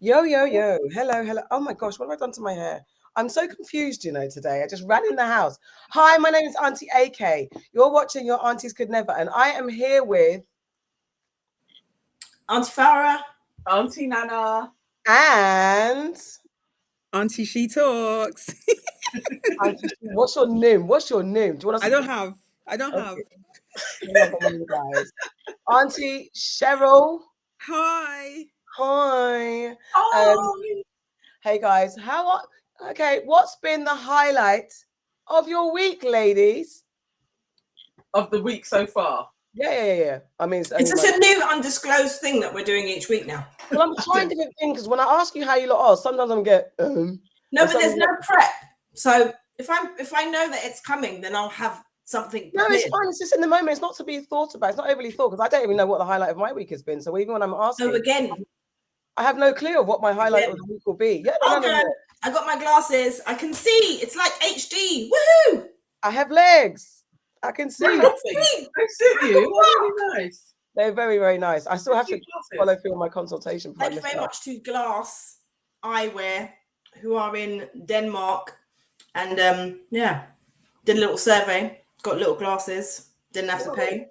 Yo, yo, yo. Hello, hello. Oh my gosh, what have I done to my hair? I'm so confused, today. I just ran in the house. Hi, my name is Auntie AK. You're watching Your Aunties Could Never, and I am here with Auntie Farah, Auntie Nana, and Auntie She Talks. Auntie, what's your name? What's your name? Do you want us I don't have. Guys. Auntie SHERYL. Hi. Hi. oh, Hey guys, what's been the highlight of your week, ladies? of the week so far. Yeah. I mean, is this a new undisclosed thing that we're doing each week now? Well, I'm trying different things because when I ask you how you lot are, sometimes I'm get No, but there's no prep. So if I know that it's coming, then I'll have something. No, it's fine. It's just in the moment. It's not to be thought about. It's not overly thought because I don't even know what the highlight of my week has been. So even when I'm asking, so again, I have no clue of what my highlight of the week will be. Yeah, no. I got my glasses. I can see. It's like HD. Woohoo! I have legs. I can see. They suit you. Really nice. They're very, very nice. I still have to follow through on my consultation. Thank you very much to Glass Eyewear, who are in Denmark, and did a little survey. Got little glasses. Didn't have to pay.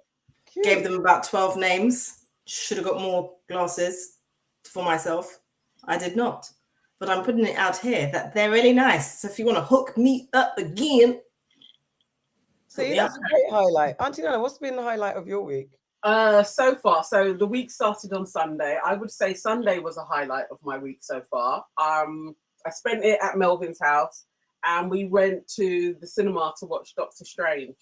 Cute. Gave them about 12 names. Should have got more glasses for myself. I did not. But I'm putting it out here that they're really nice. So if you want to hook me up again. See, that's a great highlight. Auntie Nana, what's been the highlight of your week? So far, so the week started on Sunday. I would say Sunday was a highlight of my week so far. I spent it at Melvin's house and we went to the cinema to watch Doctor Strange.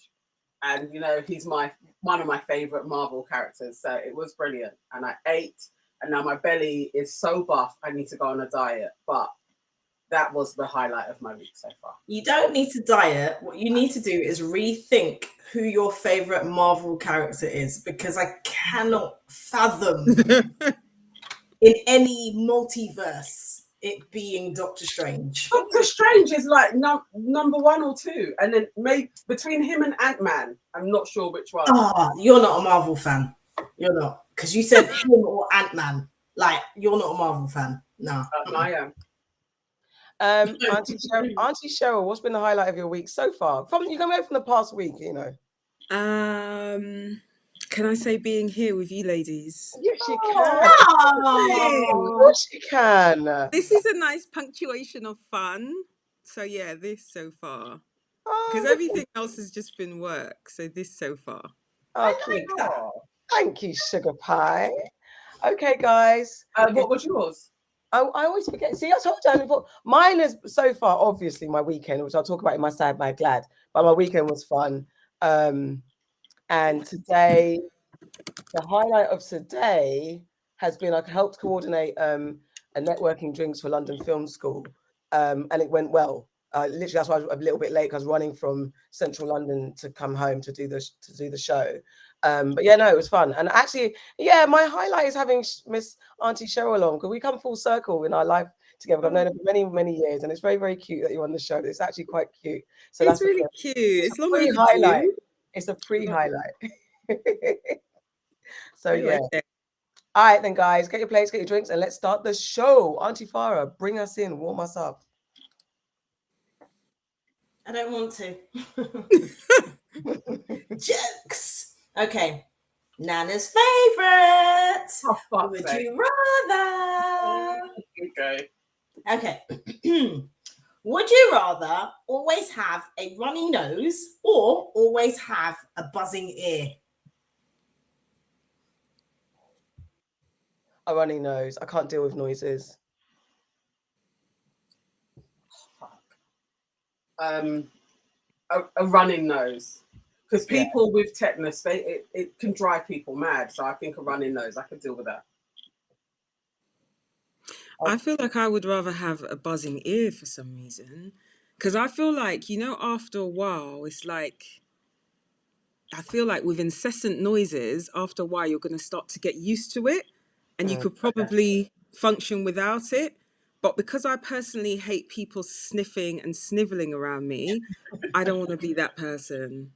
And, he's one of my favorite Marvel characters. So it was brilliant. And I ate. And now my belly is so buff, I need to go on a diet. But that was the highlight of my week so far. You don't need to diet. What you need to do is rethink who your favorite Marvel character is, because I cannot fathom in any multiverse it being Doctor Strange. Doctor Strange is like number 1 or 2. And then maybe between him and Ant-Man, I'm not sure which one. You're not a Marvel fan. You're not. Because you said him or Ant-Man. Like, you're not a Marvel fan. No. I am. Auntie SHERYL, what's been the highlight of your week so far? You come from the past week, Can I say being here with you ladies? Yes, you can. Of course you can. This is a nice punctuation of fun. So yeah, this so far. Because everything else has just been work. So this so far. Thank you, sugar pie. Okay, guys. What was yours? I always forget. See, I told you before. Mine is so far, obviously, my weekend, which I'll talk about in my Sad, My Glad. But my weekend was fun. And today, the highlight of today has been I helped coordinate a networking drinks for London Film School, and it went well. Literally, that's why I was a little bit late. I was running from Central London to come home to do the show. But yeah, no, it was fun. And actually, yeah, my highlight is having Miss Auntie SHERYL on, because we come full circle in our life together. I've known her for many, many years, and it's very, very cute that you're on the show. It's actually quite cute. So it's really cute. It's long highlight. It's a pre-highlight. So yeah. All right then, guys, get your plates, get your drinks, and let's start the show. Auntie Farah, bring us in, warm us up. I don't want to. Jokes. Okay. Nana's favorite. Oh, would you rather? Okay. Would you rather always have a runny nose or always have a buzzing ear? A runny nose. I can't deal with noises. A running nose, because people with tetanus, it can drive people mad. So I think a running nose, I could deal with that. I feel like I would rather have a buzzing ear for some reason, because I feel like, after a while, it's like, I feel like with incessant noises, after a while, you're going to start to get used to it, and you could probably function without it. But because I personally hate people sniffing and sniveling around me, I don't want to be that person.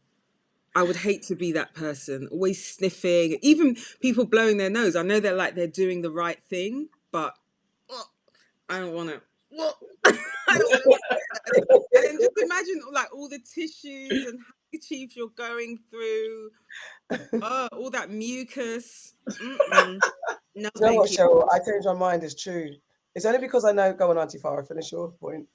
I would hate to be that person, always sniffing, even people blowing their nose. I know they're doing the right thing, but I don't want it. What? I don't want it. And then just imagine like all the tissues and handkerchiefs you're going through. All that mucus. No, You know thank what, you. Cheryl? I changed my mind. It's true. It's only because I know. Go on, Auntie Farah. Finish your point.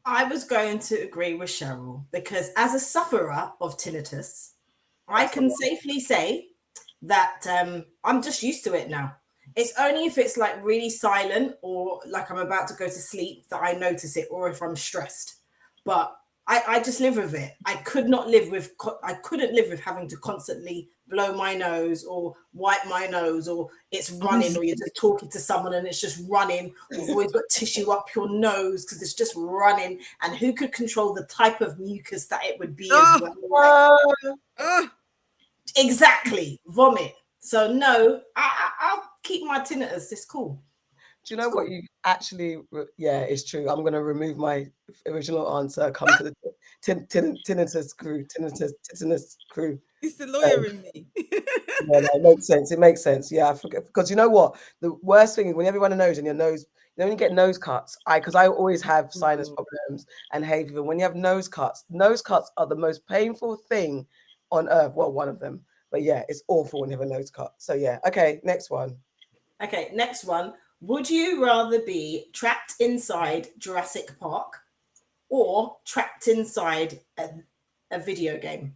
I was going to agree with Cheryl because as a sufferer of tinnitus, I can safely say that I'm just used to it now. It's only if it's like really silent or like I'm about to go to sleep that I notice it, or if I'm stressed. But I just live with it. I couldn't live with having to constantly blow my nose or wipe my nose, or it's running, or you're just talking to someone and it's just running. You've always got tissue up your nose because it's just running. And who could control the type of mucus that it would be as well? Exactly, vomit. So no, I'll keep my tinnitus. It's cool. Do you know what you actually? Yeah, it's true. I'm going to remove my original answer. Come to the tinnitus crew. Tinnitus crew. It's the lawyer in me. Yeah, no, it makes sense. It makes sense. Yeah, I forget, because you know what? The worst thing is when everyone knows and your nose. You know, when you get nose cuts, because I always have sinus problems and hay fever. When you have nose cuts are the most painful thing on earth. Well, one of them. But yeah, it's awful when you have a nose cut. So yeah. Okay, next one. Okay, next one. Would you rather be trapped inside Jurassic Park or trapped inside a video game?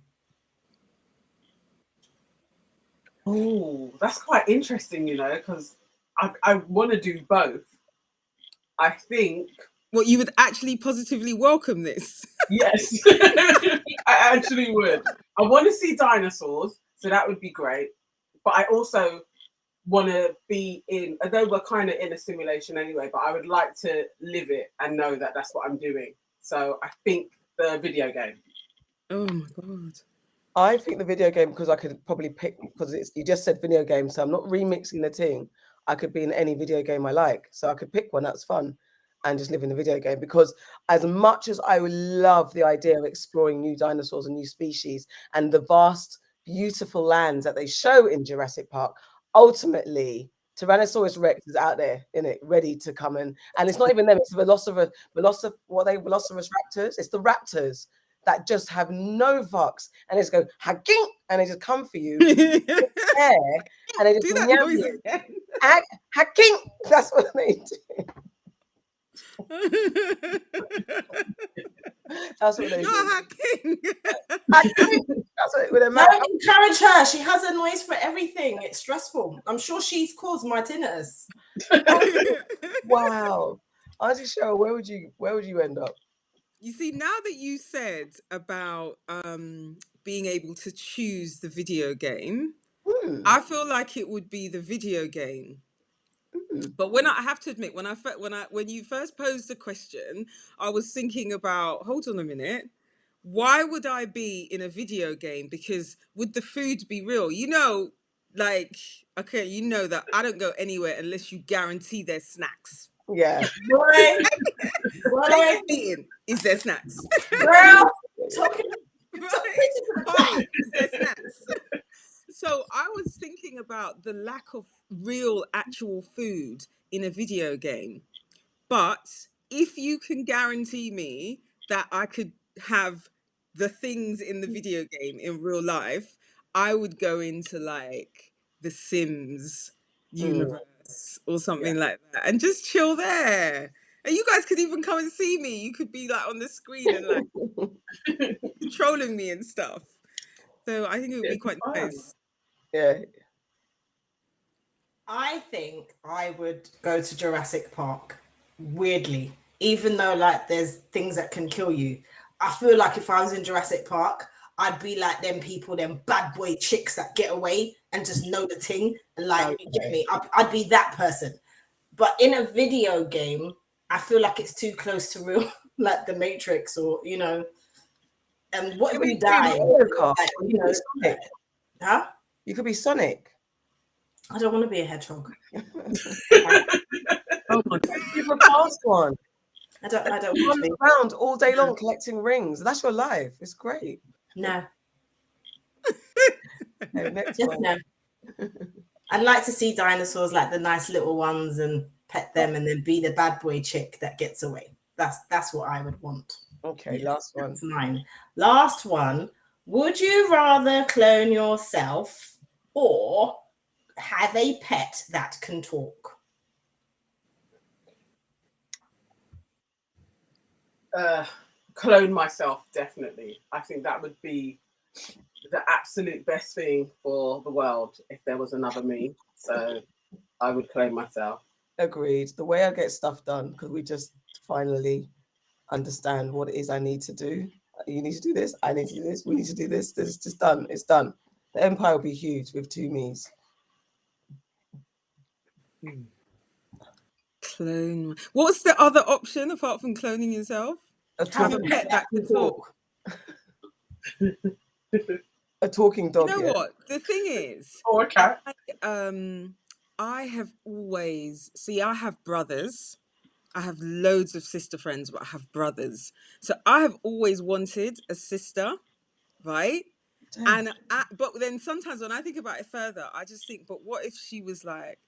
Oh, that's quite interesting, you know, because I want to do both. I think. What, you would actually positively welcome this? Yes, I actually would. I want to see dinosaurs, so that would be great. But I also want to be in, although we're kind of in a simulation anyway, but I would like to live it and know that that's what I'm doing. So I think the video game. Oh my God. I think the video game, because I could probably pick, because you just said video game, so I'm not remixing the thing. I could be in any video game I like. So I could pick one that's fun and just live in the video game, because as much as I would love the idea of exploring new dinosaurs and new species and the vast, beautiful lands that they show in Jurassic Park, ultimately Tyrannosaurus Rex is out there, in it, ready to come in. And it's not even them, it's Velociraptors, It's the raptors that just have no fucks, and they just go hacking, and they just come for you, and they just do that yam noise you. again. Hacking. That's what they do. That's what they do. Hacking. That's what, with a Don't encourage her. She has a noise for everything. It's stressful. I'm sure she's caused my tinnitus. Wow. Auntie Cheryl, where would you end up? You see, now that you said about being able to choose the video game, I feel like it would be the video game. But I have to admit, when you first posed the question, I was thinking about, hold on a minute, why would I be in a video game? Because would the food be real? You know, like, okay, you know that I don't go anywhere unless you guarantee there's snacks. Yeah. Boy, Is there snacks? girl, talking. Right. Is there snacks? So I was thinking about the lack of real, actual food in a video game. But if you can guarantee me that I could have the things in the video game in real life, I would go into like the Sims universe or something like that and just chill there. And you guys could even come and see me. You could be like on the screen and like controlling me and stuff. So I think it would be quite nice. Yeah. I think I would go to Jurassic Park. Weirdly, even though like there's things that can kill you, I feel like if I was in Jurassic Park, I'd be like them people, them bad boy chicks that get away and just know the thing and like get me. I'd be that person. But in a video game, I feel like it's too close to real, like the Matrix, or you know. And what if we die? Like, you know, Sonic. Huh? You could be Sonic. I don't want to be a hedgehog. Oh my God. You're the past one. I don't run around all day long collecting rings. That's your life. It's great. No. Okay, next Just one. no. I'd like to see dinosaurs, like the nice little ones, and pet them, and then be the bad boy chick that gets away. That's what I would want. Okay, Yeah, last one. that's mine. Last one. Would you rather clone yourself or have a pet that can talk? Clone myself, definitely. I think that would be the absolute best thing for the world if there was another me. So I would clone myself. Agreed. The way I get stuff done, because we just finally understand what it is I need to do. You need to do this. I need to do this. We need to do this. This is just done. It's done. The empire will be huge with 2 me's. Clone. What's the other option apart from cloning yourself? Have a pet that can talk. A talking dog. You know yeah. what? The thing is, Or a cat. I have always I have brothers. I have loads of sister friends, but I have brothers. So I have always wanted a sister, right? Damn. But then sometimes when I think about it further, I just think, but what if she was like,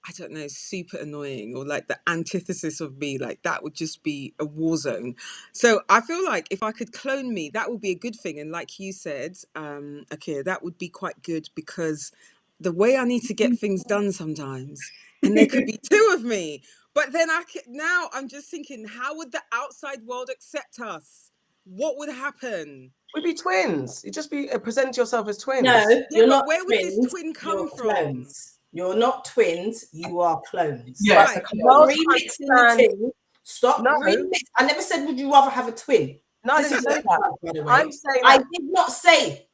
I don't know, super annoying, or like the antithesis of me? Like that would just be a war zone. So I feel like if I could clone me, that would be a good thing. And like you said, Akira, that would be quite good, because the way I need to get things done sometimes, and there could be 2 of me. But then now I'm just thinking, how would the outside world accept us? What would happen? We'd be twins. You just be present yourself as twins. No, Yeah, you're but not where would this twins, twin come you're from? Clones. You're not twins, you are clones. Yeah, Right. it's a Stop clone. remixing the two. Stop No. remix. I never said would you rather have a twin. No, I This didn't is say that. by the way. I'm saying I that. did not say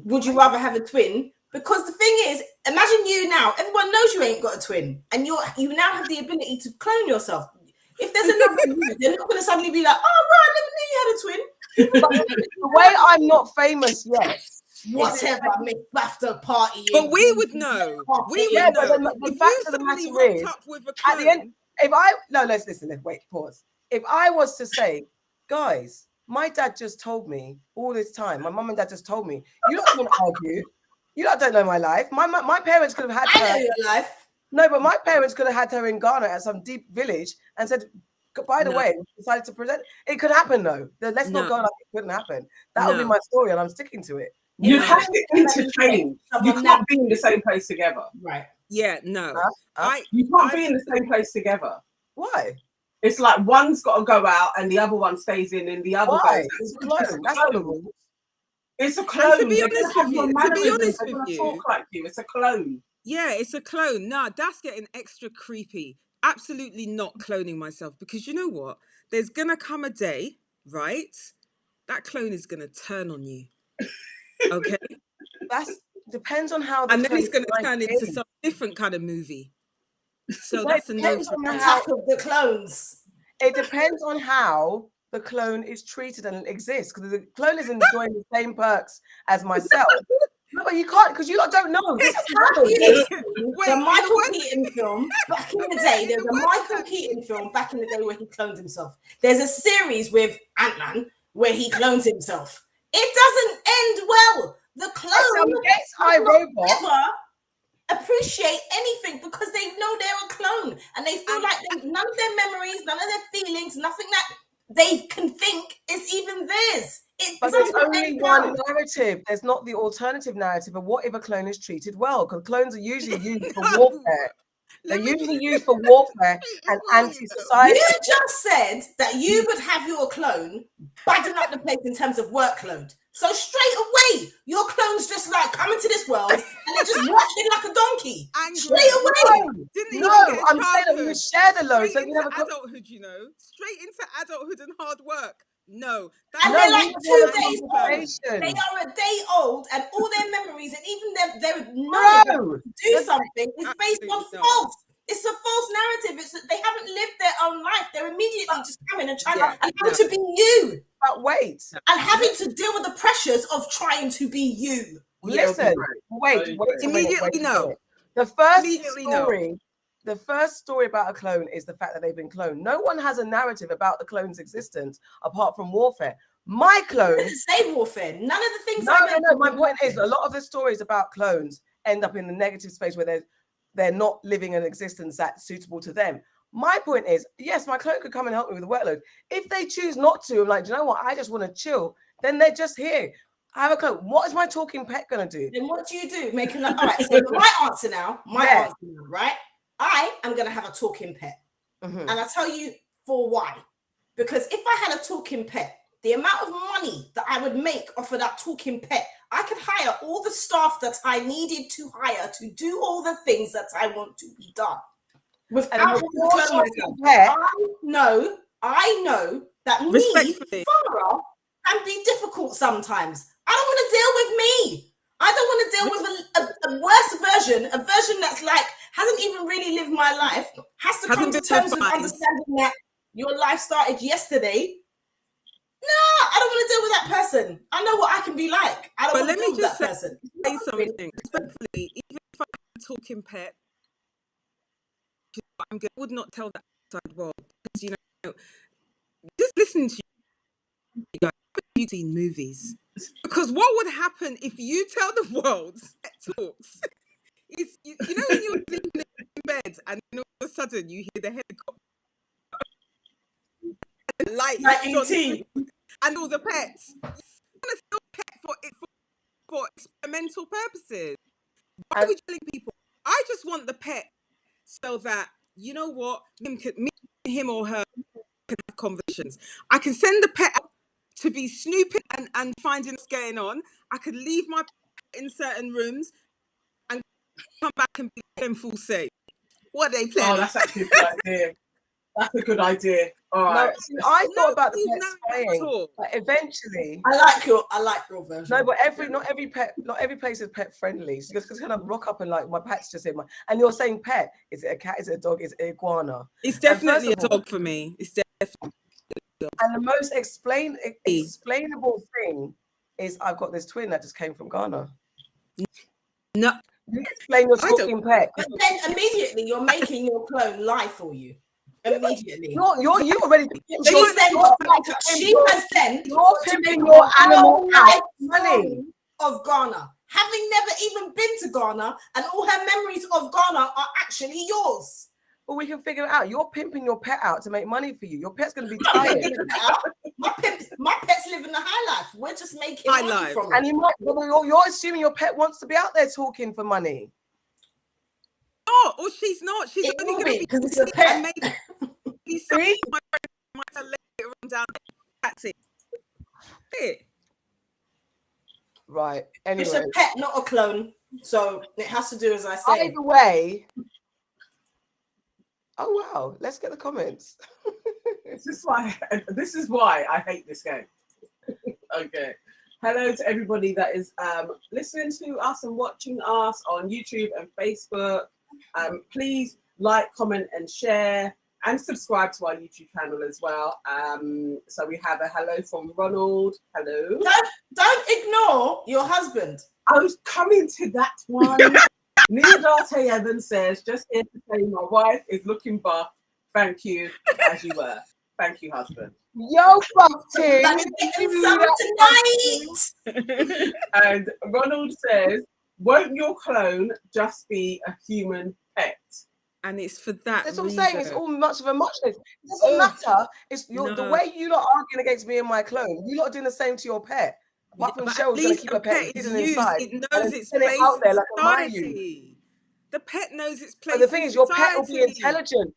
would you rather have a twin, because the thing is, imagine you now. Everyone knows you ain't got a twin, and you now have the ability to clone yourself. If there's another you, they're not going to suddenly be like, "Oh, right, I never knew you had a twin." But the way I'm not famous yet. Whatever, Miss BAFTA party. But we would know. We would Yeah, but know. the If fact you of the suddenly matter rocked is, up with a at the end, clone, if I no, let's listen. Let's wait. Pause. If I was to say, guys, my dad just told me all this time. My mum and dad just told me. You don't want to argue. You don't know my life. My parents could have had I her. know your life. No, but my parents could have had her in Ghana at some deep village and said, by the No. way, decided to present. It could happen though. Let's not No. go like it couldn't happen. That would be No. my story, and I'm sticking to it. You No. have to interchange. You can't be in the same place together. Right. yeah, no. Huh? You can't be in the same place together. Why? It's like one's got to go out and the other one stays in, and the other Why? goes It's a out. clone. That's not the rule. It's a clone. to be They're honest gonna have with your you- to be mannerisms. honest They're with gonna you- talk like you. It's a clone. Yeah, it's a clone. Nah, that's getting extra creepy. Absolutely not cloning myself, because you know what? There's gonna come a day, right? That clone is gonna turn on you. Okay? That's depends on how. The And then clone it's gonna might turn be. into some different kind of movie. So Well, that's a it no depends for on me. how. Attack of the clones. It depends on how the clone is treated and exists. Because the clone is enjoying the same perks as myself. No, but you can't, because you lot don't know. This has happened. The Michael what? Keaton film back in the day. There's a Michael Keaton film back in the day where he clones himself. There's a series with Ant-Man where he clones himself. It doesn't end well. The clone Yes, I robot. never appreciate anything because they know they're a clone and they feel like none of their memories, none of their feelings, nothing that they can think is even theirs. But there's only one narrative. There's not the alternative narrative of what if a clone is treated well? Because clones are usually used for warfare. They're usually used for warfare and anti-society. You just said that you would have your clone badding up the place in terms of workload. So straight away, your clone's just like coming to this world and they're just walking like a donkey. Angry. Straight away. Didn't even No, get a I'm saying that we childhood. would share the load. Straight So we have into a adulthood, you know. Straight into adulthood and hard work. No. And No, they're we like would 2 have a days old. conversation. They are a day old and all their memories and even their knowledge No, to do something is based on Absolutely not. false. It's a false narrative. It's that they haven't lived their own life. They're immediately just coming and trying Yeah, and having to be you but wait. and having to deal with the pressures of trying to be you. Listen, wait. Immediately no. The first Immediately no. story, the first story about a clone is the fact that they've been cloned. No one has a narrative about the clone's existence apart from warfare. My clone. Say warfare. None of the things. No. My point is, a lot of the stories about clones end up in the negative space where they're not living an existence that's suitable to them. My point is, yes, my clone could come and help me with the workload. If they choose not to, I'm like, do you know what? I just want to chill. Then they're just here. I have a clone. What is my talking pet going to do? Then what do you do? Making that. All right. So my answer now, right? I am going to have a talking pet. Mm-hmm. And I'll tell you for why. Because if I had a talking pet, the amount of money that I would make off of that talking pet, I could hire all the staff that I needed to hire to do all the things that I want to be done. Without the talking pet, I know that me, Farah, can be difficult sometimes. I don't want to deal with me. I don't want to deal with a worse version, a version that's like, hasn't even really lived my life, has to come to terms with understanding that your life started yesterday. No, I don't want to deal with that person. I know what I can be like. I don't want to deal with that person. Say something. Respectfully, even if I had a talking pet, I would not tell that outside world. Because, you know, just listen to you guys. You've seen movies. Because what would happen if you tell the world pet talks? It's, you know when you're sleeping in bed and then all of a sudden you hear the helicopter light like and all the pets. You want to steal a pet for experimental purposes. Why are we telling people? I just want the pet so that, you know what, him or her can have conversations. I can send the pet out to be snooping and finding what's going on. I could leave my pet in certain rooms and come back and be in full safe. What are they planning? Oh, that's actually a good idea. That's a good idea. All right. No, I thought about the pet spraying, but eventually, I like your version. No, but not every place is pet friendly. So you just kind of rock up and like, my pet's just in my. And you're saying pet? Is it a cat? Is it a dog? Is it an iguana? It's definitely a dog for me. It's definitely. And the most explainable thing is I've got this twin that just came from Ghana. No. You explain your talking pet. But then immediately you're making your clone lie for you. Immediately. You already. She has then you're pimping your animal out money of Ghana, having never even been to Ghana, and all her memories of Ghana are actually yours. Well, we can figure it out. You're pimping your pet out to make money for you. Your pet's going to be tired. My pet's living the high life. We're just making money from it. And you're assuming your pet wants to be out there talking for money. Oh, or she's not. She's only going to be because it's a pet. Maybe might later on down. That's it. Right. Anyway, it's a pet, not a clone. So it has to do as I say. Either way. Oh wow! Let's get the comments. This is why I hate this game. Okay. Hello to everybody that is listening to us and watching us on YouTube and Facebook. Please like, comment, and share, and subscribe to our YouTube channel as well. So we have a hello from Ronald. Hello. Don't ignore your husband. I was coming to that one. Nia Darte Evans says, just here to say my wife is looking buff. Thank you, as you were. Thank you, husband. Yo, Buffy. Tonight. And Ronald says, won't your clone just be a human pet? And it's for that. That's what I'm saying. It's all much of a muchness. It doesn't matter. It's the way you lot arguing against me and my clone. You lot are doing the same to your pet. Apart from Cheryl's going to keep her pet hidden inside. It knows its place out there like in society. The pet knows its place. But the thing is, your pet will be intelligent.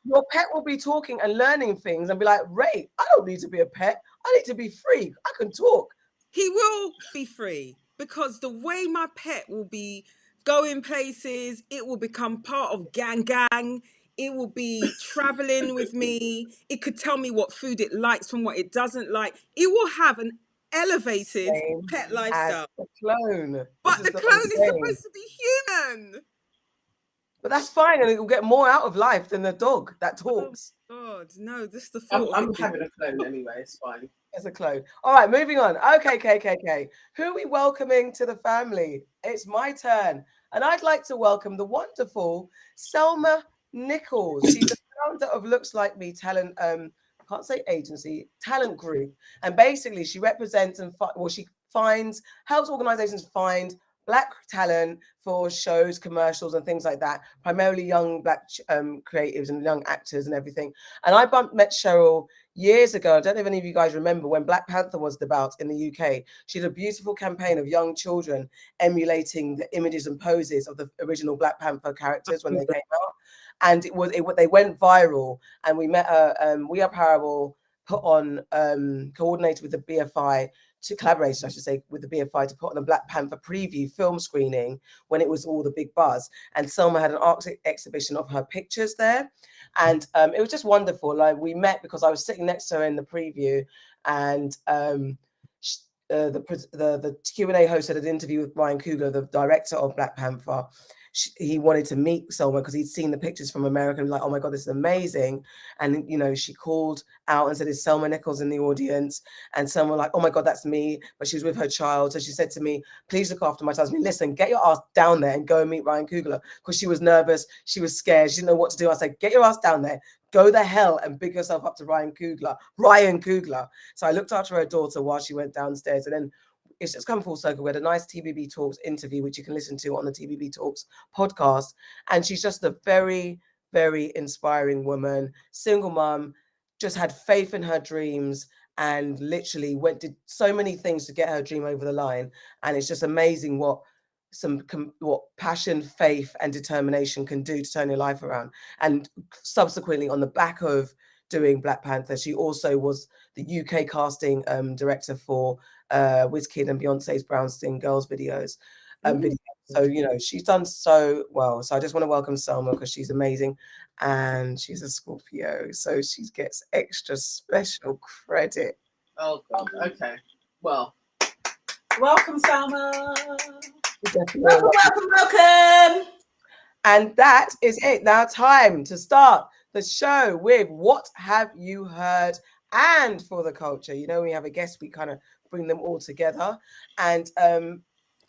Your pet will be talking and learning things and be like, Ray, I don't need to be a pet. I need to be free. I can talk. He will be free because the way my pet will be going places, it will become part of gang. It will be traveling with me. It could tell me what food it likes from what it doesn't like. It will have an elevated pet lifestyle. The clone. But the clone is supposed to be human. But that's fine, and it will get more out of life than the dog that talks. Oh God, no, this is the fault. I'm having a clone anyway, it's fine. As a clone. All right, moving on. Okay. Who are we welcoming to the family? It's my turn. And I'd like to welcome the wonderful Selma Nicholls. She's the founder of Looks Like Me Talent, talent group. And basically she represents and helps organizations find Black talent for shows, commercials, and things like that. Primarily young Black creatives and young actors and everything. And I met SHERYL years ago. I don't know if any of you guys remember when Black Panther was about in the UK. She did a beautiful campaign of young children emulating the images and poses of the original Black Panther characters when they came out. And they went viral. And we met her. We Are Parable put on, coordinated with the BFI, to collaborate, I should say, with the BFI to put on a Black Panther preview film screening when it was all the big buzz. And Selma had an art exhibition of her pictures there. And it was just wonderful. Like, we met because I was sitting next to her in the preview, and the Q&A host had an interview with Ryan Coogler, the director of Black Panther. He wanted to meet Selma because he'd seen the pictures from America and like, oh my God, this is amazing. And, you know, she called out and said, is Selma Nicholls in the audience? And Selma like, oh my God, that's me. But she was with her child. So she said to me, please look after my child. I mean, listen, get your ass down there and go and meet Ryan Coogler, because she was nervous. She was scared. She didn't know what to do. I said, get your ass down there. Go the hell and big yourself up to Ryan Coogler. So I looked after her daughter while she went downstairs. And then it's just come full circle. We had a nice TBB Talks interview, which you can listen to on the TBB Talks podcast. And she's just a very, very inspiring woman, single mom, just had faith in her dreams and literally did so many things to get her dream over the line. And it's just amazing what passion, faith, and determination can do to turn your life around. And subsequently, on the back of doing Black Panther, she also was the UK casting director for WizKid and Beyonce's Brownstein Girls videos. So, you know, she's done so well. So I just want to welcome Selma because she's amazing. And she's a Scorpio, so she gets extra special credit. Oh, God. Okay. Well, welcome, Selma. Welcome. And that is it. Now, time to start the show with What Have You Heard? And for the culture. You know, we have a guest, we kind of bring them all together. And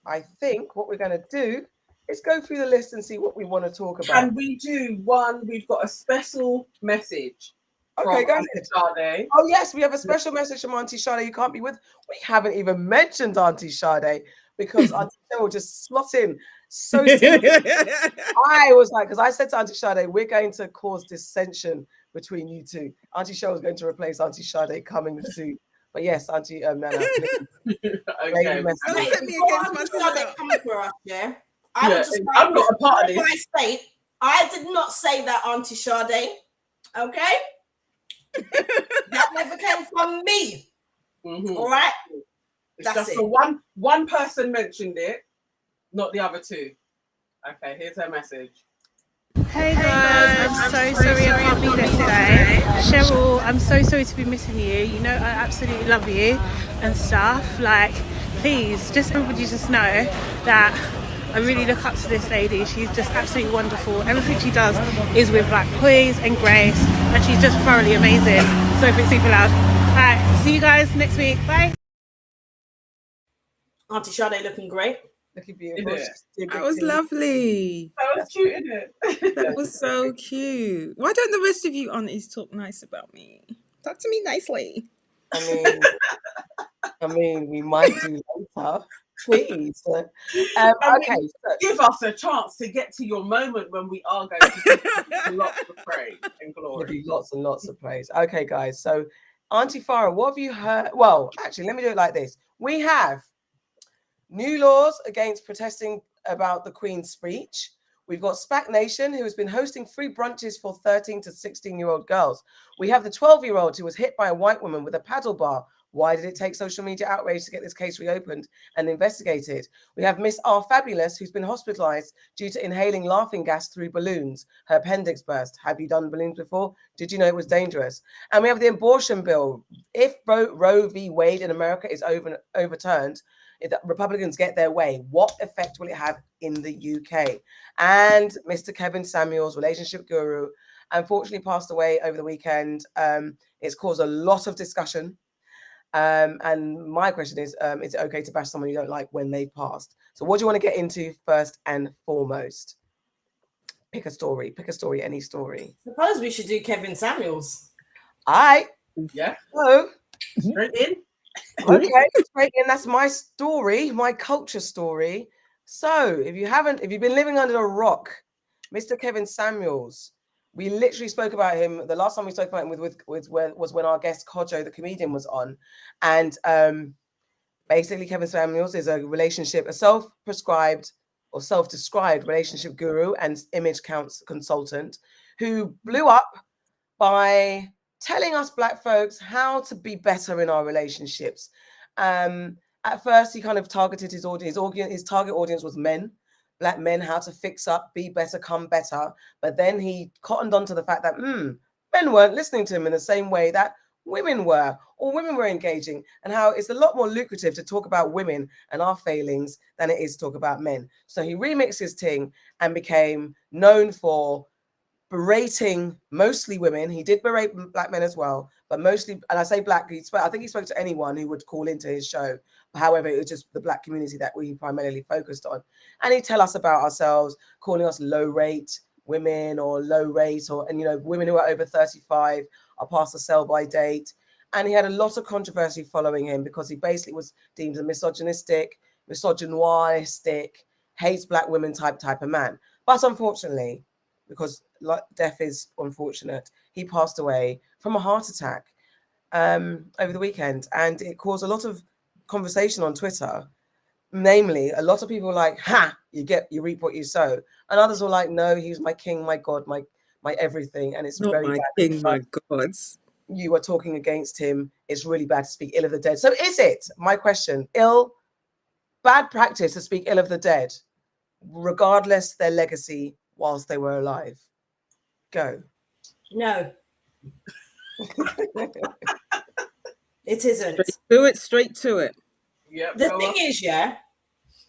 I think what we're going to do is go through the list and see what we want to talk about. And we do one, we've got a special message. Okay, go ahead. Sade. Oh, yes, we have a special message from Auntie Sade. You can't be with. We haven't even mentioned Auntie Sade because Auntie Sade will just slot in so simply. I was like, because I said to Auntie Sade, we're going to cause dissension between you two. Auntie Sade was going to replace Auntie Sade coming to. But yes, Auntie Nana. Okay. I'm not a part of this. I did not say that, Auntie Sade. Okay? That never came from me. All right? It's that's just it. One person mentioned it, not the other two. Okay, here's her message. Hey guys, I'm so sorry I can't be there today. SHERYL, I'm so sorry to be missing you. You know I absolutely love you and stuff. Like, please, just everybody just know that I really look up to this lady. She's just absolutely wonderful. Everything she does is with like poise and grace, and she's just thoroughly amazing. Sorry if it's super loud. Alright, see you guys next week. Bye. Auntie Sade looking great. Looking beautiful. That was lovely. That was cute, isn't it? That was so cute. Why don't the rest of you aunties talk nice about me? Talk to me nicely. I mean, we might do later. Please. Okay. So give us a chance to get to your moment when we are going to give you lots of praise and glory. There'll be lots and lots of praise. Okay, guys. So, Auntie Farah, what have you heard? Well, actually, let me do it like this. We have new laws against protesting about the Queen's speech. We've got SPAC Nation, who has been hosting free brunches for 13 to 16-year-old girls. We have the 12-year-old who was hit by a white woman with a paddle bar. Why did it take social media outrage to get this case reopened and investigated? We have Miss RFabulous, who's been hospitalised due to inhaling laughing gas through balloons. Her appendix burst. Have you done balloons before? Did you know it was dangerous? And we have the abortion bill. If Roe v. Wade in America is overturned, if the Republicans get their way, what effect will it have in the UK? And Mr. Kevin Samuels, relationship guru, unfortunately passed away over the weekend. It's caused a lot of discussion. And my question is it okay to bash someone you don't like when they've passed? So what do you want to get into first and foremost? Pick a story, any story. Suppose we should do Kevin Samuels. Yeah. So, straight in. Okay, straight in. That's my story, my culture story. So if you've been living under a rock, Mr. Kevin Samuels, we literally spoke about him. The last time we spoke about him was when our guest Kojo, the comedian, was on. And basically Kevin Samuels is a self-prescribed or self-described relationship guru and image consultant who blew up by telling us Black folks how to be better in our relationships. At first, he kind of targeted his audience. His target audience was men, Black men, how to fix up, be better, come better. But then he cottoned on to the fact that men weren't listening to him in the same way that women were, or women were engaging, and how it's a lot more lucrative to talk about women and our failings than it is to talk about men. So he remixed his thing and became known for berating mostly women. He did berate Black men as well, but mostly, and I say Black, I think he spoke to anyone who would call into his show. However, it was just the Black community that we primarily focused on. And he'd tell us about ourselves, calling us low rate women or low rate, and women who are over 35 are past the sell-by date. And he had a lot of controversy following him because he basically was deemed a misogynistic, hates Black women type of man. But unfortunately, because death is unfortunate, he passed away from a heart attack over the weekend, and it caused a lot of conversation on Twitter. Namely, a lot of people were like, "Ha! You reap what you sow," and others were like, "No, he was my king, my God, my everything," and it's Not very my bad. king, my God. You were talking against him. It's really bad to speak ill of the dead. So is it, my question, bad practice to speak ill of the dead, regardless their legacy whilst they were alive? Go. No. It isn't. Straight to it. Yep, the thing is,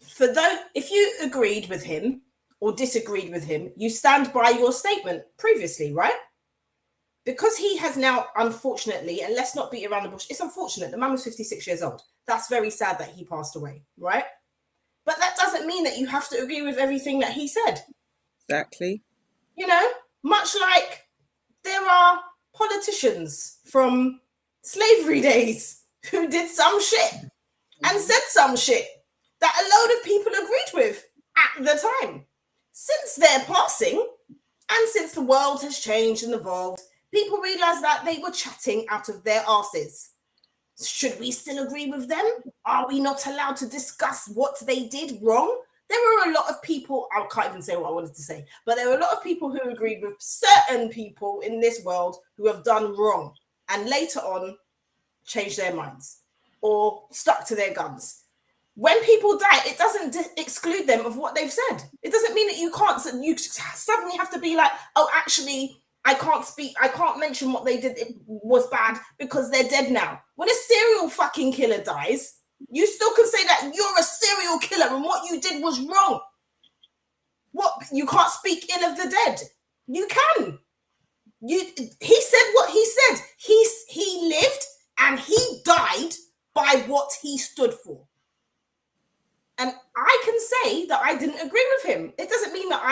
for those, if you agreed with him or disagreed with him, you stand by your statement previously, right? Because he has now, unfortunately, and let's not beat around the bush, it's unfortunate. The man was 56 years old. That's very sad that he passed away, right? But that doesn't mean that you have to agree with everything that he said. Exactly. Much like there are politicians from slavery days who did some shit and said some shit that a load of people agreed with at the time. Since their passing, and since the world has changed and evolved, people realize that they were chatting out of their asses. Should we still agree with them? Are we not allowed to discuss what they did wrong? There were a lot of people, I can't even say what I wanted to say, but there were a lot of people who agreed with certain people in this world who have done wrong and later on changed their minds or stuck to their guns. When people die, it doesn't exclude them of what they've said. It doesn't mean that you suddenly have to be like, oh, actually, I can't mention what they did. It was bad because they're dead now. When a serial fucking killer dies, you still can say that you're a serial killer and what you did was wrong. What? You can't speak ill of the dead. You can. He said what he said. He lived and he died by what he stood for. And I can say that I didn't agree with him. It doesn't mean that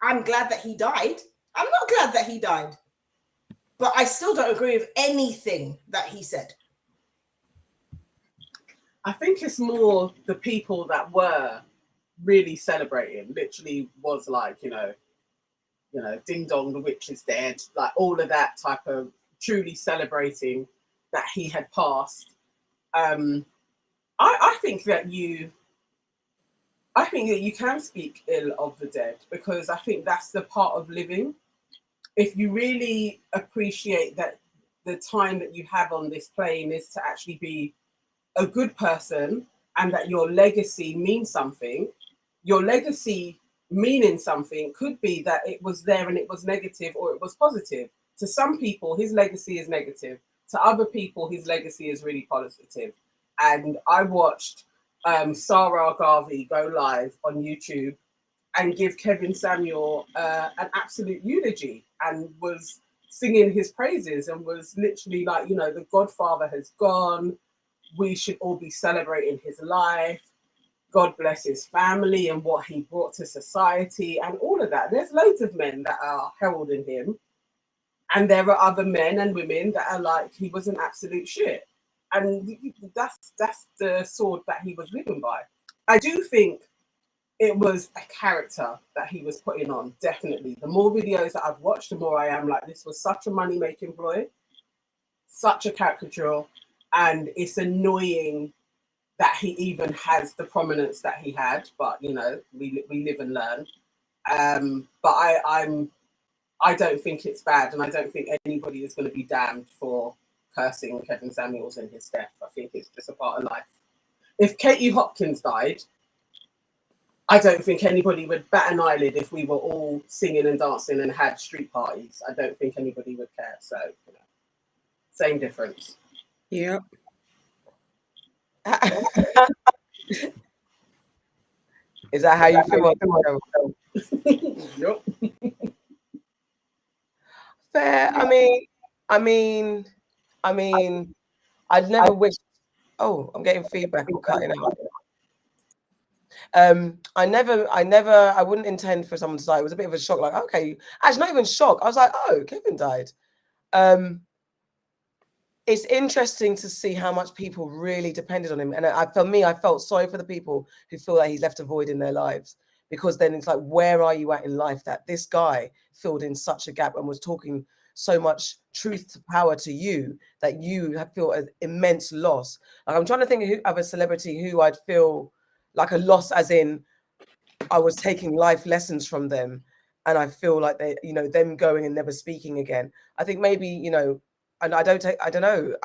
I'm glad that he died. I'm not glad that he died. But I still don't agree with anything that he said. I think it's more the people that were really celebrating, literally was like, ding dong, the witch is dead, like all of that type of truly celebrating that he had passed. I think that you can speak ill of the dead because I think that's the part of living. If you really appreciate that the time that you have on this plane is to actually be a good person and that your legacy means something, your legacy meaning something could be that it was there and it was negative or it was positive. To some people, his legacy is negative. To other people, his legacy is really positive. And I watched Sarah Garvey go live on YouTube and give Kevin Samuel an absolute eulogy and was singing his praises and was literally like, the Godfather has gone. We should all be celebrating his life. God bless his family and what he brought to society and all of that. There's loads of men that are heralding him. And there are other men and women that are like, he was an absolute shit. And that's the sword that he was living by. I do think it was a character that he was putting on, definitely. The more videos that I've watched, the more I am like, this was such a money-making ploy, such a caricature, and it's annoying that he even has the prominence that he had, but, you know, we live and learn. But I don't think it's bad, and I don't think anybody is going to be damned for cursing Kevin Samuels in his death. I think it's just a part of life. If Katie Hopkins died, I don't think anybody would bat an eyelid if we were all singing and dancing and had street parties. I don't think anybody would care. So, you know, same difference. Yep. Is that how you feel? Yep. Fair. I mean, I'd never wish. Oh, I'm getting feedback. I'm cutting out. I wouldn't intend for someone to die. It was a bit of a shock. Like, okay, actually, not even shock. I was like, oh, Kevin died. It's interesting to see how much people really depended on him. And for me, I felt sorry for the people who feel like he's left a void in their lives, because then it's like, where are you at in life that this guy filled in such a gap and was talking so much truth to power to you that you feel an immense loss. Like, I'm trying to think of a celebrity who I'd feel like a loss, as in I was taking life lessons from them, and I feel like they, you know, them going and never speaking again. I think maybe, you know, and I don't know.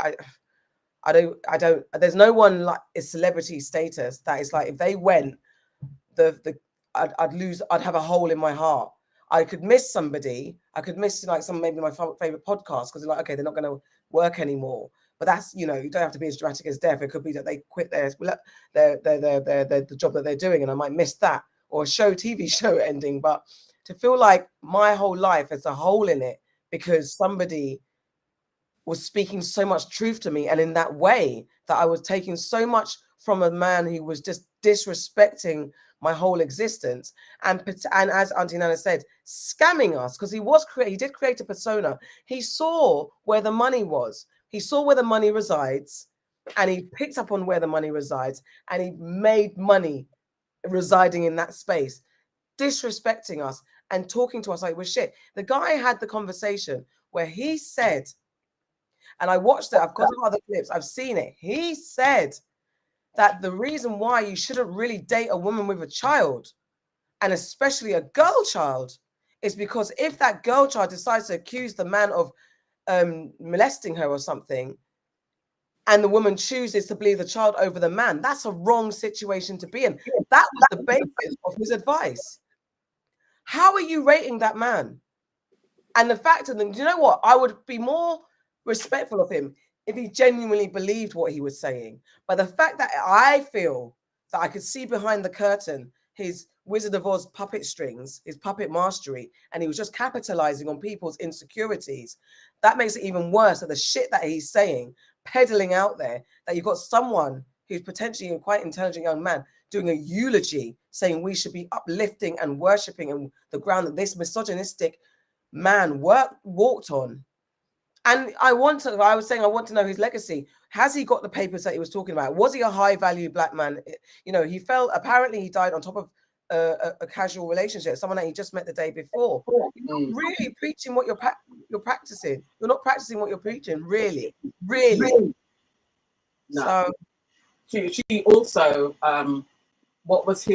There's no one like a celebrity status that is like, if they went, I'd have a hole in my heart. I could miss somebody. I could miss like maybe my favorite podcast, because like, okay, they're not going to work anymore. But that's, you know, you don't have to be as dramatic as death. It could be that they quit the job that they're doing, and I might miss that, or a TV show ending. But to feel like my whole life has a hole in it because somebody was speaking so much truth to me, and in that way that I was taking so much from a man who was just disrespecting my whole existence, and as Auntie Nana said, scamming us, because he did create a persona. He saw where the money was. He saw where the money resides, and he picked up on where the money resides, and he made money residing in that space, disrespecting us and talking to us like we're shit. The guy had the conversation where he said, and I watched it, I've got some other clips, I've seen it. He said that the reason why you shouldn't really date a woman with a child, and especially a girl child, is because if that girl child decides to accuse the man of molesting her or something, and the woman chooses to believe the child over the man, that's a wrong situation to be in. That was the basis of his advice. How are you rating that man? And the fact of them, do you know what? I would be more respectful of him if he genuinely believed what he was saying. But the fact that I feel that I could see behind the curtain his Wizard of Oz puppet strings, his puppet mastery, and he was just capitalizing on people's insecurities, that makes it even worse. That the shit that he's saying, peddling out there, that you've got someone who's potentially a quite intelligent young man doing a eulogy, saying we should be uplifting and worshipping and the ground that this misogynistic man walked on. And I want to know his legacy. Has he got the papers that he was talking about? Was he a high value black man? You know, apparently he died on top of a casual relationship, someone that he just met the day before. You're not really preaching what you're practicing. You're not practicing what you're preaching, really. No. So she also, what was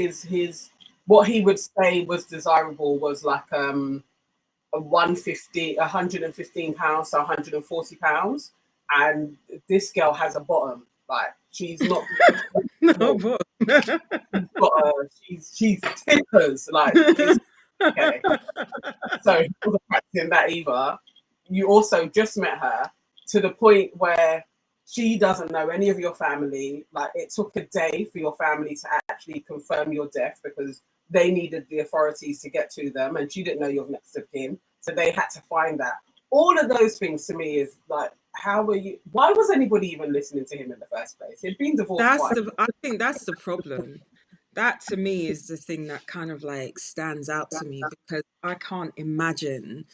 what he would say was desirable was like a 115 pounds to 140 pounds, and this girl has a bottom. Like, she's not No, but she's tippers. Like, okay. So he wasn't practicing that either. You also just met her to the point where she doesn't know any of your family. Like, it took a day for your family to actually confirm your death because they needed the authorities to get to them, and she didn't know your next of kin, so they had to find that. All of those things to me is like, why was anybody even listening to him in the first place? He'd been divorced twice. I think that's the problem. That to me is the thing that kind of like stands out to me, because I can't imagine,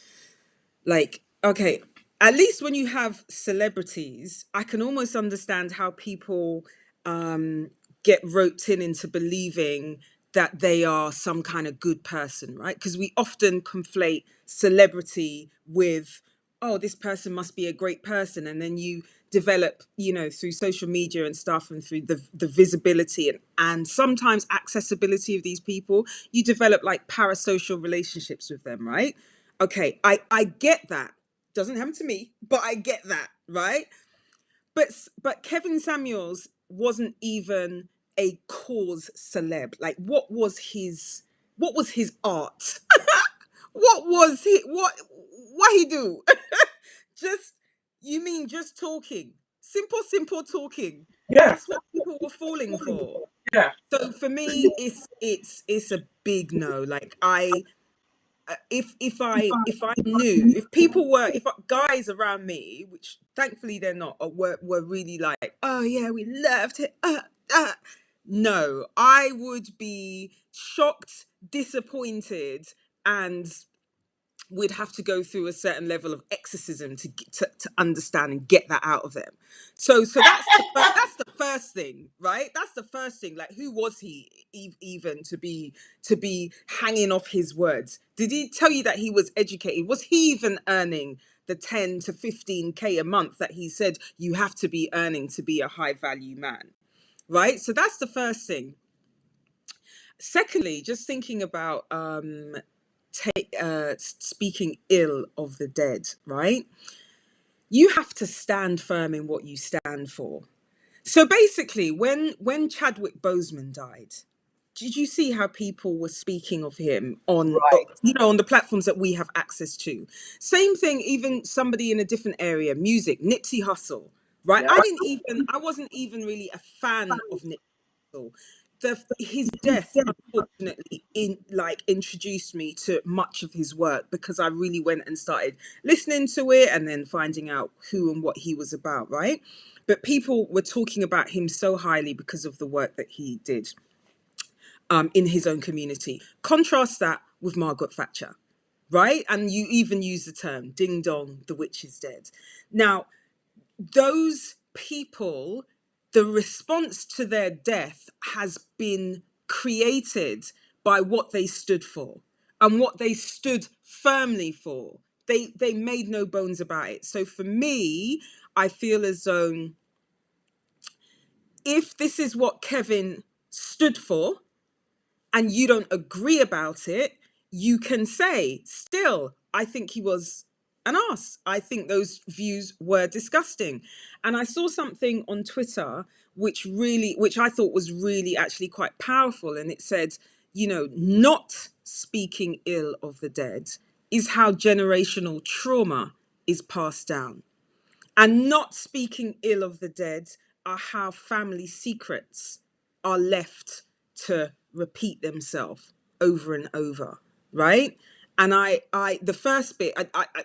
like, okay, at least when you have celebrities, I can almost understand how people get roped into believing that they are some kind of good person, right? Because we often conflate celebrity with, oh, this person must be a great person. And then you develop, you know, through social media and stuff and through the visibility and sometimes accessibility of these people, you develop like parasocial relationships with them, right? Okay, I get that. Doesn't happen to me, but I get that, right? But Kevin Samuels wasn't even a cause celeb. Like, what was his art? What he do? Just, you mean just talking? Simple talking. Yeah. That's what people were falling for. Yeah. So for me, it's a big no. Like, if guys around me, which thankfully they're not, were really like, oh yeah, we loved it. No, I would be shocked, disappointed, and we'd have to go through a certain level of exorcism to understand and get that out of them. So that's the first thing, right? That's the first thing. Like, who was he even to be hanging off his words? Did he tell you that he was educated? Was he even earning the 10 to 15K a month that he said you have to be earning to be a high value man, right? So that's the first thing. Secondly, just thinking about speaking ill of the dead, right? You have to stand firm in what you stand for. So basically, when Chadwick Boseman died, did you see how people were speaking of him on, on the platforms that we have access to? Same thing, even somebody in a different area, music, Nipsey Hussle, right? Yeah. I wasn't even really a fan of Nipsey Hussle. His death, unfortunately, introduced me to much of his work, because I really went and started listening to it and then finding out who and what he was about, right? But people were talking about him so highly because of the work that he did in his own community. Contrast that with Margaret Thatcher, right? And you even use the term, ding dong, the witch is dead. Now, those people, the response to their death has been created by what they stood for and what they stood firmly for. They made no bones about it. So for me, I feel as though if this is what Kevin stood for and you don't agree about it, you can say, still, I think he was an arse. I think those views were disgusting. And I saw something on Twitter which I thought was really actually quite powerful. And it said, not speaking ill of the dead is how generational trauma is passed down. And not speaking ill of the dead are how family secrets are left to repeat themselves over and over, right? And the first bit,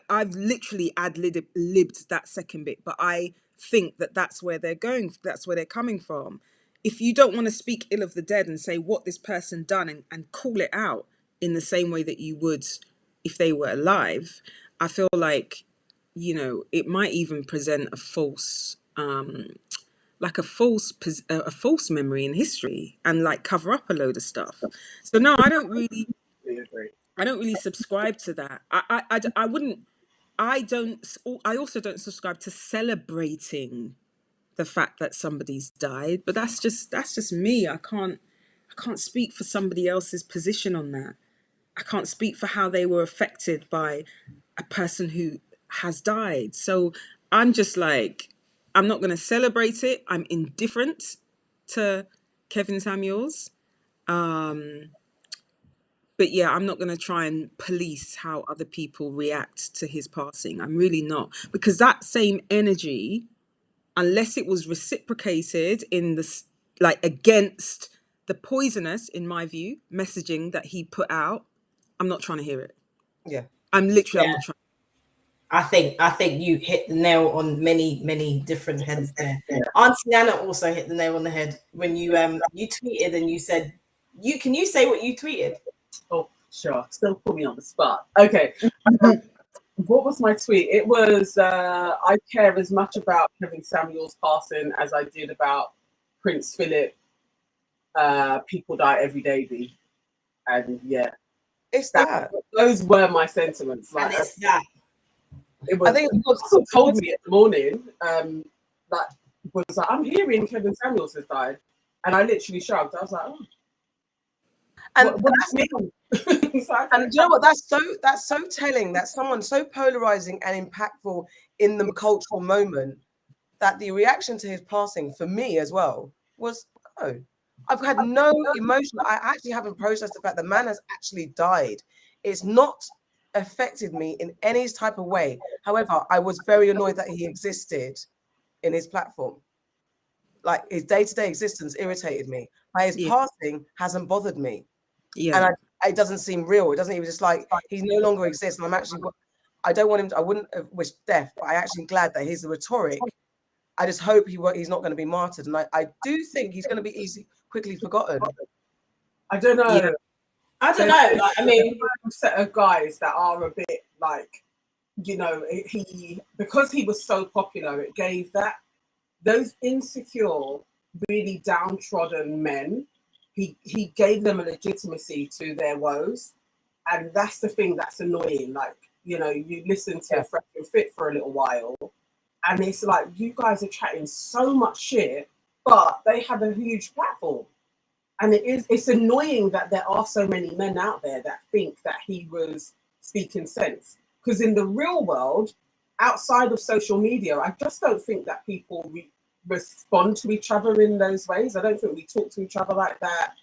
I've literally ad-libbed that second bit, but I think that that's where they're going, that's where they're coming from. If you don't want to speak ill of the dead and say what this person done and call it out in the same way that you would if they were alive, I feel like, it might even present a false, a false memory in history and like cover up a load of stuff. So no, I don't really subscribe to that. I also don't subscribe to celebrating the fact that somebody's died, but that's just me. I can't speak for somebody else's position on that. I can't speak for how they were affected by a person who has died. So I'm just like, I'm not going to celebrate it. I'm indifferent to Kevin Samuels. But yeah, I'm not going to try and police how other people react to his passing. I'm really not. Because that same energy, unless it was reciprocated in against the poisonous, in my view, messaging that he put out, I'm not trying to hear it. Yeah. I'm not trying. I think you hit the nail on many different heads there. Auntie Nana also hit the nail on the head when you tweeted and you said, can you say what you tweeted? Oh, sure. Still put me on the spot. Okay. What was my tweet? It was, I care as much about Kevin Samuels passing as I did about Prince Philip people die every day, B. And yeah, It's that. those were my sentiments. And Like, it's that. it was. I think Someone told me in the morning that was like, I'm hearing Kevin Samuels has died, and I literally shrugged. I was like, oh. And what does that mean? And you know what? That's so telling that someone so polarizing and impactful in the cultural moment, that the reaction to his passing for me as well was, oh, I've had no emotion. I actually haven't processed the fact the man has actually died. It's not affected me in any type of way. However, I was very annoyed that he existed in his platform. Like, his day-to-day existence irritated me. By his passing hasn't bothered me. Yeah. And it doesn't seem real. It doesn't even, just like, he no longer exists. And I'm actually, I don't want him to, I wouldn't have wished death, but I actually am glad that he's the rhetoric. I just hope he's not going to be martyred. And I do think he's going to be quickly forgotten. I don't know. Yeah. I don't know. Like, I mean, a set of guys that are a bit like, you know, because he was so popular, it gave those insecure, really downtrodden men, he gave them a legitimacy to their woes. And that's the thing that's annoying. Like, you know, you listen to Fresh and Fit for a little while, and it's like, you guys are chatting so much shit, but they have a huge platform. And it's annoying that there are so many men out there that think that he was speaking sense. Because in the real world, outside of social media, I just don't think that people respond to each other in those ways. I don't think we talk to each other like that.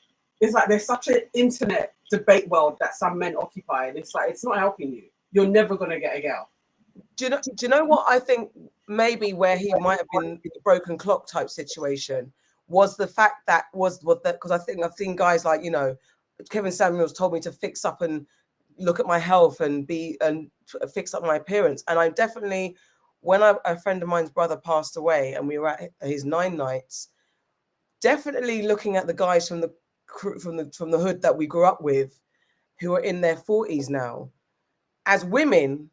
It's like there's such an internet debate world that some men occupy, and it's like, it's not helping you. You're never going to get a girl. Do you know what I think maybe where he might have been in a broken clock type situation was the fact that because I think I've seen guys like, you know, Kevin Samuels told me to fix up and look at my health and fix up my appearance. And I definitely, when a friend of mine's brother passed away and we were at his 9 nights, definitely looking at the guys from the hood that we grew up with, who are in their 40s now, as women,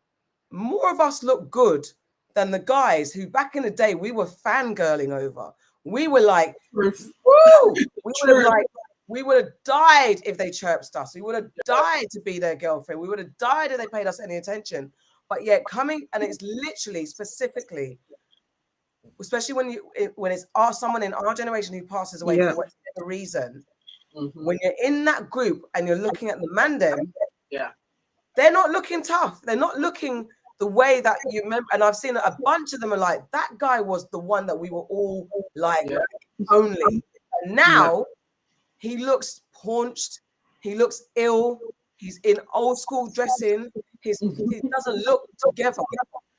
more of us look good than the guys who back in the day we were fangirling over. We were like, woo! We would have died if they chirped us. We would have died to be their girlfriend. We would have died if they paid us any attention. But yet and it's literally specifically, especially when it's someone in our generation who passes away for whatever reason, when you're in that group and you're looking at the mandem, they're not looking tough. They're not looking the way that you remember. And I've seen a bunch of them are like, that guy was the one that we were all like, only. And now he looks paunched. He looks ill. He's in old school dressing. He doesn't look together.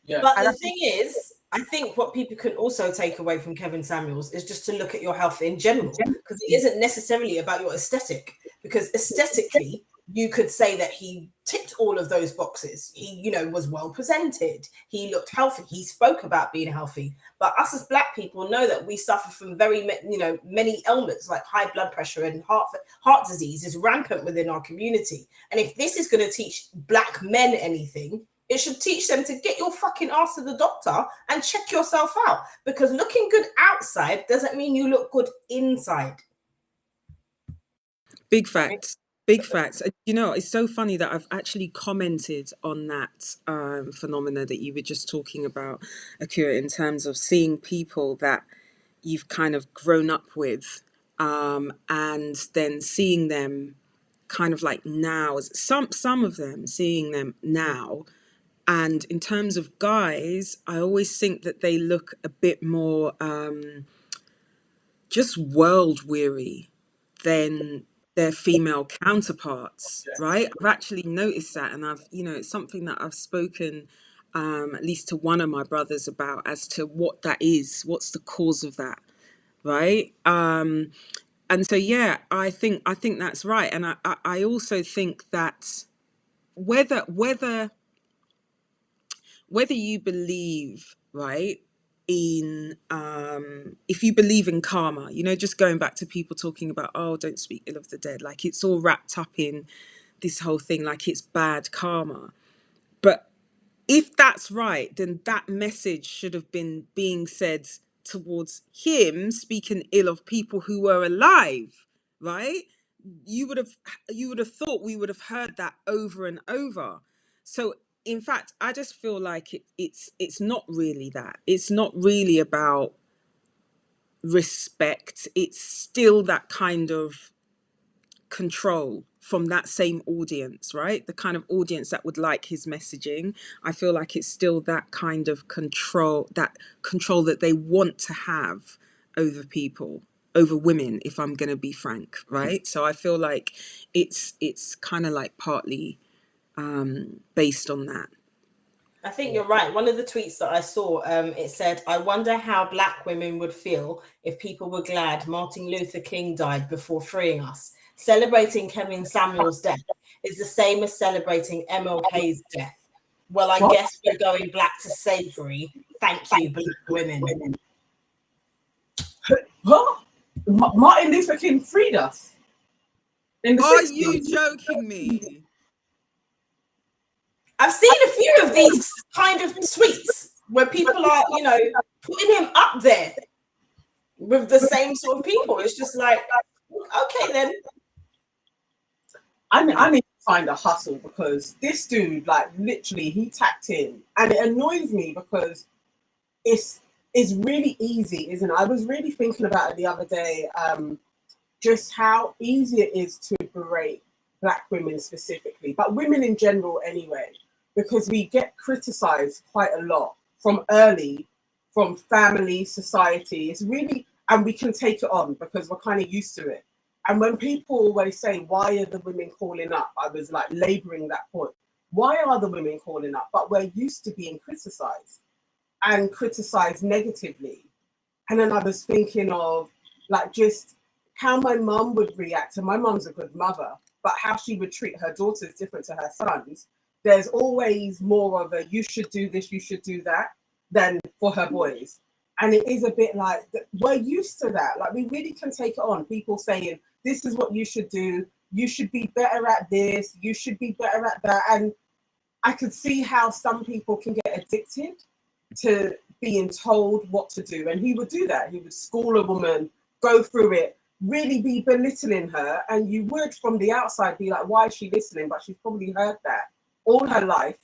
Yeah. But the thing is, I think what people can also take away from Kevin Samuels is just to look at your health in general, because it isn't necessarily about your aesthetic. Because aesthetically, you could say that he ticked all of those boxes. He, you know, was well presented. He looked healthy. He spoke about being healthy. But us as Black people know that we suffer from many ailments like high blood pressure, and heart disease is rampant within our community. And if this is going to teach Black men anything, it should teach them to get your fucking ass to the doctor and check yourself out. Because looking good outside doesn't mean you look good inside. Big facts. Big facts. You know, it's so funny that I've actually commented on that phenomena that you were just talking about, Akira, in terms of seeing people that you've kind of grown up with, and then seeing them kind of like now, some of them seeing them now. And in terms of guys, I always think that they look a bit more just world weary than their female counterparts, right? I've actually noticed that, and it's something that I've spoken at least to one of my brothers about, as to what that is, what's the cause of that, right? And so I think that's right, and I also think that whether you believe, right, in if you believe in karma, you know, just going back to people talking about, oh, don't speak ill of the dead, like it's all wrapped up in this whole thing, like it's bad karma. But if that's right, then that message should have been being said towards him speaking ill of people who were alive right? You would have thought we would have heard that over and over. So in fact, I just feel like it's not really that. It's not really about respect. It's still that kind of control from that same audience, right? The kind of audience that would like his messaging. I feel like it's still that kind of control that they want to have over people, over women, if I'm going to be frank, right? So I feel like it's kind of like partly based on that. I think you're right. One of the tweets that I saw, it said, "I wonder how Black women would feel if people were glad Martin Luther King died before freeing us. Celebrating Kevin Samuel's death is the same as celebrating MLK's death. Well, I guess we're going back to slavery. Thank you, Black women." What? Martin Luther King freed us in the Are 60s. you joking me? I've seen a few of these kind of tweets where people are, you know, putting him up there with the same sort of people. It's just like, okay, then. I need to find a hustle, because this dude, like, literally, he tapped in, and it annoys me because it's really easy, isn't it? I was really thinking about it the other day, just how easy it is to berate Black women specifically, but women in general anyway, because we get criticized quite a lot from family, society. It's really, and we can take it on because we're kind of used to it. And when people always say, why are the women calling up? I was like laboring that point. Why are the women calling up? But we're used to being criticized and criticized negatively. And then I was thinking of like just how my mum would react. And my mum's a good mother, but how she would treat her daughters different to her sons. There's always more of a, you should do this, you should do that, than for her boys. And it is a bit like, we're used to that. Like, we really can take it on. People saying, this is what you should do. You should be better at this. You should be better at that. And I could see how some people can get addicted to being told what to do. And he would do that. He would school a woman, go through it, really be belittling her. And you would, from the outside, be like, why is she listening? But she's probably heard that all her life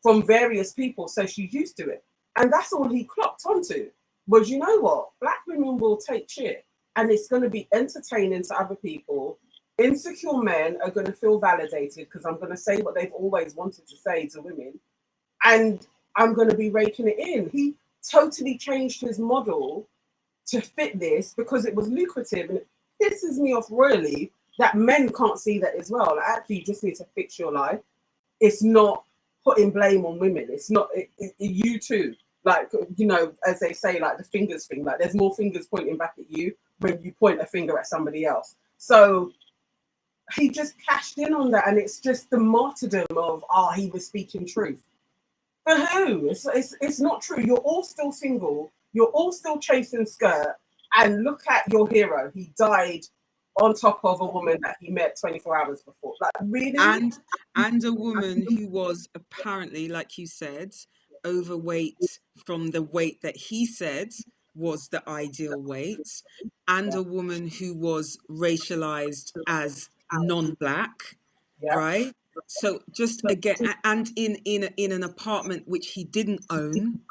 from various people. So she's used to it. And that's all he clocked onto. Was, you know what? Black women will take shit, and it's going to be entertaining to other people. Insecure men are going to feel validated because I'm going to say what they've always wanted to say to women, and I'm going to be raking it in. He totally changed his model to fit this because it was lucrative, and it pisses me off royally that men can't see that as well. Like, actually, you just need to fix your life. It's not putting blame on women. It's not you too. Like, you know, as they say, like the fingers thing, like there's more fingers pointing back at you when you point a finger at somebody else. So he just cashed in on that, and it's just the martyrdom of, he was speaking truth. For who? It's not true. You're all still single. You're all still chasing skirt. And look at your hero. He died on top of a woman that he met 24 hours before. Like, really? And a woman who was apparently, like you said, overweight from the weight that he said was the ideal weight, and a woman who was racialized as non-Black, right? So just again, and in an apartment which he didn't own,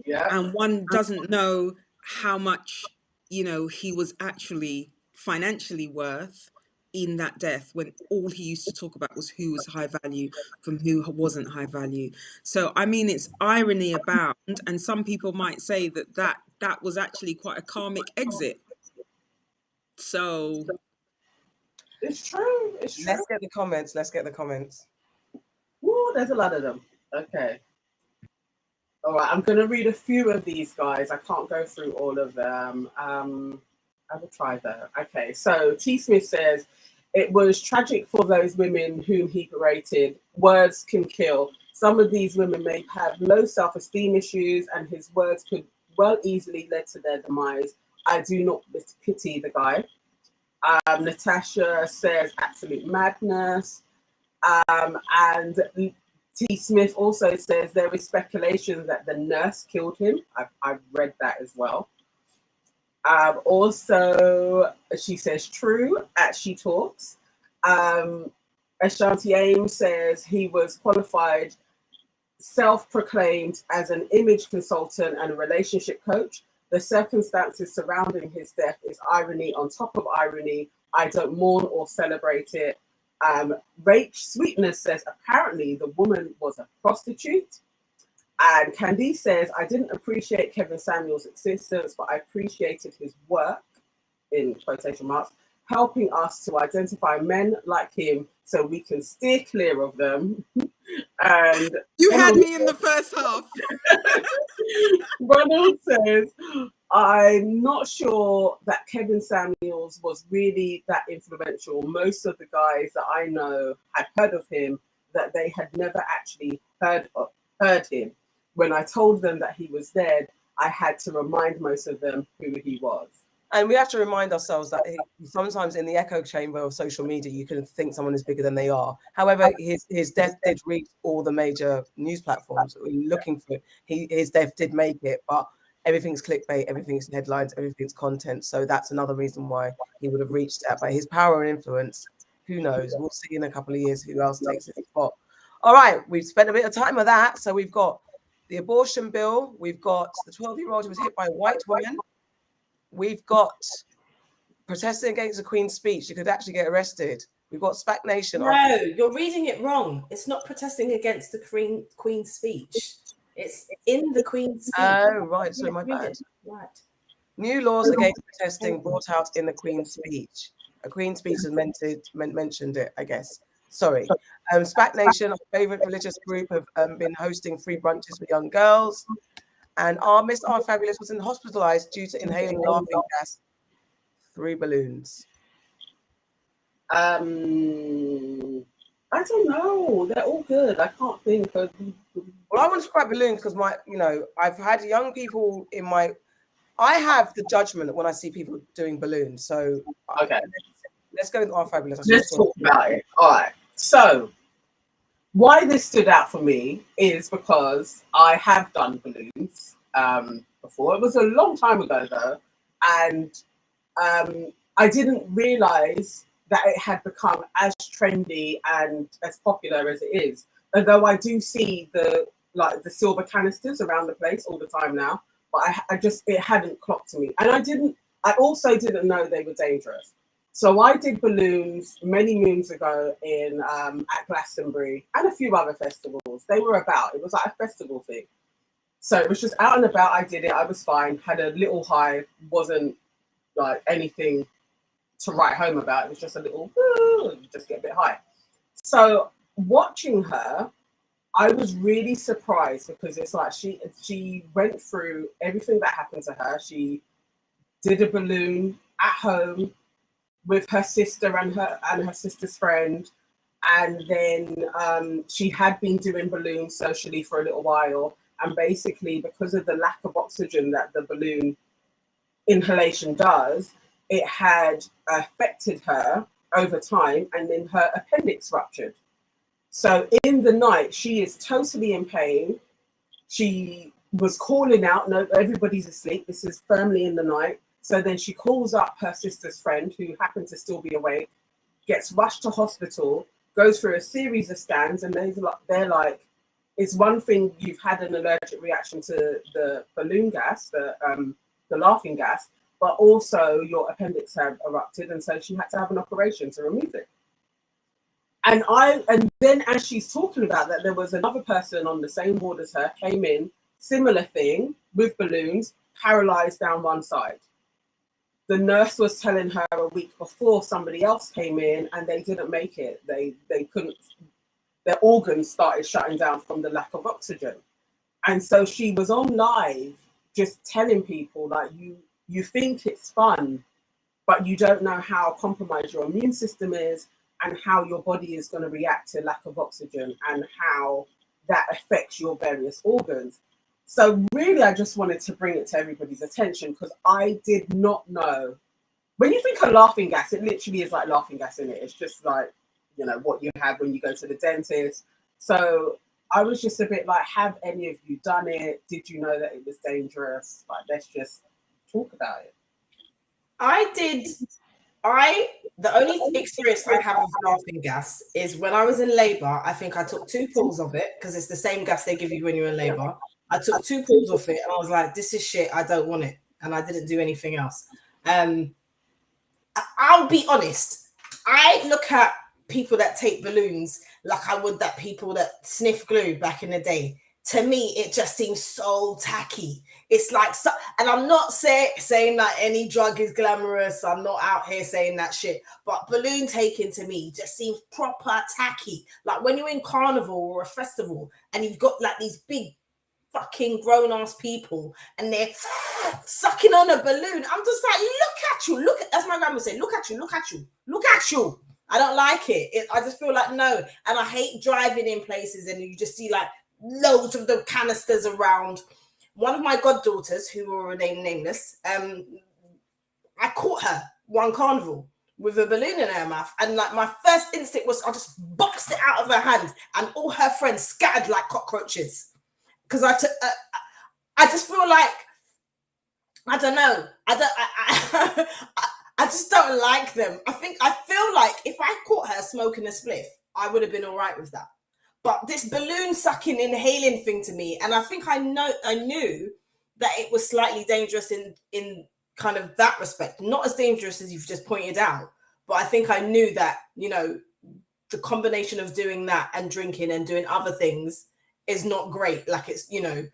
and one doesn't know how much, you know, he was actually financially worth in that death, when all he used to talk about was who was high value from who wasn't high value. So I mean, it's irony abound, and some people might say that was actually quite a karmic exit. So it's true. It's true. Let's get the comments. Ooh, there's a lot of them. Okay. All right, I'm going to read a few of these, guys. I can't go through all of them. I will try that. Okay, so T. Smith says, it was tragic for those women whom he berated. Words can kill. Some of these women may have low self-esteem issues, and his words could well easily lead to their demise. I do not pity the guy. Natasha says, absolute madness. And T. Smith also says there is speculation that the nurse killed him. I've read that as well. Also, she says true at She Talks. Ashanti Ames says he was qualified, self-proclaimed as an image consultant and a relationship coach. The circumstances surrounding his death is irony on top of irony. I don't mourn or celebrate it. Rach Sweetness says apparently the woman was a prostitute. And Candice says, I didn't appreciate Kevin Samuels' existence, but I appreciated his work, in quotation marks, helping us to identify men like him so we can steer clear of them. And you had me in the first half. Ronald says, I'm not sure that Kevin Samuels was really that influential. Most of the guys that I know had heard of him, that they had never actually heard him. When I told them that he was dead, I had to remind most of them who he was. And we have to remind ourselves that sometimes in the echo chamber of social media, you can think someone is bigger than they are. However, his death did reach all the major news platforms. We're looking for his death did make it, but everything's clickbait, everything's headlines, everything's content. So that's another reason why he would have reached that. But his power and influence, who knows? We'll see in a couple of years who else takes his spot. All right, we've spent a bit of time with that. So we've got the abortion bill. We've got the 12-year-old who was hit by a white woman. We've got protesting against the Queen's speech. You could actually get arrested. We've got SPAC Nation. No, you're reading it wrong. It's not protesting against the Queen's speech. It's in the Queen's speech. Oh, right. So my bad. Right. New laws against protesting brought out in the Queen's speech. A Queen's speech has mentioned it, I guess. Sorry. SPAC Nation, our favorite religious group, have been hosting free brunches for young girls. And our Miss RFabulous was hospitalised due to inhaling laughing gas. 3 balloons. I don't know. They're all good. I can't think of. Well, I want to describe balloons because I've had young people in my. I have the judgment when I see people doing balloons. So okay, let's go with RFabulous. Let's talk about it. All right. So why this stood out for me is because I have done balloons before. It was a long time ago though, and I didn't realize that it had become as trendy and as popular as it is. Although I do see the silver canisters around the place all the time now, but it hadn't clocked to me, and I also didn't know they were dangerous. So I did balloons many moons ago at Glastonbury and a few other festivals. It was like a festival thing. So it was just out and about. I did it. I was fine. Had a little high. Wasn't like anything to write home about. It was just a little, just get a bit high. So watching her, I was really surprised because it's like she went through everything that happened to her. She did a balloon at home with her sister and her sister's friend, and then she had been doing balloons socially for a little while, and basically because of the lack of oxygen that the balloon inhalation does, it had affected her over time, and then her appendix ruptured. So in the night, she is totally in pain. She was calling out, no, everybody's asleep. This is firmly in the night. So then she calls up her sister's friend, who happened to still be awake, gets rushed to hospital, goes through a series of scans, and they're like, it's one thing you've had an allergic reaction to the balloon gas, the laughing gas, but also your appendix had erupted, and so she had to have an operation to remove it. And then as she's talking about that, there was another person on the same ward as her, came in, similar thing, with balloons, paralyzed down one side. The nurse was telling her a week before somebody else came in and they didn't make it. They couldn't, their organs started shutting down from the lack of oxygen. And so she was on live just telling people, like, you think it's fun, but you don't know how compromised your immune system is and how your body is going to react to lack of oxygen and how that affects your various organs. So really, I just wanted to bring it to everybody's attention because I did not know. When you think of laughing gas, it literally is like laughing gas in it. It's just like, what you have when you go to the dentist. So I was just a bit like, have any of you done it? Did you know that it was dangerous? Like, let's just talk about it. The only experience I have with laughing gas is when I was in labour. I think I took 2 pulls of it because it's the same gas they give you when you're in labour. I took 2 pulls of it and I was like, this is shit. I don't want it. And I didn't do anything else. I'll be honest. I look at people that take balloons like I would that people that sniff glue back in the day. To me, it just seems so tacky. It's like, so, and I'm not saying that any drug is glamorous. I'm not out here saying that shit. But balloon taking to me just seems proper tacky. Like when you're in carnival or a festival and you've got like these big fucking grown-ass people and they're sucking on a balloon. I'm just like, look at you. Look at, as my grandma said, look at you, look at you, look at you. I don't like it. I just feel like, no. And I hate driving in places and you just see like loads of the canisters around. One of my goddaughters, who will remain nameless, I caught her one carnival with a balloon in her mouth, and like my first instinct was I just boxed it out of her hand, and all her friends scattered like cockroaches. Because I just feel like, I don't know, I just don't like them. I feel like if I caught her smoking a spliff, I would have been all right with that. But this balloon sucking, inhaling thing to me, and I think I knew that it was slightly dangerous in kind of that respect. Not as dangerous as you've just pointed out, but I think I knew that, you know, the combination of doing that and drinking and doing other things is not great. Like it's, you know,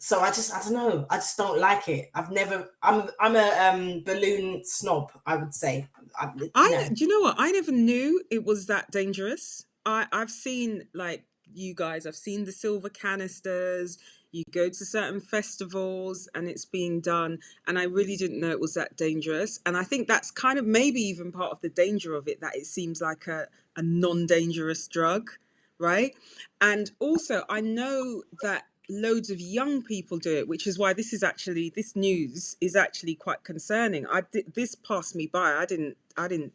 so I don't know. I just don't like it. I'm a balloon snob, I would say. Do you know what? I never knew it was that dangerous. I've seen, like you guys, I've seen the silver canisters. You go to certain festivals and it's being done. And I really didn't know it was that dangerous. And I think that's kind of maybe even part of the danger of it, that it seems like a non-dangerous drug, right? And also I know that loads of young people do it, which is why this news is actually quite concerning. This passed me by. I didn't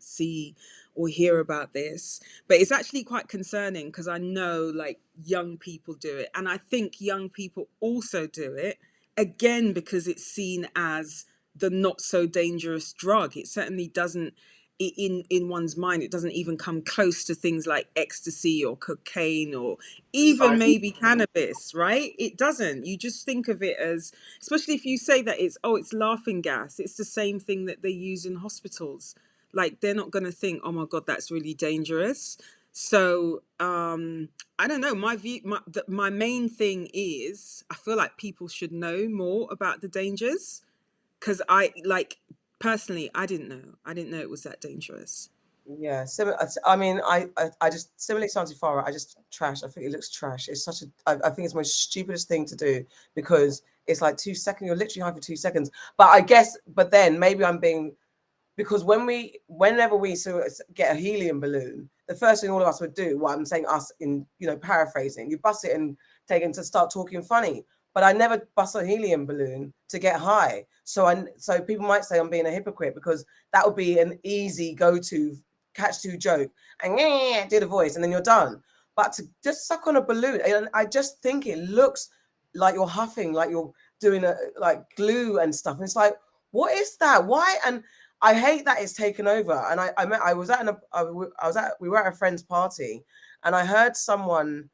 see or hear about this, but it's actually quite concerning because I know like young people do it, and I think young people also do it again because it's seen as the not so dangerous drug. It certainly doesn't, in one's mind, it doesn't even come close to things like ecstasy or cocaine or even maybe cannabis, right? It doesn't. You just think of it as, especially if you say that it's laughing gas, it's the same thing that they use in hospitals. Like they're not going to think, oh my God, that's really dangerous. So I don't know. My main thing is I feel like people should know more about the dangers, because personally, I didn't know it was that dangerous. Yeah, I mean, I just similarly to Farah, I just trash. I think it looks trash. It's such I think it's the most stupidest thing to do because it's like 2 seconds. You're literally high for 2 seconds. But then maybe I'm being, because whenever we get a helium balloon, the first thing all of us would do, what I'm saying us in, you know, paraphrasing, you bust it and take it to start talking funny. But I never bust a helium balloon to get high. So people might say I'm being a hypocrite because that would be an easy go-to catch-2 joke. And do the voice and then you're done. But to just suck on a balloon, I just think it looks like you're huffing, like you're doing like glue and stuff. And it's like, what is that? Why? And I hate that it's taken over. And we were at a friend's party and I heard someone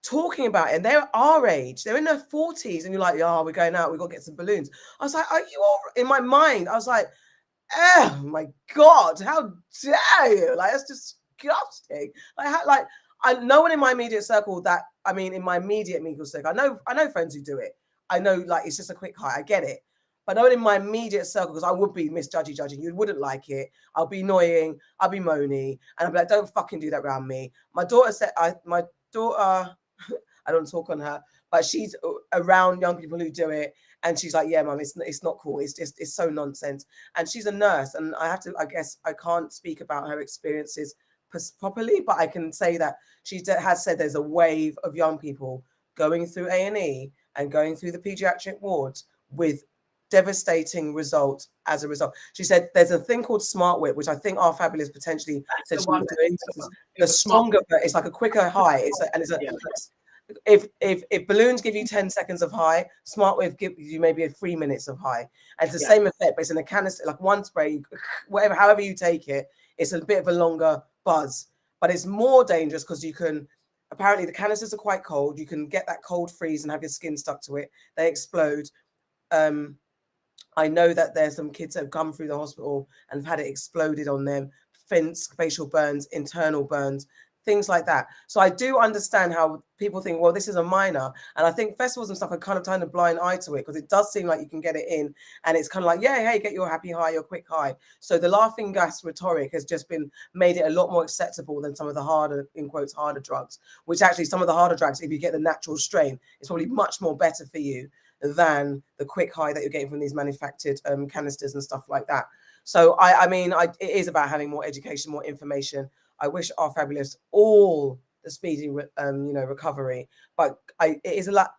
talking about it, and they're our age, they're in their 40s, and you're like, oh, we're going out, we got to get some balloons. I was like, are you all in my mind? I was like, oh my God, how dare you? Like, it's disgusting. No one in my immediate circle in my immediate legal circle, I know friends who do it. I know, like, it's just a quick high, I get it. But no one in my immediate circle, because I would be judging. You wouldn't like it. I'll be annoying. I'll be moany. And I'll be like, don't fucking do that around me. My daughter said, I don't talk on her, but she's around young people who do it. And she's like, yeah, mum, it's not cool. It's so nonsense. And she's a nurse. And I guess I can't speak about her experiences properly, but I can say that she has said there's a wave of young people going through A&E and going through the pediatric wards with devastating results as a result. She said there's a thing called Smart Whip, which I think RFabulous potentially said she was doing. The stronger, but it's like a quicker high. if balloons give you 10 seconds of high, Smart Wave gives you maybe 3 minutes of high. And it's the same effect, but it's in a canister, like one spray, whatever, however you take it, it's a bit of a longer buzz. But it's more dangerous because you can, apparently the canisters are quite cold. You can get that cold freeze and have your skin stuck to it. They explode. I know that there's some kids that have come through the hospital and have had it exploded on them, facial burns, internal burns, things like that. So I do understand how people think, well, this is a minor. And I think festivals and stuff are kind of turned a blind eye to it, because it does seem like you can get it in and it's kind of like, yeah, hey, get your happy high, your quick high. So the laughing gas rhetoric has just been made it a lot more acceptable than some of the harder, in quotes, harder drugs, which actually some of the harder drugs, if you get the natural strain, it's probably much more better for you than the quick high that you're getting from these manufactured canisters and stuff like that. So I mean, it is about having more education, more information. I wish RFabulous all the speedy, recovery, but it is a lot.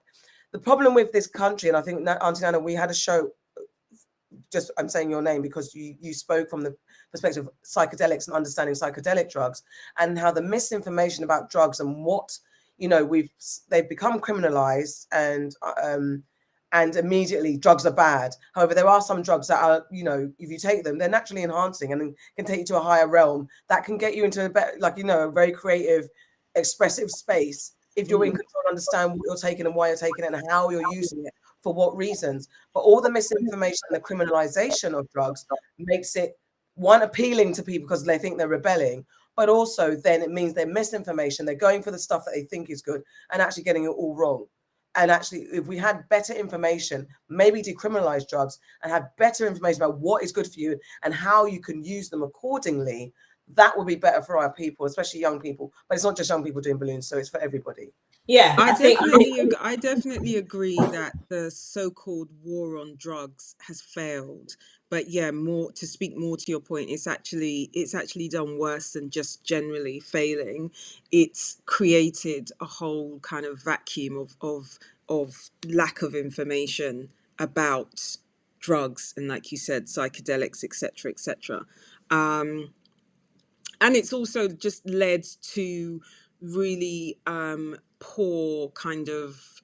The problem with this country, and I think Auntie Nana, we had a show. Just I'm saying your name because you spoke from the perspective of psychedelics and understanding psychedelic drugs, and how the misinformation about drugs and what they've become criminalized, and immediately drugs are bad. However, there are some drugs that are, if you take them, they're naturally enhancing and can take you to a higher realm that can get you into a better, a very creative, expressive space if you're in control, understand what you're taking and why you're taking it and how you're using it, for what reasons. But all the misinformation and the criminalization of drugs makes it, one, appealing to people because they think they're rebelling, but also then it means they're misinformation. They're going for the stuff that they think is good and actually getting it all wrong. And actually, if we had better information, maybe decriminalize drugs and have better information about what is good for you and how you can use them accordingly, that would be better for our people, especially young people. But it's not just young people doing balloons, so it's for everybody. Yeah, I definitely agree that the so-called war on drugs has failed. But yeah, to speak more to your point, it's actually done worse than just generally failing. It's created a whole kind of vacuum of lack of information about drugs and, like you said, psychedelics, etc., etc. And it's also just led to really poor kind of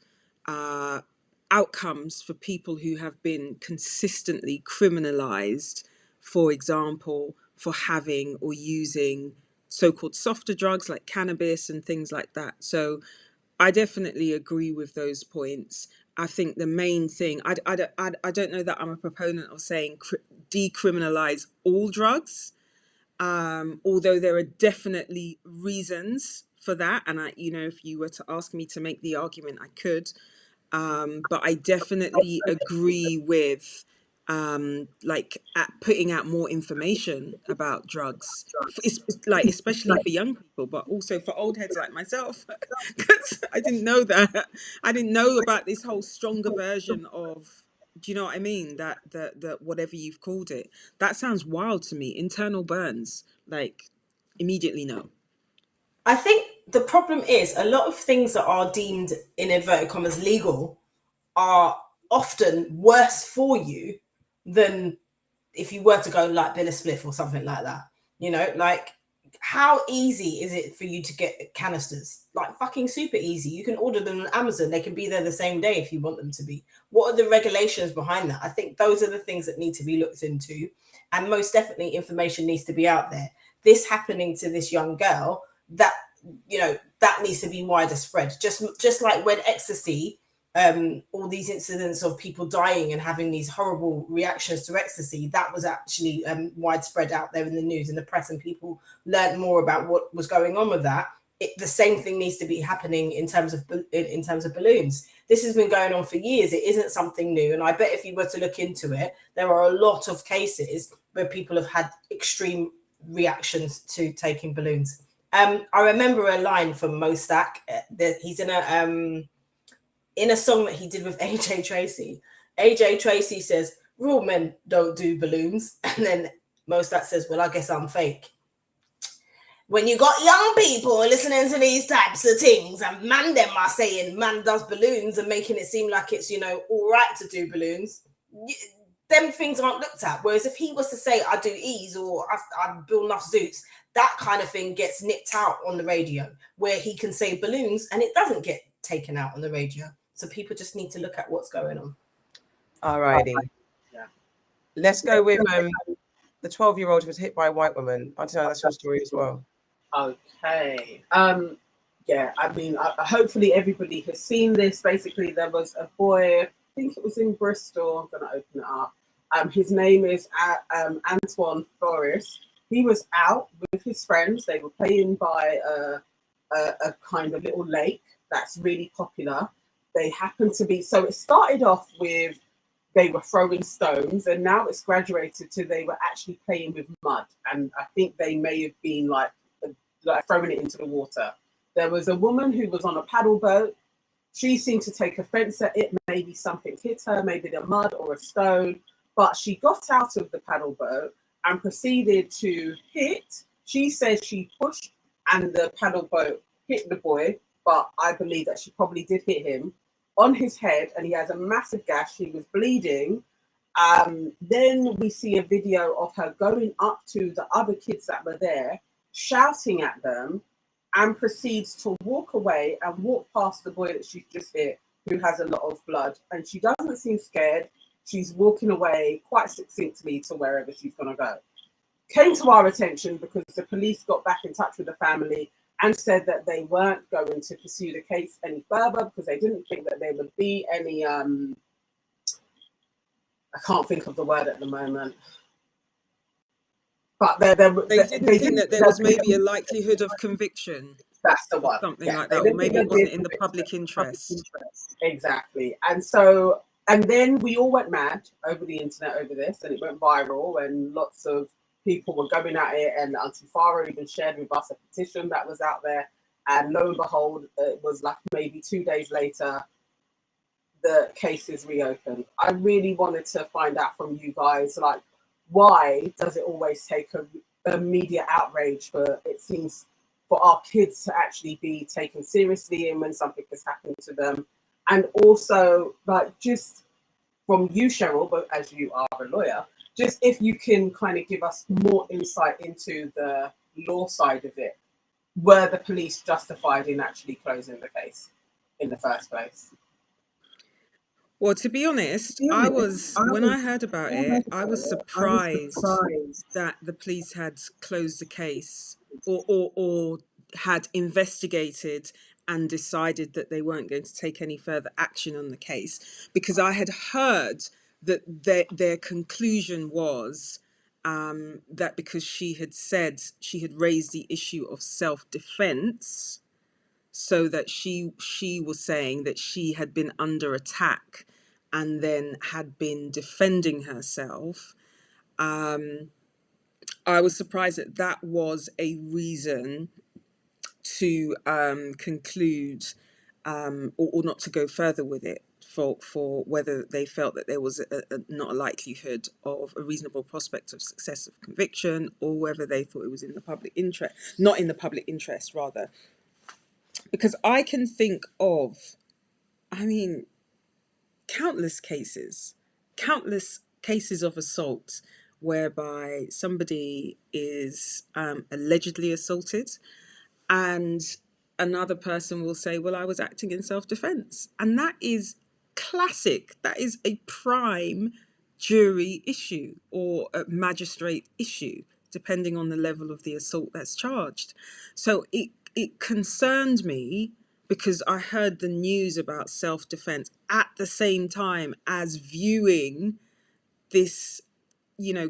outcomes for people who have been consistently criminalized, for example, for having or using so-called softer drugs like cannabis and things like that. So I definitely agree with those points. I think the main thing, I don't know that I'm a proponent of saying decriminalize all drugs. Although there are definitely reasons for that, and if you were to ask me to make the argument, I could, but I definitely agree with putting out more information about drugs, especially for young people, but also for old heads like myself, because I didn't know that. I didn't know about this whole stronger version of. Do you know what I mean? That whatever you've called it, that sounds wild to me. Internal burns, immediately no. I think the problem is a lot of things that are deemed, in inverted commas, legal are often worse for you than if you were to go like Bill a Spliff or something like that. How easy is it for you to get canisters? Fucking super easy. You can order them on Amazon. They can be there the same day if you want them to be. What are the regulations behind that? I think those are the things that need to be looked into. And most definitely information needs to be out there. This happening to this young girl, that needs to be wider spread. Just like when ecstasy, all these incidents of people dying and having these horrible reactions to ecstasy, that was actually widespread out there in the news and the press, and people learned more about what was going on with that. The same thing needs to be happening in terms of balloons. This has been going on for years. It isn't something new, and I bet if you were to look into it, there are a lot of cases where people have had extreme reactions to taking balloons. I remember a line from Mo Stack. He's in a song that he did with AJ Tracy. AJ Tracy says, "Real men don't do balloons." And then Mo Stack says, "Well, I guess I'm fake." When you got young people listening to these types of things, and man them are saying man does balloons and making it seem like it's, all right to do balloons, them things aren't looked at. Whereas if he was to say, I do E's or I build enough zoots, that kind of thing gets nipped out on the radio, where he can say balloons and it doesn't get taken out on the radio. So people just need to look at what's going on. All righty. Yeah. Let's go with the 12-year-old who was hit by a white woman. I don't know, that's your story as well. Okay. Yeah, I mean, hopefully everybody has seen this. Basically, there was a boy, I think it was in Bristol. I'm going to open it up. His name is Antoine Flores. He was out with his friends. They were playing by a kind of little lake that's really popular. They happened to be, so it started off with they were throwing stones, and now it's graduated to they were actually playing with mud. And I think they may have been like throwing it into the water. There was a woman who was on a paddle boat. She seemed to take offense at it. Maybe something hit her, maybe the mud or a stone, but she got out of the paddle boat and proceeded to hit. She said she pushed and the paddle boat hit the boy, but I believe that she probably did hit him on his head, and he has a massive gash. He was bleeding. Then we see a video of her going up to the other kids that were there, shouting at them, and proceeds to walk away and walk past the boy that she's just hit, who has a lot of blood. And she doesn't seem scared. She's walking away quite succinctly to wherever she's going to go. Came to our attention because the police got back in touch with the family and said that they weren't going to pursue the case any further because they didn't think that there would be any, I can't think of the word at the moment. But they didn't think that there was maybe a likelihood of conviction. That's the one. Something like that, or maybe it wasn't in the public interest. Exactly. And then we all went mad over the internet over this, and it went viral, and lots of people were going at it, and Auntie Farah even shared with us a petition that was out there. And lo and behold, it was like maybe 2 days later, the case is reopened. I really wanted to find out from you guys, like, why does it always take a media outrage for, it seems, for our kids to actually be taken seriously and when something has happened to them? And also, like, just from you, SHERYL, but as you are a lawyer, just if you can kind of give us more insight into the law side of it. Were the police justified in actually closing the case in the first place? Well, to be honest, when I heard about it, I was surprised that the police had closed the case or had investigated and decided that they weren't going to take any further action on the case, because I had heard that their conclusion was that because she had said she had raised the issue of self-defense, so that she was saying that she had been under attack and then had been defending herself. I was surprised that was a reason to conclude or not to go further with it, for whether they felt that there was not a likelihood of a reasonable prospect of success of conviction, or whether they thought it was in the public interest, not in the public interest rather. Because I can think of, I mean, countless cases of assault whereby somebody is allegedly assaulted, and another person will say, well, I was acting in self-defense. And that is classic. That is a prime jury issue or a magistrate issue, depending on the level of the assault that's charged. So it concerned me because I heard the news about self-defense at the same time as viewing this,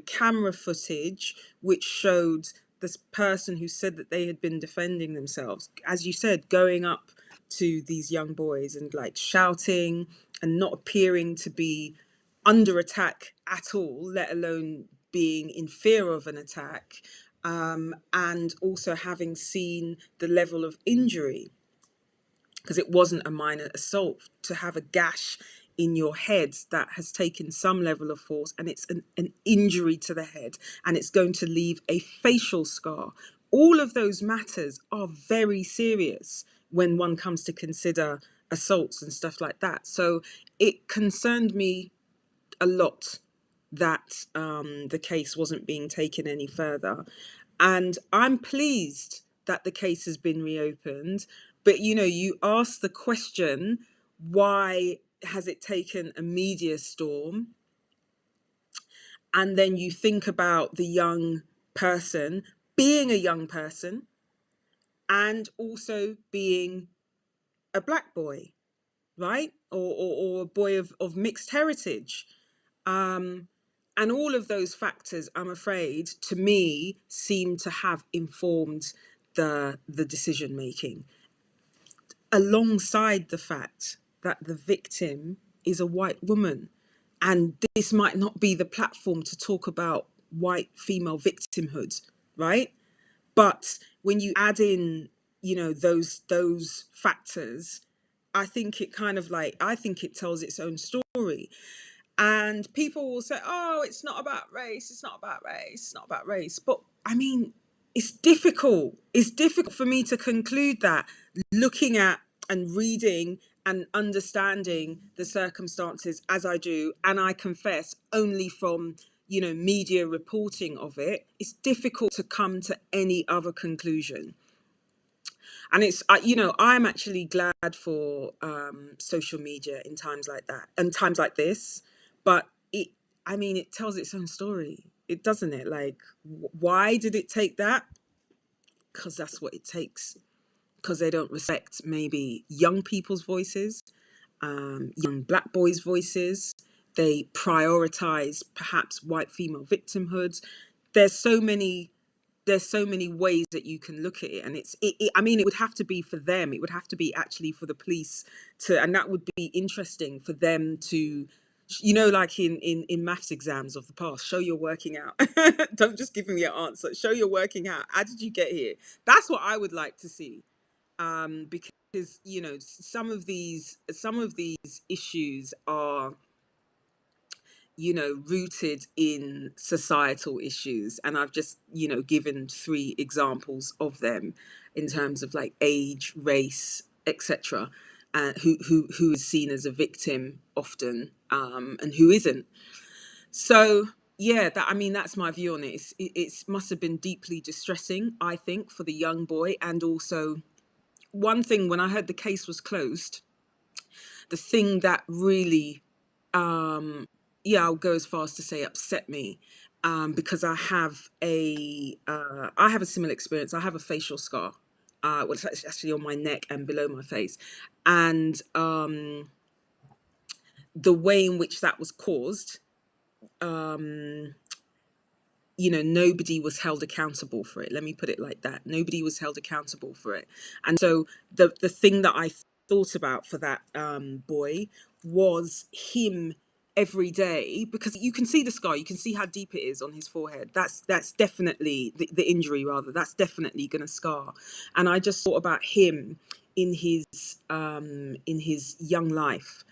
camera footage, which showed this person who said that they had been defending themselves, as you said, going up to these young boys and like shouting and not appearing to be under attack at all, let alone being in fear of an attack, and also having seen the level of injury, because it wasn't a minor assault. To have a gash in your head that has taken some level of force, and it's an injury to the head, and it's going to leave a facial scar. All of those matters are very serious when one comes to consider assaults and stuff like that. So it concerned me a lot that the case wasn't being taken any further. And I'm pleased that the case has been reopened, But, you know, you ask the question, why has it taken a media storm? And then you think about the young person being a young person and also being a black boy, right? Or a boy of mixed heritage. And all of those factors, I'm afraid, to me, seem to have informed the decision making, alongside the fact that the victim is a white woman. And this might not be the platform to talk about white female victimhood, right? But when you add in, you know, those factors, I think it tells its own story. And people will say, oh, it's not about race, it's not about race, it's not about race. But I mean, it's difficult. It's difficult for me to conclude that, looking at and reading and understanding the circumstances as I do, and I confess only from, you know, media reporting of it, it's difficult to come to any other conclusion. And it's, you know, I'm actually glad for social media in times like that and times like this. But it tells its own story. It doesn't it? Like, why did it take that? Because that's what it takes. Because they don't respect maybe young people's voices, young black boys' voices. They prioritize perhaps white female victimhood. There's so many ways that you can look at it, and it would have to be for them. It would have to be actually for the police to, and that would be interesting for them to, you know, like in maths exams of the past, show you're working out. Don't just give me an answer. Show you're working out. How did you get here? That's what I would like to see, because, you know, some of these issues are, you know, rooted in societal issues. And I've just, you know, given 3 examples of them in terms of like age, race, etc. Who is seen as a victim often, and who isn't. So yeah, that's my view on it. It must have been deeply distressing, I think, for the young boy. And also, one thing, when I heard the case was closed, the thing that really, I'll go as far as to say upset me, because I have a similar experience. I have a facial scar, it's actually on my neck and below my face, and the way in which that was caused, you know, nobody was held accountable for it. Let me put it like that. Nobody was held accountable for it. And so the thing that I thought about for that boy was him every day, because you can see the scar, you can see how deep it is on his forehead. That's definitely the injury, rather. That's definitely going to scar. And I just thought about him in his young life,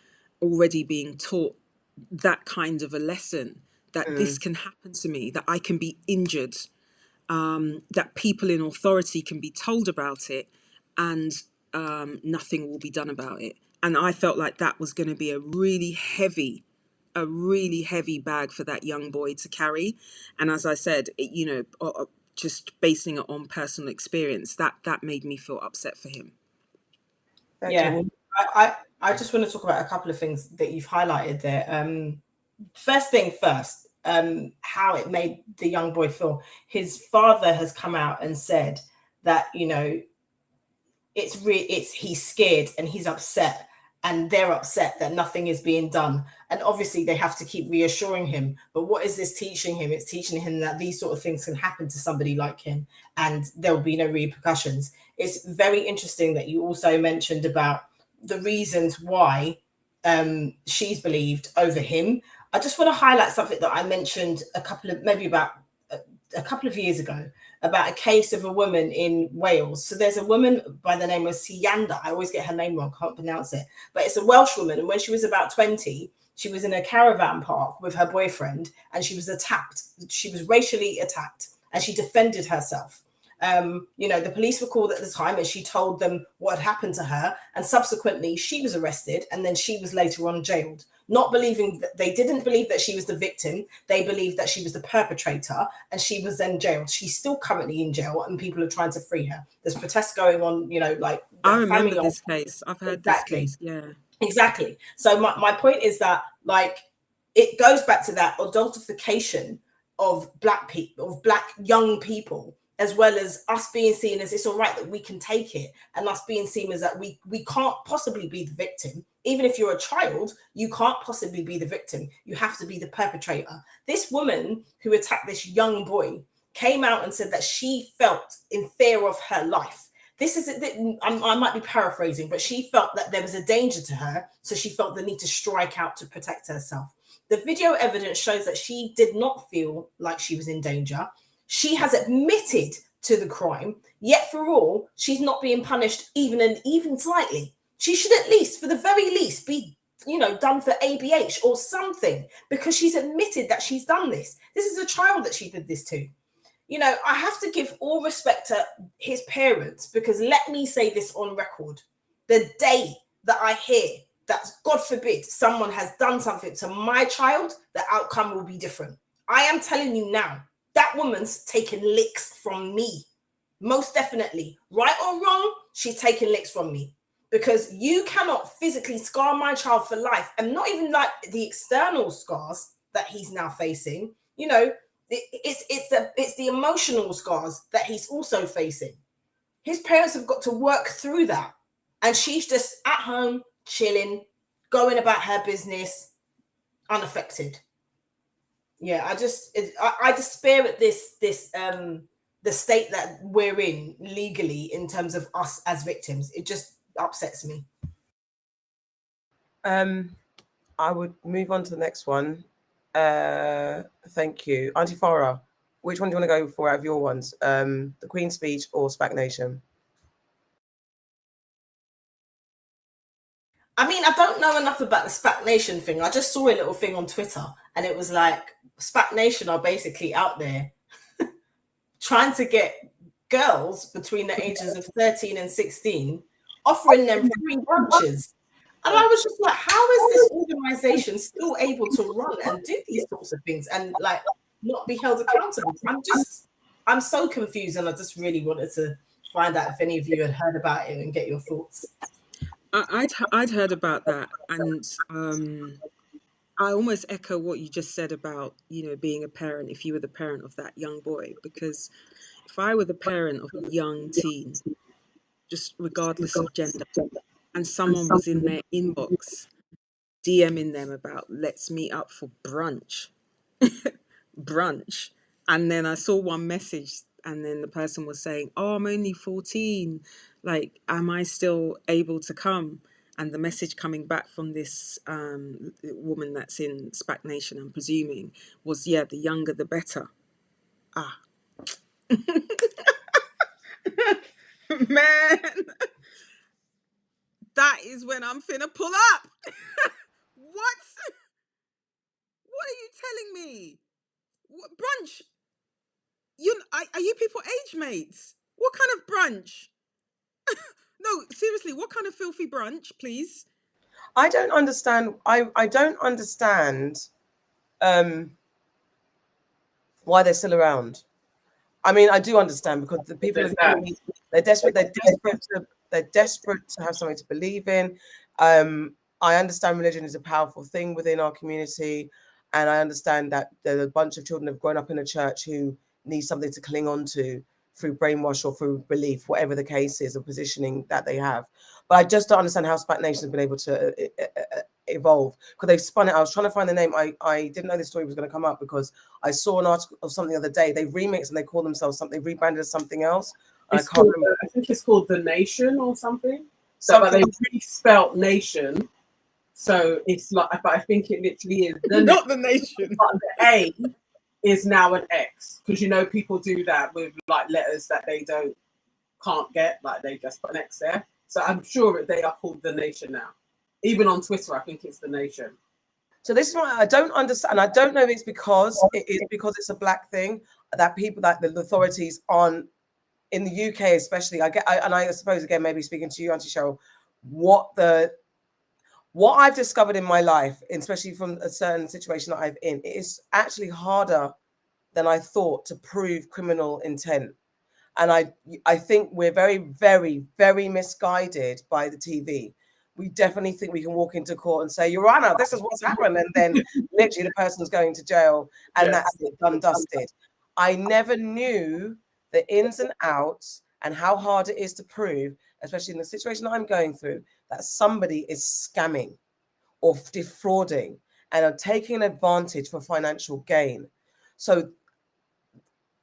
already being taught that kind of a lesson, that this can happen to me, that I can be injured, that people in authority can be told about it, and nothing will be done about it. And I felt like that was going to be a really heavy bag for that young boy to carry. And as I said, you know, just basing it on personal experience, that made me feel upset for him. Yeah, I just want to talk about a couple of things that you've highlighted there. First thing first, how it made the young boy feel. His father has come out and said that, you know, he's scared and he's upset, and they're upset that nothing is being done. And obviously they have to keep reassuring him. But what is this teaching him? It's teaching him that these sort of things can happen to somebody like him and there will be no repercussions. It's very interesting that you also mentioned about the reasons why she's believed over him. I just want to highlight something that I mentioned a couple of years ago, about a case of a woman in Wales. So there's a woman by the name of Sianda. I always get her name wrong, can't pronounce it, but it's a Welsh woman. And when she was about 20, she was in a caravan park with her boyfriend, and she was attacked. She was racially attacked, and she defended herself. You know, the police were called at the time, and she told them what had happened to her. And subsequently, she was arrested, and then she was later on jailed. not believing that they didn't believe that she was the victim. They believed that she was the perpetrator, and she was then jailed. She's still currently in jail, and people are trying to free her. There's protests going on, you know, like I remember this case. I've heard this case. Yeah, exactly. So my point is that, like, it goes back to that adultification of Black people, of Black young people, as well as us being seen as it's all right that we can take it, and us being seen as that we can't possibly be the victim. Even if you're a child, you can't possibly be the victim. You have to be the perpetrator. This woman who attacked this young boy came out and said that she felt in fear of her life. This is, I might be paraphrasing, but she felt that there was a danger to her, so she felt the need to strike out to protect herself. The video evidence shows that she did not feel like she was in danger. She has admitted to the crime, yet for all, she's not being punished even slightly. She should at least, for the very least, be, you know, done for ABH or something, because she's admitted that she's done this. This is a child that she did this to. You know, I have to give all respect to his parents, because let me say this on record. The day that I hear that, God forbid, someone has done something to my child, the outcome will be different. I am telling you now, that woman's taken licks from me. Most definitely. Right or wrong, she's taken licks from me. Because you cannot physically scar my child for life, and not even like the external scars that he's now facing. You know, it's the emotional scars that he's also facing. His parents have got to work through that, and she's just at home chilling, going about her business, unaffected. Yeah, I despair at this the state that we're in legally in terms of us as victims. It just upsets me. I would move on to the next one. Thank you. Auntie Farah, which one do you want to go for out of your ones? The Queen's Speech or SPAC Nation? I mean, I don't know enough about the SPAC Nation thing. I just saw a little thing on Twitter, and it was like, SPAC Nation are basically out there trying to get girls between the ages of 13 and 16, offering them free brunches. And I was just like, how is this organization still able to run and do these sorts of things and like not be held accountable? I'm so confused, and I just really wanted to find out if any of you had heard about it and get your thoughts. I'd heard about that, and I almost echo what you just said about, you know, being a parent, if you were the parent of that young boy, because if I were the parent of a young teen, just regardless of gender, and someone was in their inbox DMing them about, let's meet up for brunch, and then I saw one message, and then the person was saying, oh, I'm only 14, like, am I still able to come? And the message coming back from this woman that's in SPAC Nation, I'm presuming, was, yeah, the younger the better. Ah. Man, that is when I'm finna pull up. What? What are you telling me? What brunch? Are you people age mates? What kind of brunch? No, seriously, what kind of filthy brunch, please? I don't understand. I don't understand why they're still around. I mean, I do understand, because the people they're desperate. They're desperate to have something to believe in. I understand religion is a powerful thing within our community, and I understand that there are a bunch of children who have grown up in a church who need something to cling on to through brainwash or through belief, whatever the case is, or positioning that they have. But I just don't understand how SPAC Nation has been able to evolve, because they've spun it. I was trying to find the name. I didn't know this story was going to come up, because I saw an article of something the other day. They remixed and they call themselves something, they rebranded as something else. I think it's called The Nation or something. So, but they re-spelt nation. So it's like, but I think it literally is not the nation. But the A is now an X, because you know people do that with like letters that they can't get, like they just put an X there. So I'm sure they are called The Nation now. Even on Twitter, I think it's The Nation. So this is what I don't understand. I don't know if it's because it's a Black thing that people, that the authorities on in the UK especially, I suppose again, maybe speaking to you, Auntie Cheryl, what I've discovered in my life, especially from a certain situation that I've in, it is actually harder than I thought to prove criminal intent. And I think we're very, very, very misguided by the TV. We definitely think we can walk into court and say, Your Honor, this is what's happened. And then literally the person's going to jail and that's it, done, dusted. I never knew the ins and outs and how hard it is to prove, especially in the situation that I'm going through, that somebody is scamming or defrauding and are taking advantage for financial gain. So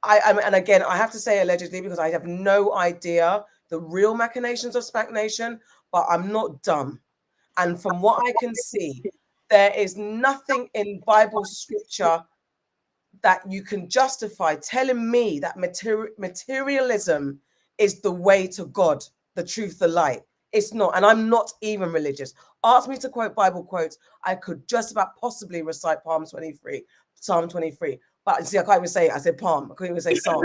and again, I have to say allegedly because I have no idea the real machinations of SPAC Nation, but I'm not dumb. And from what I can see, there is nothing in Bible scripture that you can justify telling me that materialism is the way to God, the truth, the light. It's not. And I'm not even religious. Ask me to quote Bible quotes. I could just about possibly recite Psalm 23. But see, I can't even say it. I said palm. I couldn't even say psalm.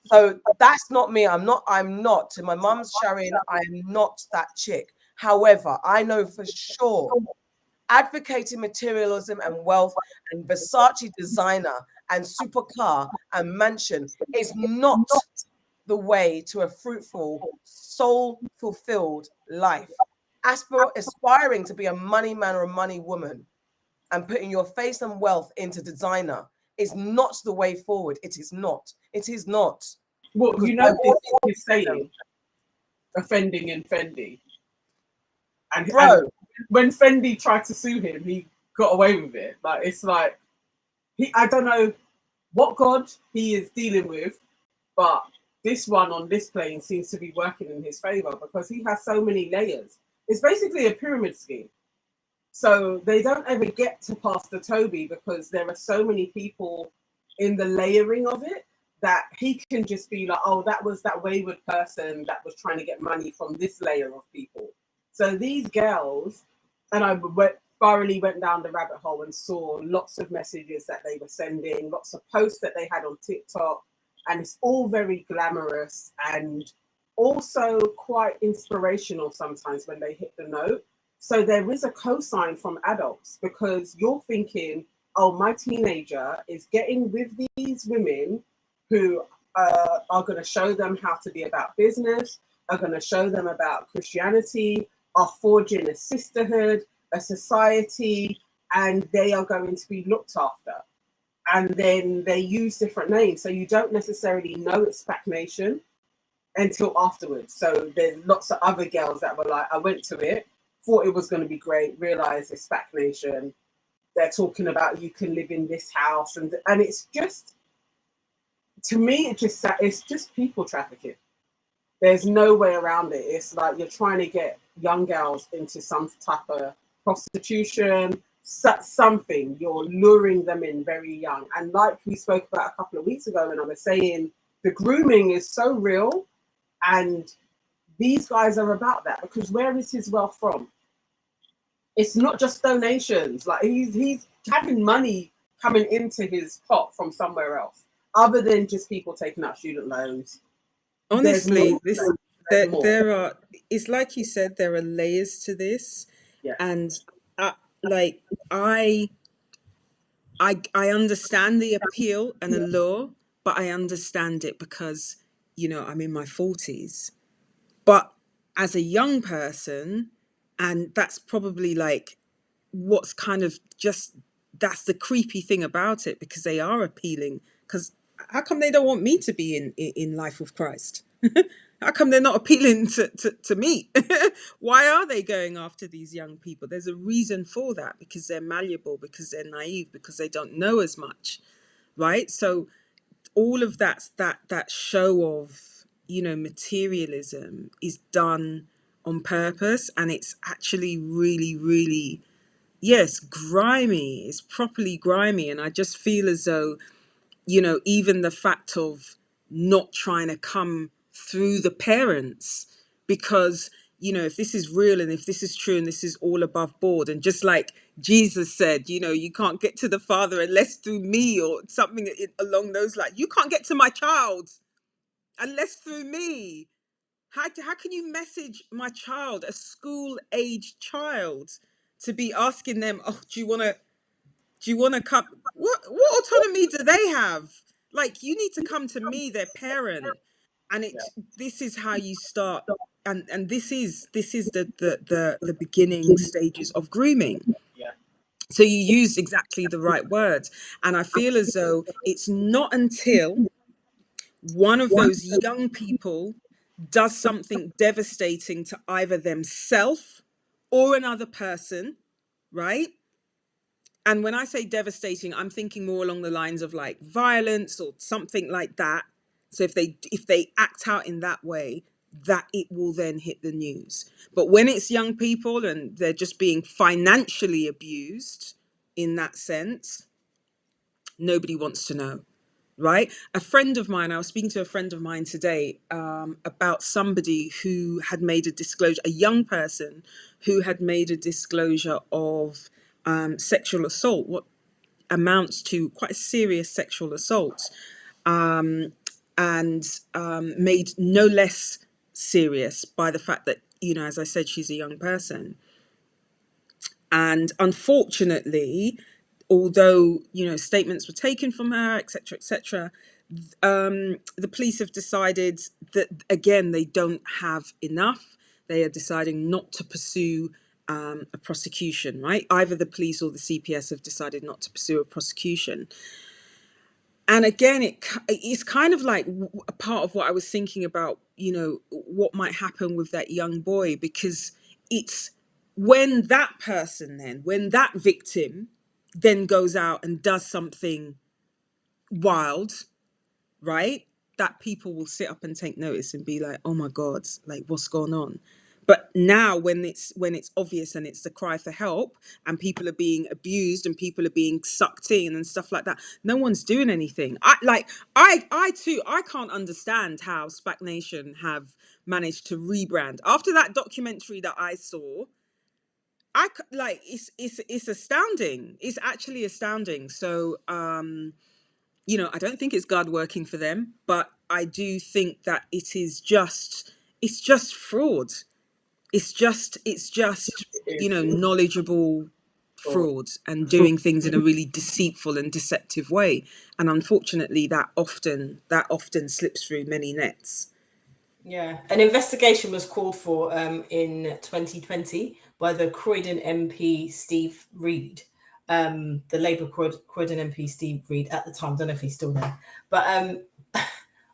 So that's not me. I'm not. To my mum's sharing, I am not that chick. However, I know for sure advocating materialism and wealth and Versace designer and supercar and mansion is not the way to a fruitful, soul-fulfilled life. Aspiring to be a money man or a money woman and putting your face and wealth into designer is not the way forward. It is not. It is not. Well, you know this is saying offending in Fendi. And, Bro, when Fendi tried to sue him, he got away with it. Like, it's like, I don't know what God he is dealing with, but this one on this plane seems to be working in his favor because he has so many layers. It's basically a pyramid scheme. So they don't ever get to Pastor Toby because there are so many people in the layering of it that he can just be like, oh, that was that wayward person that was trying to get money from this layer of people. So these girls, and I thoroughly went down the rabbit hole and saw lots of messages that they were sending, lots of posts that they had on TikTok, and it's all very glamorous and also quite inspirational sometimes when they hit the note. So there is a cosign from adults because you're thinking, oh, my teenager is getting with these women who are going to show them how to be about business, are going to show them about Christianity, are forging a sisterhood, a society, and they are going to be looked after. And then they use different names. So you don't necessarily know it's SPAC Nation until afterwards. So there's lots of other girls that were like, I went to it, thought it was going to be great, realized it's SPAC Nation. They're talking about you can live in this house. And it's just, to me, it's just people trafficking. There's no way around it. It's like you're trying to get young girls into some type of prostitution, something. You're luring them in very young. And like we spoke about a couple of weeks ago when I was saying, the grooming is so real. And these guys are about that because where is his wealth from? It's not just donations. Like he's having money coming into his pot from somewhere else, other than just people taking out student loans. Honestly, there are. It's like you said, there are layers to this, and I understand the appeal and allure, but I understand it because I'm in my 40s. But as a young person, and that's probably like what's kind of just that's the creepy thing about it because they are appealing. Because how come they don't want me to be in life with Christ? How come they're not appealing to me? Why are they going after these young people? There's a reason for that, because they're malleable, because they're naive, because they don't know as much, right? So all of that show of, materialism is done on purpose, and it's actually really, really, yes, grimy. It's properly grimy. And I just feel as though, even the fact of not trying to come through the parents, because if this is real and if this is true and this is all above board, and just like Jesus said, you can't get to the Father unless through me, or something along those lines. You can't get to my child unless through me. How can you message my child, a school-aged child, to be asking them, oh, do you want to come? What autonomy do they have? Like, you need to come to me, their parent, and this is how you start, and this is the beginning stages of grooming. So you use exactly the right words, and I feel as though it's not until one of those young people does something devastating to either themselves or another person, right? And when I say devastating, I'm thinking more along the lines of like violence or something like that. So if they act out in that way, that it will then hit the news. But when it's young people and they're just being financially abused in that sense, nobody wants to know, right? A friend of mine, I was speaking to a friend of mine today about somebody who had made a disclosure, a young person who had made a disclosure of sexual assault, what amounts to quite a serious sexual assault, and made no less serious by the fact that, you know, as I said, she's a young person. And unfortunately, although, you know, statements were taken from her, etc., the police have decided that, again, they don't have enough. They are deciding not to pursue a prosecution, right? Either the police or the CPS have decided not to pursue a prosecution. And again, it's kind of like a part of what I was thinking about, you know, what might happen with that young boy, because it's when that person then, when that victim then goes out and does something wild, right? That people will sit up and take notice and be like, oh my God, like what's going on? But now when it's obvious and it's the cry for help and people are being abused and people are being sucked in and stuff like that, no one's doing anything. I too can't understand how SPAC Nation have managed to rebrand. After that documentary that I saw, it's astounding. It's actually astounding. So you know, I don't think it's God working for them, but I do think that it's just fraud. It's just, you know, knowledgeable fraud and doing things in a really deceitful and deceptive way. And unfortunately, that often slips through many nets. Yeah, an investigation was called for in 2020 by the Croydon MP Steve Reed, the Labour Croydon MP Steve Reed at the time. I don't know if he's still there, but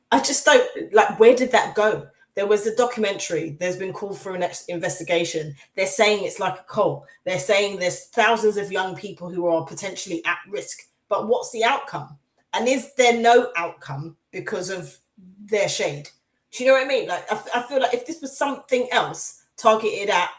I just don't like, where did that go? There was a documentary. There's been called for an investigation. They're saying it's like a cult. They're saying there's thousands of young people who are potentially at risk. But what's the outcome? And is there no outcome because of their shade? Do you know what I mean? Like, I feel like if this was something else targeted at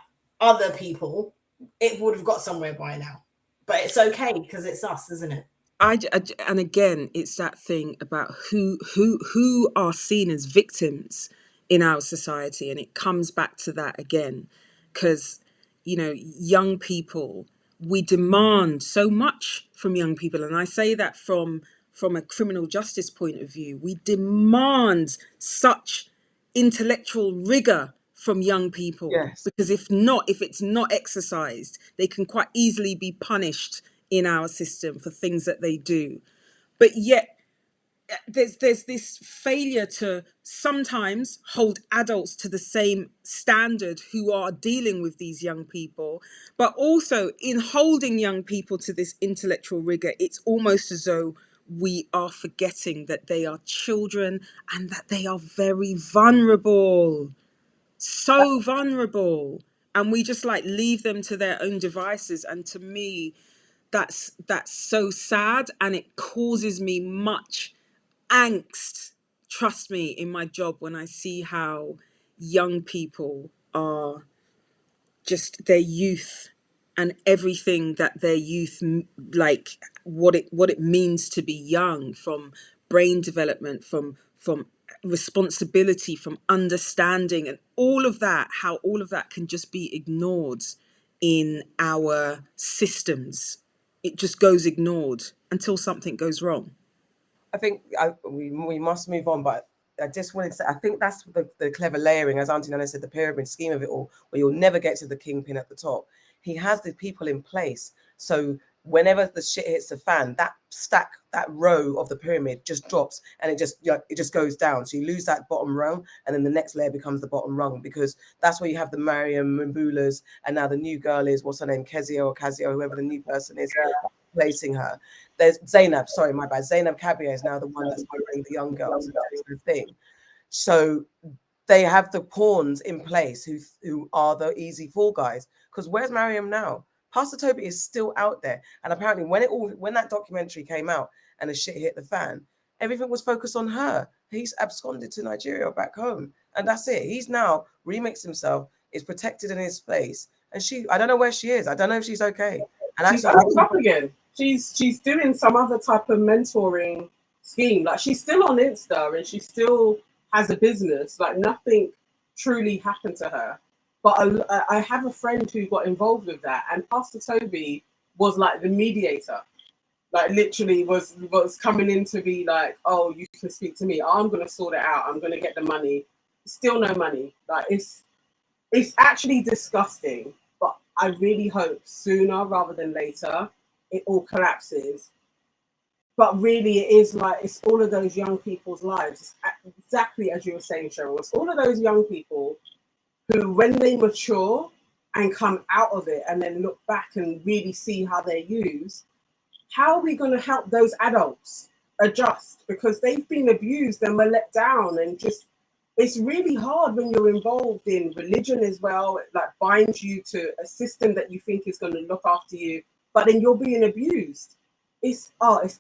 other people, it would have got somewhere by now. But it's okay because it's us, isn't it? And again, it's that thing about who are seen as victims in our society, and it comes back to that again, because, you know, young people, we demand so much from young people, and I say that from a criminal justice point of view. We demand such intellectual rigor from young people, Yes. because if it's not exercised, they can quite easily be punished in our system for things that they do. But yet there's this failure to sometimes hold adults to the same standard who are dealing with these young people, but also in holding young people to this intellectual rigor, it's almost as though we are forgetting that they are children and that they are very vulnerable, so vulnerable, and we just like leave them to their own devices. And to me, that's so sad, and it causes me much angst, trust me, in my job when I see how young people are just their youth and everything that their youth, like what it means to be young, from brain development, from responsibility, from understanding, and all of that, how all of that can just be ignored in our systems. It just goes ignored until something goes wrong. I think we must move on, but I just wanted to say, I think that's the clever layering, as Auntie Nana said, the pyramid scheme of it all, where you'll never get to the kingpin at the top. he has the people in place. So whenever the shit hits the fan, that stack, that row of the pyramid just drops, and it just goes down. So you lose that bottom rung, and then the next layer becomes the bottom rung, because that's where you have the Mariam Mbulas, and now the new girl is, what's her name, Kezia or Kazia, whoever the new person is, placing her. There's Zainab, sorry, my bad. Zainab Kabir is now the one that's hiring the young girls and doing the thing. So they have the pawns in place who are the easy fall guys. Because where's Mariam now? Pastor Toby is still out there. And apparently when that documentary came out and the shit hit the fan, everything was focused on her. He's absconded to Nigeria or back home. And that's it. He's now remixed himself, is protected in his place. And I don't know where she is. I don't know if she's okay. And she's up again. She's doing some other type of mentoring scheme. Like, she's still on Insta and she still has a business. Like, nothing truly happened to her. But I have a friend who got involved with that, and Pastor Toby was like the mediator. Like, literally was coming in to be like, oh, you can speak to me. I'm gonna sort it out. I'm gonna get the money. Still no money. Like, it's actually disgusting. But I really hope sooner rather than later it all collapses. But really, it is like, it's all of those young people's lives. It's exactly as you were saying, SHERYL. It's all of those young people who, when they mature and come out of it and then look back and really see how they're used, how are we going to help those adults adjust? Because they've been abused and were let down, and just, it's really hard when you're involved in religion as well. It like binds you to a system that you think is going to look after you, but then you're being abused. It's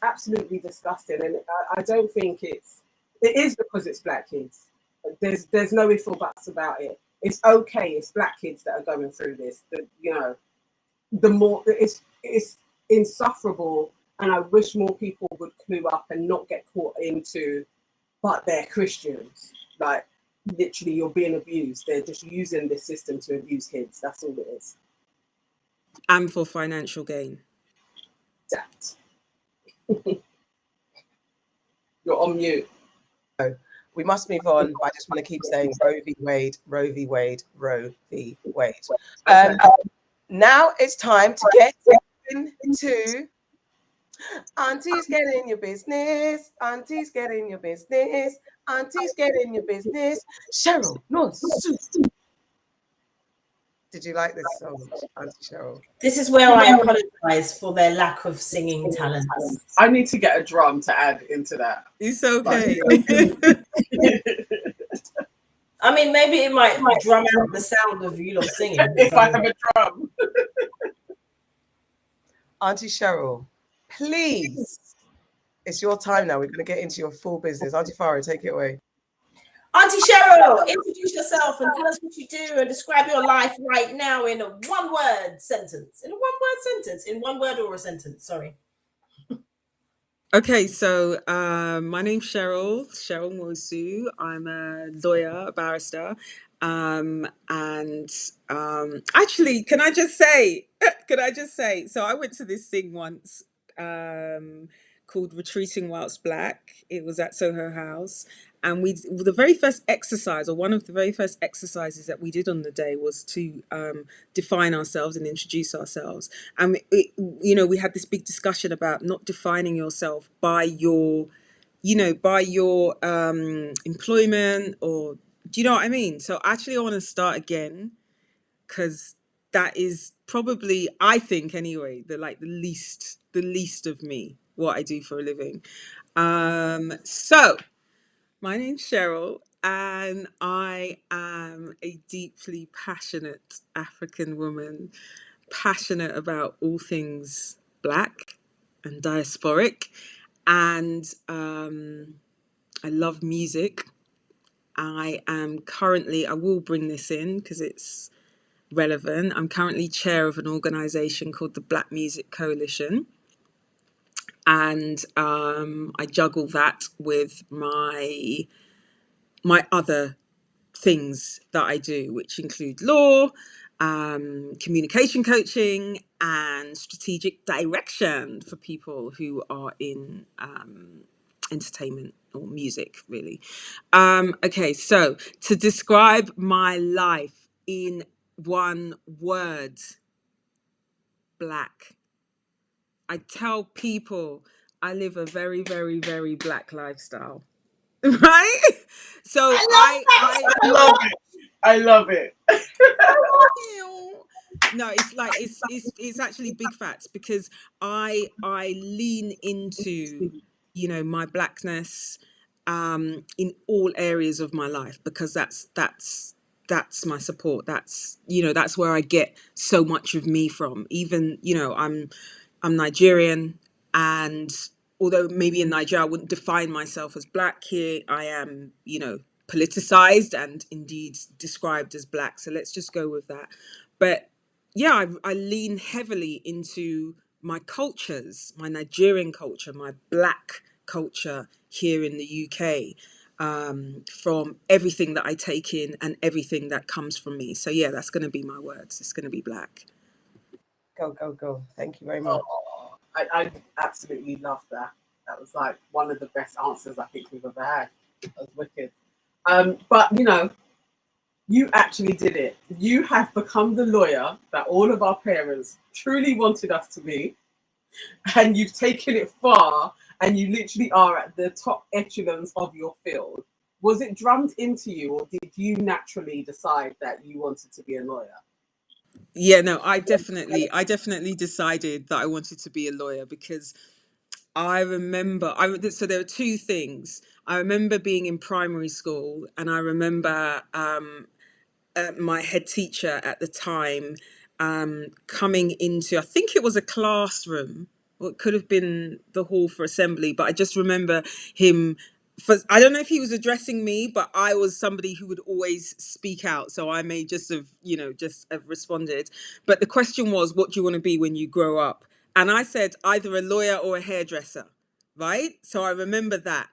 absolutely disgusting. And I don't think it is because it's Black kids. There's no ifs or buts about it. It's okay. It's Black kids that are going through this. The more it's insufferable, and I wish more people would clue up and not get caught into, but they're Christians. Like, literally, you're being abused. They're just using this system to abuse kids. That's all it is. And for financial gain. That. You're on mute. We must move on, but I just want to keep saying Roe v. Wade, Roe v. Wade, Roe v. Wade. Now it's time to get into Aunties Get In Your Business. Aunties Get In Your Business. Aunties Get In Your Business. SHERYL, NWOSU. Did you like this song, Auntie SHERYL? This is where I apologize for their lack of singing talent. I need to get a drum to add into that. It's okay. I mean, maybe it might drum out the sound of you lot singing. If I have a drum. Auntie SHERYL, please. It's your time now. We're going to get into your full business. Auntie Farah, take it away. Auntie SHERYL, introduce yourself and tell us what you do and describe your life right now in a one-word sentence. In a one-word sentence. In one word or a sentence, sorry. Okay, so my name's SHERYL NWOSU. I'm a lawyer, a barrister. Actually, can I just say, so I went to this thing once called Retreating Whilst Black. It was at Soho House. And the very first exercise, or one of the very first exercises that we did on the day, was to define ourselves and introduce ourselves. And we had this big discussion about not defining yourself by your employment, or do you know what I mean? So actually, I want to start again, because that is probably, I think anyway, the least of me, what I do for a living. So. My name's SHERYL, and I am a deeply passionate African woman, passionate about all things Black and diasporic, and I love music. I will bring this in because it's relevant. I'm currently chair of an organisation called the Black Music Coalition. And I juggle that with my other things that I do, which include law, communication coaching, and strategic direction for people who are in entertainment or music, really. Okay, so to describe my life in one word, black. I tell people I live a very, very, very black lifestyle. Right? So I love it. No, it's like it's actually big facts, because I lean into, you know, my blackness in all areas of my life, because that's my support. That's, you know, that's where I get so much of me from. Even, you know, I'm Nigerian, and although maybe in Nigeria I wouldn't define myself as black, here I am, you know, politicized and indeed described as black. So let's just go with that. But yeah, I lean heavily into my cultures, my Nigerian culture, my black culture here in the UK, from everything that I take in and everything that comes from me. So yeah, that's going to be my words. It's going to be black. Go, go, go. Thank you very much. Oh, I absolutely love that. That was like one of the best answers I think we've ever had. That was wicked. But you know, you actually did it. You have become the lawyer that all of our parents truly wanted us to be, and you've taken it far, and you literally are at the top echelons of your field. Was it drummed into you, or did you naturally decide that you wanted to be a lawyer? Yeah, no, I definitely decided that I wanted to be a lawyer, because I remember, so there are two things. I remember being in primary school, and I remember my head teacher at the time coming into, I think it was a classroom, or it could have been the hall for assembly, but I just remember him, I don't know if he was addressing me, but I was somebody who would always speak out. So I may just have, you know, just have responded. But the question was, what do you want to be when you grow up? And I said either a lawyer or a hairdresser, right? So I remember that.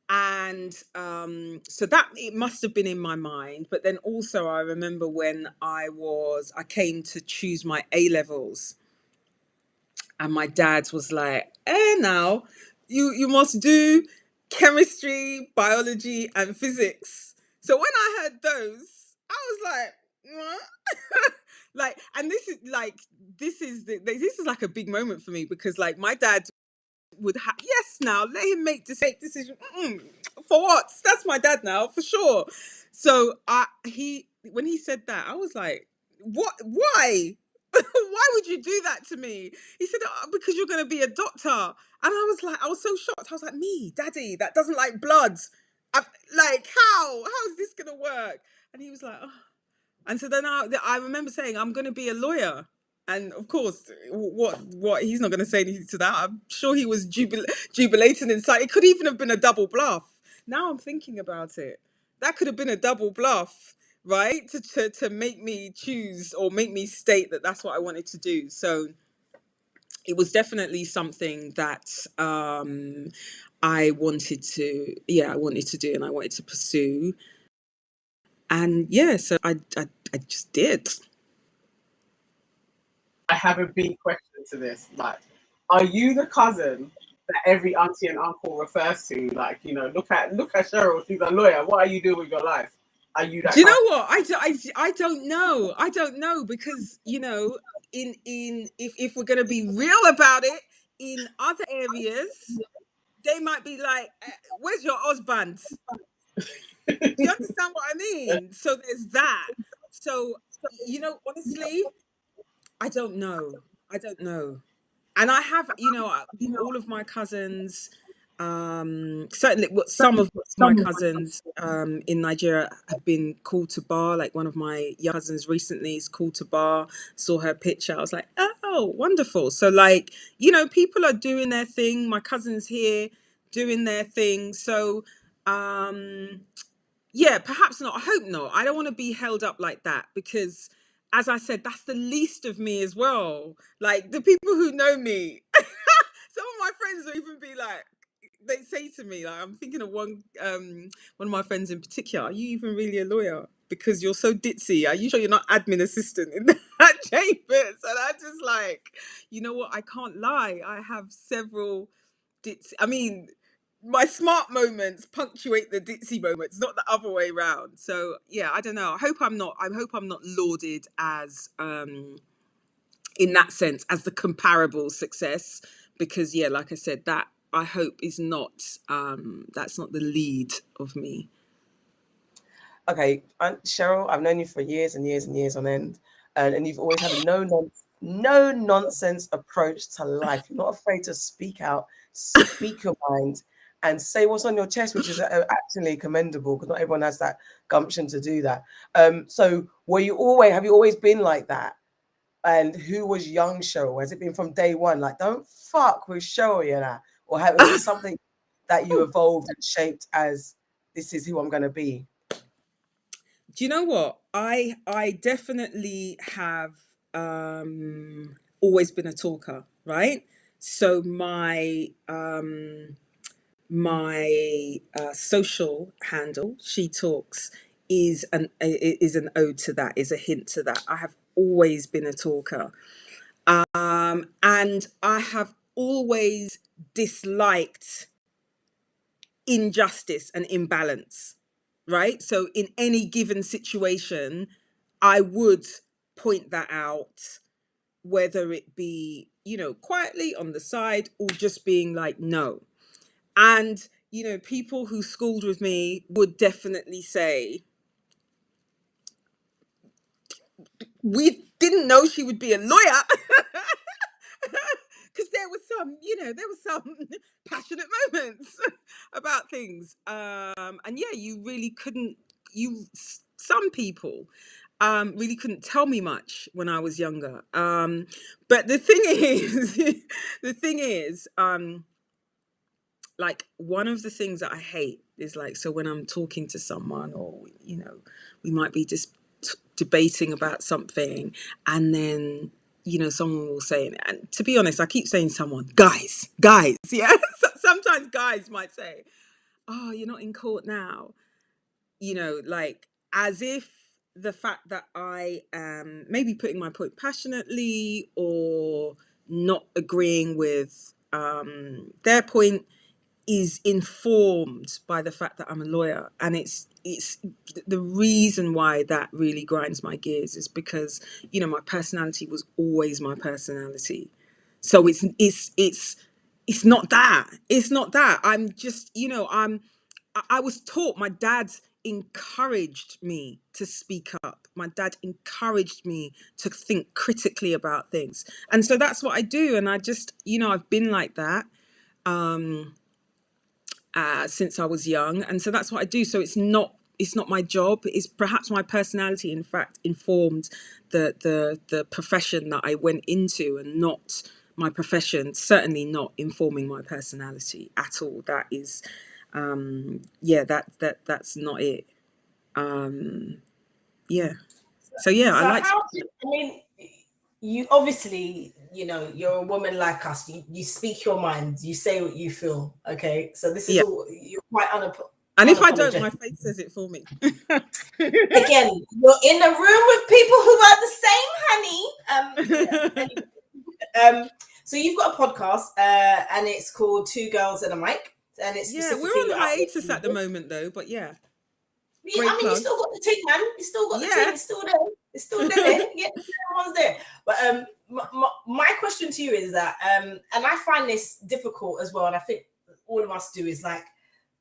And so that, it must have been in my mind. But then also I remember when I came to choose my A-levels, and my dad was like, now you must do chemistry, biology and physics. So when I heard those, I was like, what? Like, and this is like a big moment for me, because like my dad would have, yes, now let him make decision. For what? That's my dad now, for sure. So when he said that, I was like, what? Why? Why would you do that to me? He said, because you're going to be a doctor. And I was so shocked. I was like, me, daddy, that doesn't like blood. Like, how is this going to work? And he was like, oh. And so then I remember saying, I'm going to be a lawyer. And of course, what he's not going to say anything to that. I'm sure he was jubilating inside. It could even have been a double bluff. Now I'm thinking about it. That could have been a double bluff, right? To make me choose, or make me state that that's what I wanted to do. So it was definitely something that I wanted to do, and I wanted to pursue. And yeah, so I just did. I have a big question to this. Like, are you the cousin that every auntie and uncle refers to? Like, you know, look at SHERYL, she's a lawyer. What are you doing with your life? Are you that? Do you know what? I don't know. I don't know, because, you know, if we're gonna be real about it, in other areas, they might be like, where's your husband? Do you understand what I mean? So there's that. So, you know, honestly, I don't know. And I have, you know, all of my cousins, certainly some of my cousins in Nigeria have been called to bar. Like one of my young cousins recently is called to bar. Saw her picture. I was like, oh, wonderful. So like, you know, people are doing their thing. My cousins here doing their thing. So yeah, perhaps not. I hope not. I don't want to be held up like that, because as I said, that's the least of me as well. Like the people who know me, some of my friends will even be like, they say to me, like, I'm thinking of one of my friends in particular, are you even really a lawyer? Because you're so ditzy. Are you sure you're not admin assistant in that chambers? And I just like, you know what? I can't lie. I have several ditzy. I mean, my smart moments punctuate the ditzy moments, not the other way around. So yeah, I don't know. I hope I'm not lauded as in that sense as the comparable success, because yeah, like I said, that I hope is not that's not the lead of me. Okay, Cheryl, I've known you for years and years and years on end, and you've always had a no nonsense approach to life. You're not afraid to speak out, speak your mind, and say what's on your chest, which is actually commendable, because not everyone has that gumption to do that. So have you always been like that? And who was young Cheryl? Has it been from day one, like, don't fuck with Cheryl, you know? Or is it something that you evolved and shaped as, this is who I'm going to be? Do you know what? I definitely have always been a talker, right? So my social handle, She Talks, is an ode to that, is a hint to that. I have always been a talker, and I have always disliked injustice and imbalance, right? So in any given situation, I would point that out, whether it be, quietly on the side or just being like, no. And, people who schooled with me would definitely say, we didn't know she would be a lawyer. Because there were some passionate moments about things. And yeah, you really couldn't, some people really couldn't tell me much when I was younger. But the thing is, like, one of the things that I hate is, like, so when I'm talking to someone, or, we might be just debating about something, and then, someone will say, and to be honest, I keep saying someone, guys, yeah. Sometimes guys might say, oh, you're not in court now. Like, as if the fact that I am maybe putting my point passionately or not agreeing with their point is informed by the fact that I'm a lawyer. And it's the reason why that really grinds my gears is because, my personality was always my personality. So it's not that. It's not that. I'm just, I was taught, my dad encouraged me to speak up. My dad encouraged me to think critically about things. And so that's what I do. And I just, I've been like that since I was young. And so that's what I do. So it's not my job. It's perhaps my personality, in fact, informed the profession that I went into, and not my profession, certainly not informing my personality at all. That is, that's not it. Yeah. So yeah, So I like. you obviously, you're a woman like us. You speak your mind. You say what you feel. Okay. So this is all, you're quite and if I don't, my face says it for me. Again, you're in a room with people who are the same, honey. So you've got a podcast, and it's called Two Girls and a Mic, and it's we're on hiatus at the moment, though. But yeah. You still got the team, man. You still got the team. It's still there. It's still there. Yeah, everyone's there. But my question to you is that, and I find this difficult as well, and I think all of us do, is like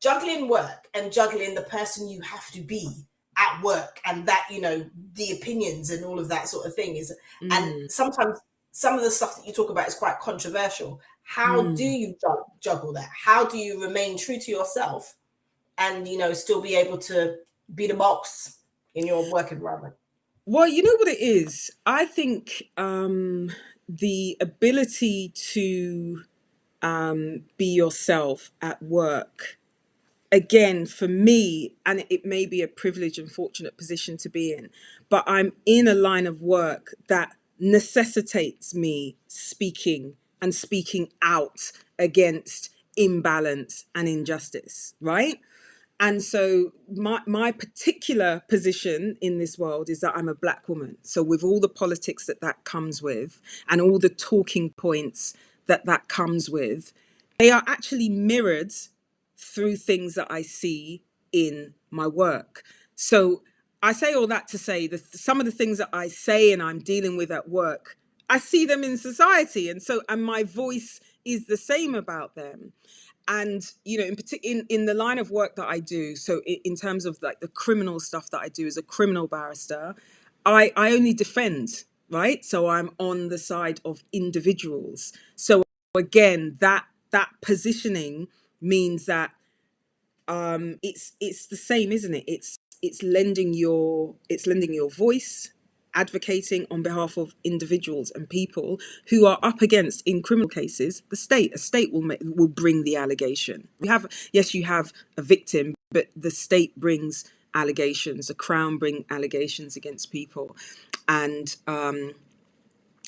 juggling work and juggling the person you have to be at work, and that, the opinions and all of that sort of thing is, and sometimes some of the stuff that you talk about is quite controversial. How do you juggle that? How do you remain true to yourself and, still be able to be the boss in your work environment? Well, you know what it is? I think the ability to be yourself at work, again, for me, and it may be a privileged and fortunate position to be in, but I'm in a line of work that necessitates me speaking out against imbalance and injustice, right? And so my particular position in this world is that I'm a Black woman. So with all the politics that comes with, and all the talking points that comes with, they are actually mirrored through things that I see in my work. So I say all that to say that some of the things that I say and I'm dealing with at work I see them in society, and my voice is the same about them. And in the line of work that I do, so in terms of like the criminal stuff that I do as a criminal barrister, I only defend, right? So I'm on the side of individuals. So again, that positioning means that it's the same, isn't it? It's lending your voice, advocating on behalf of individuals and people who are up against, in criminal cases, the state. A state will bring the allegation. You have a victim, but the state brings allegations. The Crown bring allegations against people, and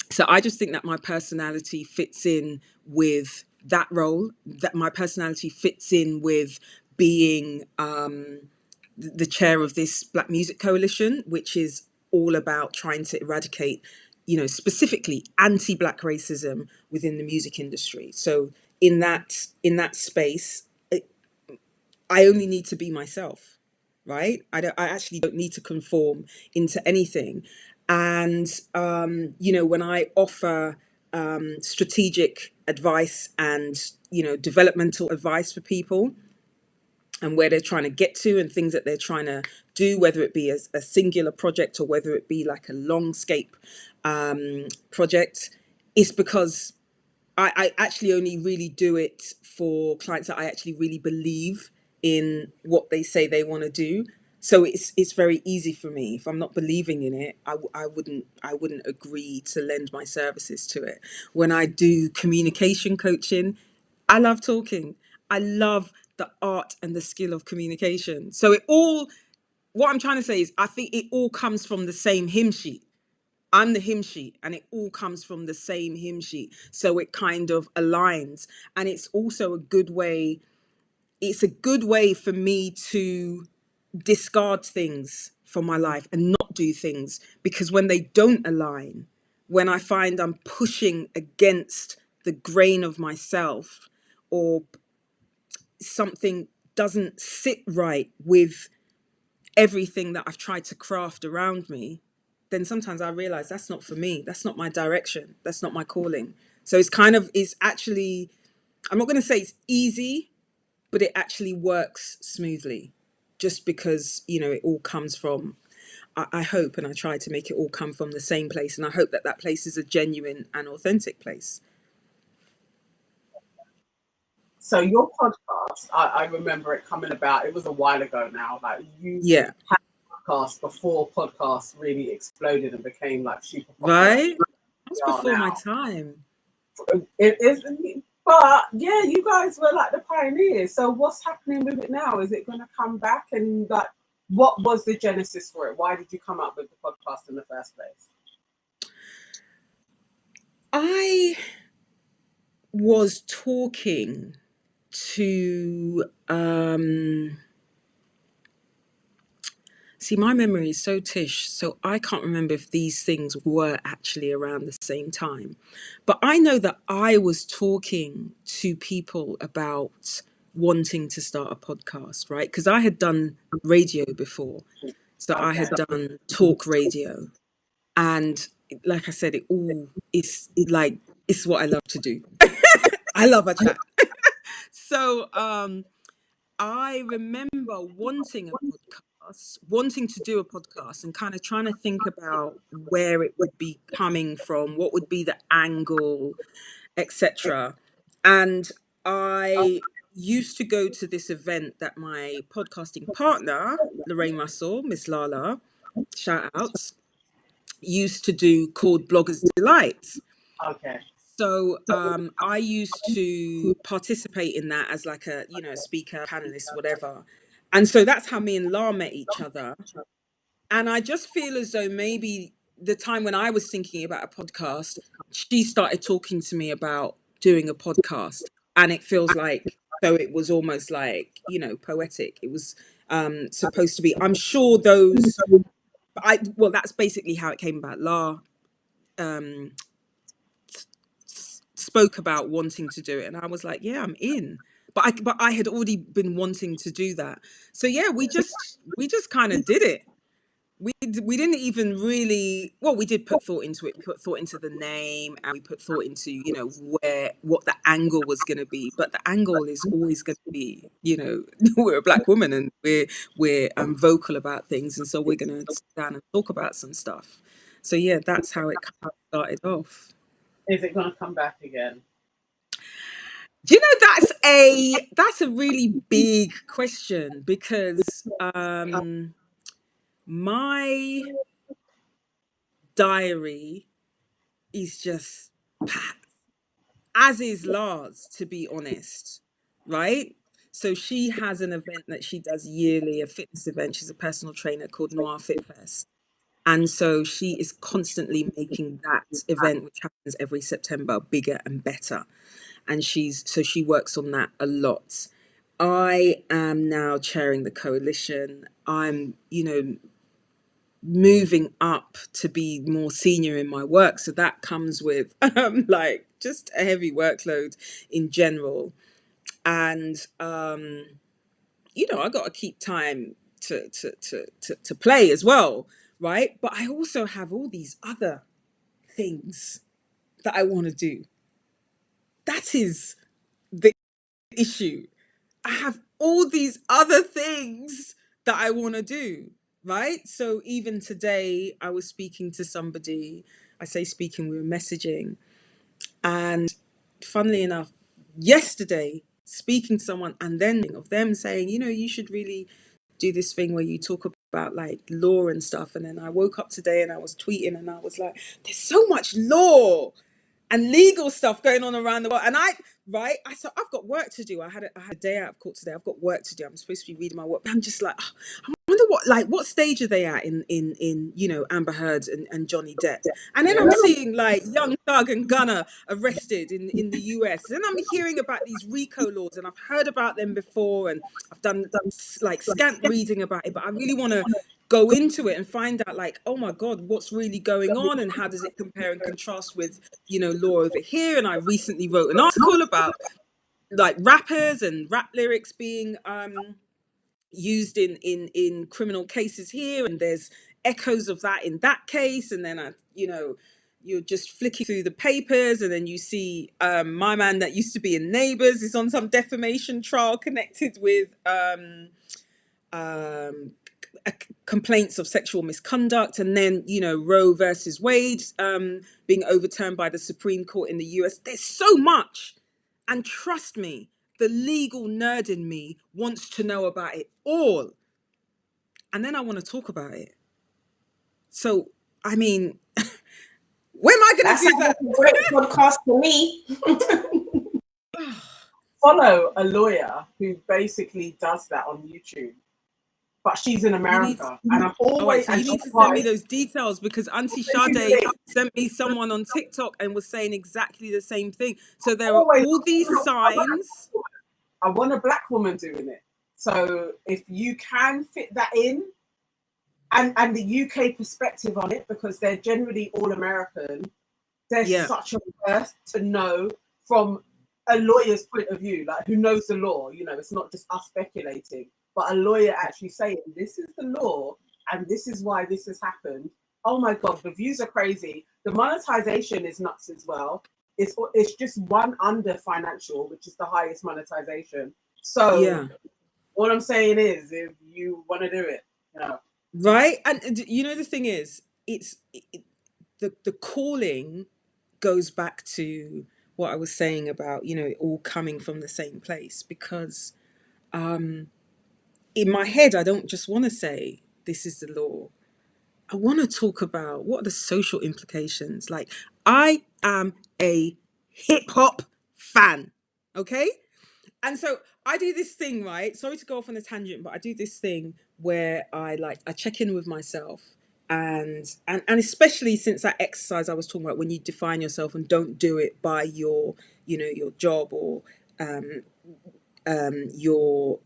so I just think that my personality fits in with that role. That my personality fits in with being the chair of this Black Music Coalition, which is all about trying to eradicate, specifically anti-Black racism within the music industry. So in that space, I only need to be myself, right? I actually don't need to conform into anything. And when I offer strategic advice and developmental advice for people, and where they're trying to get to and things that they're trying to do, whether it be a singular project or whether it be like a longscape project, it's because I actually only really do it for clients that I actually really believe in what they say they want to do. So it's very easy for me. If I'm not believing in it, I wouldn't agree to lend my services to it. When I do communication coaching, I love talking. I love the art and the skill of communication. So what I'm trying to say is I think it all comes from the same hymn sheet. I'm the hymn sheet, and it all comes from the same hymn sheet. So it kind of aligns. And it's also a good way for me to discard things from my life and not do things, because when they don't align, when I find I'm pushing against the grain of myself, or something doesn't sit right with everything that I've tried to craft around me, then sometimes I realize that's not for me. That's not my direction. That's not my calling. So it's actually, I'm not going to say it's easy, but it actually works smoothly, just because, it all comes from, I hope, and I try to make it all come from the same place. And I hope that place is a genuine and authentic place. So your podcast, I remember it coming about. It was a while ago now. Like you had a podcast before podcasts really exploded and became like super popular. Right? That's before my time. It is, but yeah, you guys were like the pioneers. So what's happening with it now? Is it going to come back? And like, what was the genesis for it? Why did you come up with the podcast in the first place? I was talking to see, my memory is so tish, so I can't remember if these things were actually around the same time, but I know that I was talking to people about wanting to start a podcast, right? Because I had done radio before, so I had done talk radio, and like I said, it's what I love to do. I love a chat. So I remember wanting to do a podcast and kind of trying to think about where it would be coming from, what would be the angle, etc. And I used to go to this event that my podcasting partner, Lorraine Russell, Miss Lala, shout outs, used to do, called Bloggers Delight. Okay. So I used to participate in that as like a, speaker, panelist, whatever. And so that's how me and La met each other. And I just feel as though maybe the time when I was thinking about a podcast, she started talking to me about doing a podcast. And it feels like, so it was almost like, poetic. It was supposed to be, I'm sure that's basically how it came about. La spoke about wanting to do it, and I was like, yeah, I'm in. But I had already been wanting to do that. So yeah, we just kind of did it. we didn't even really, well, we did put thought into it. We put thought into the name, and we put thought into, you know, what the angle was going to be. But the angle is always going to be, you know, we're a Black woman and we're vocal about things, and so we're going to sit down and talk about some stuff. So yeah, that's how it kind of started off. Is it going to come back again? Do you know, that's a really big question, because my diary is just packed, as is Lars, to be honest, right? So she has an event that she does yearly, a fitness event. She's a personal trainer called Noir Fit Fest. And so she is constantly making that event, which happens every September, bigger and better. And she works on that a lot. I am now chairing the coalition. I'm, you know, moving up to be more senior in my work. So that comes with like just a heavy workload in general. And, you know, I got to keep time to play as well, right? But I also have all these other things that I want to do. That is the issue. I have all these other things that I want to do, right? So even today, I was speaking to somebody. I say speaking, we were messaging. And funnily enough, yesterday, speaking to someone and then of them saying, you know, you should really do this thing where you talk about like law and stuff. And then I woke up today and I was tweeting and I was like, there's so much law and legal stuff going on around the world. And I said, I've got work to do. I had a day out of court today. I've got work to do. I'm supposed to be reading my work. I'm just like, oh, I wonder what stage are they at in you know, Amber Heard and Johnny Depp. And then I'm seeing like Young Thug and Gunna arrested in the US. And then I'm hearing about these RICO laws, and I've heard about them before, and I've done like scant reading about it, but I really want to go into it and find out like, oh my God, what's really going on and how does it compare and contrast with, you know, law over here. And I recently wrote an article about like rappers and rap lyrics being used in criminal cases here, and there's echoes of that in that case. And then you're just flicking through the papers and then you see my man that used to be in Neighbours is on some defamation trial connected with complaints of sexual misconduct, and then, you know, Roe versus Wade being overturned by the Supreme Court in the US. There's so much, and trust me, the legal nerd in me wants to know about it all, and then I want to talk about it. So, I mean, where am I going to do that? A great podcast for me. Follow a lawyer who basically does that on YouTube. But she's in America, and I'm always. So you need to send me those details, because Auntie Sade sent me someone on TikTok and was saying exactly the same thing. So there are all these signs. I want a Black woman doing it. So if you can fit that in, and the UK perspective on it, because they're generally all American, there's such a worth to know from a lawyer's point of view, like who knows the law. You know, it's not just us speculating. But a lawyer actually saying, this is the law and this is why this has happened. Oh my God, the views are crazy. The monetization is nuts as well. It's just one under financial, which is the highest monetization. So all I'm saying is, if you want to do it, you know. Right. And you know, the thing is, the calling goes back to what I was saying about, you know, it all coming from the same place, because in my head, I don't just want to say, this is the law. I want to talk about what are the social implications. Like, I am a hip hop fan, okay? And so I do this thing, right? Sorry to go off on a tangent, but I do this thing where I check in with myself. And especially since that exercise I was talking about, when you define yourself and don't do it by your, you know, your job or your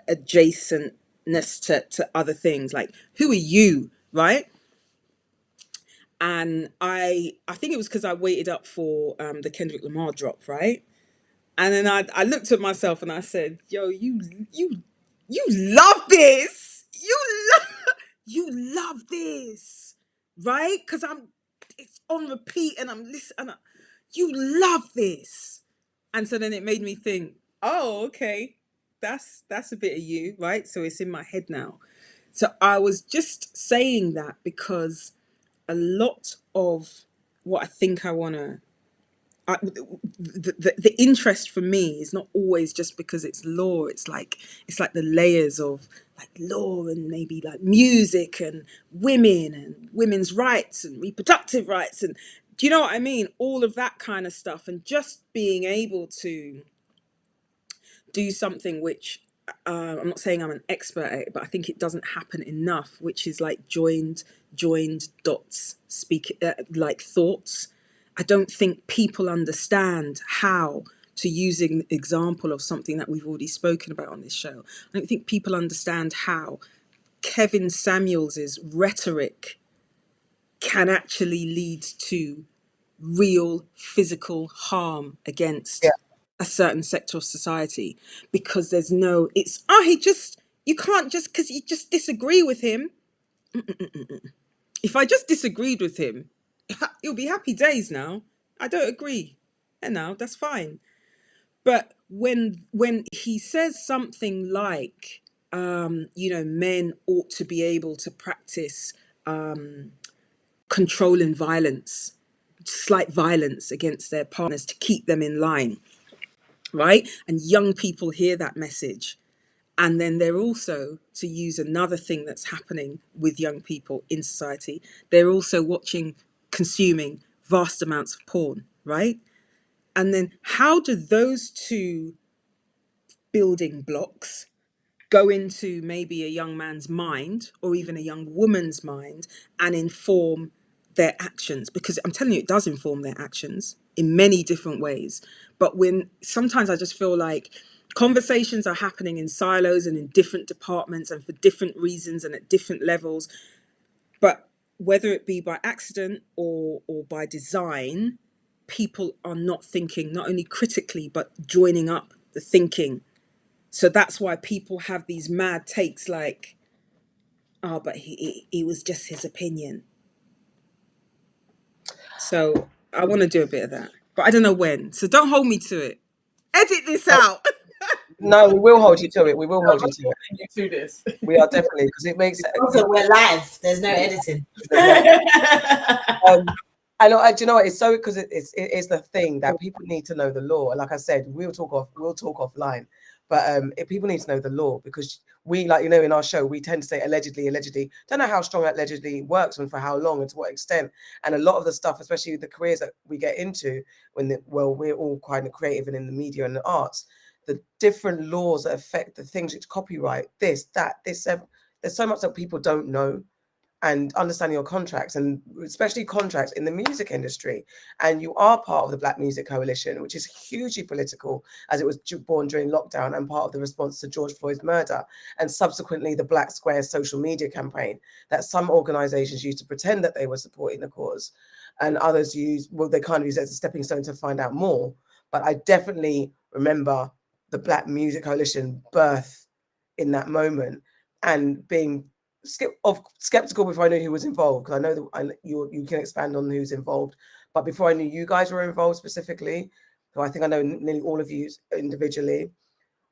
adjacentness to other things, like, who are you, right? And I think it was because I waited up for the Kendrick Lamar drop, right? And then I looked at myself and I said, yo, you love this, you love this, right? Because it's on repeat and I'm listening. You love this. And so then it made me think, oh, okay, that's a bit of you, right? So it's in my head now. So I was just saying that because a lot of what I think I want to, the interest for me is not always just because it's law. It's like the layers of like law and maybe like music and women's rights and reproductive rights, and do you know what I mean? All of that kind of stuff, and just being able to do something which I'm not saying I'm an expert at it, but I think it doesn't happen enough, which is like joined dots, speak like thoughts. I don't think people understand how, to use an example of something that we've already spoken about on this show, I don't think people understand how Kevin Samuels's rhetoric can actually lead to real physical harm against a certain sector of society, because there's no, it's, you can't just, because you just disagree with him. If I just disagreed with him, it'll be happy days now. I don't agree. And now that's fine. But when he says something like, men ought to be able to practice controlling violence, slight violence against their partners to keep them in line, right? And young people hear that message. And then they're also, to use another thing that's happening with young people in society, they're also consuming vast amounts of porn, right? And then how do those two building blocks go into maybe a young man's mind or even a young woman's mind and inform their actions? Because I'm telling you, it does inform their actions in many different ways. But sometimes I just feel like conversations are happening in silos and in different departments and for different reasons and at different levels. But whether it be by accident or by design, people are not thinking, not only critically, but joining up the thinking. So that's why people have these mad takes like, oh, but he was just his opinion. So I want to do a bit of that, but I don't know when. So don't hold me to it. Edit this out. No, we will hold you to it. We will hold you to it. You do this. We are definitely, because it makes Also, we're live. There's no editing. I know. Do you know what? It's so, because it's the thing that people need to know the law. And like I said, we'll talk offline. But people need to know the law, because we, like, in our show, we tend to say allegedly. Don't know how strong that allegedly works and for how long and to what extent. And a lot of the stuff, especially the careers that we get into, we're all kind of creative and in the media and the arts, the different laws that affect the things, it's copyright, this, there's so much that people don't know. And understanding your contracts, and especially contracts in the music industry. And you are part of the Black Music Coalition, which is hugely political, as it was born during lockdown and part of the response to George Floyd's murder, and subsequently the Black Square social media campaign that some organizations used to pretend that they were supporting the cause, and others they kind of use it as a stepping stone to find out more. But I definitely remember the Black Music Coalition birth in that moment, and being skeptical before I knew who was involved, because I know that you can expand on who's involved, but before I knew you guys were involved specifically, so I think I know nearly all of you individually,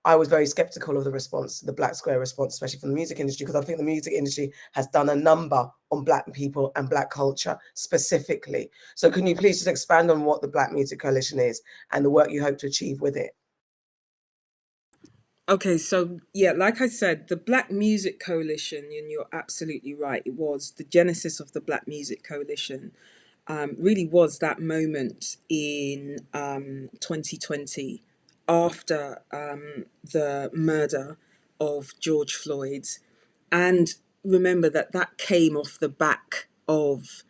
I was very skeptical of the response, the Black Square response, especially from the music industry, because I think the music industry has done a number on Black people and Black culture specifically. So can you please just expand on what the Black Music Coalition is and the work you hope to achieve with it? Okay, so yeah, like I said, the Black Music Coalition, and you're absolutely right, it was the genesis of the Black Music Coalition, really was that moment in 2020 after the murder of George Floyd. And remember that came off the back of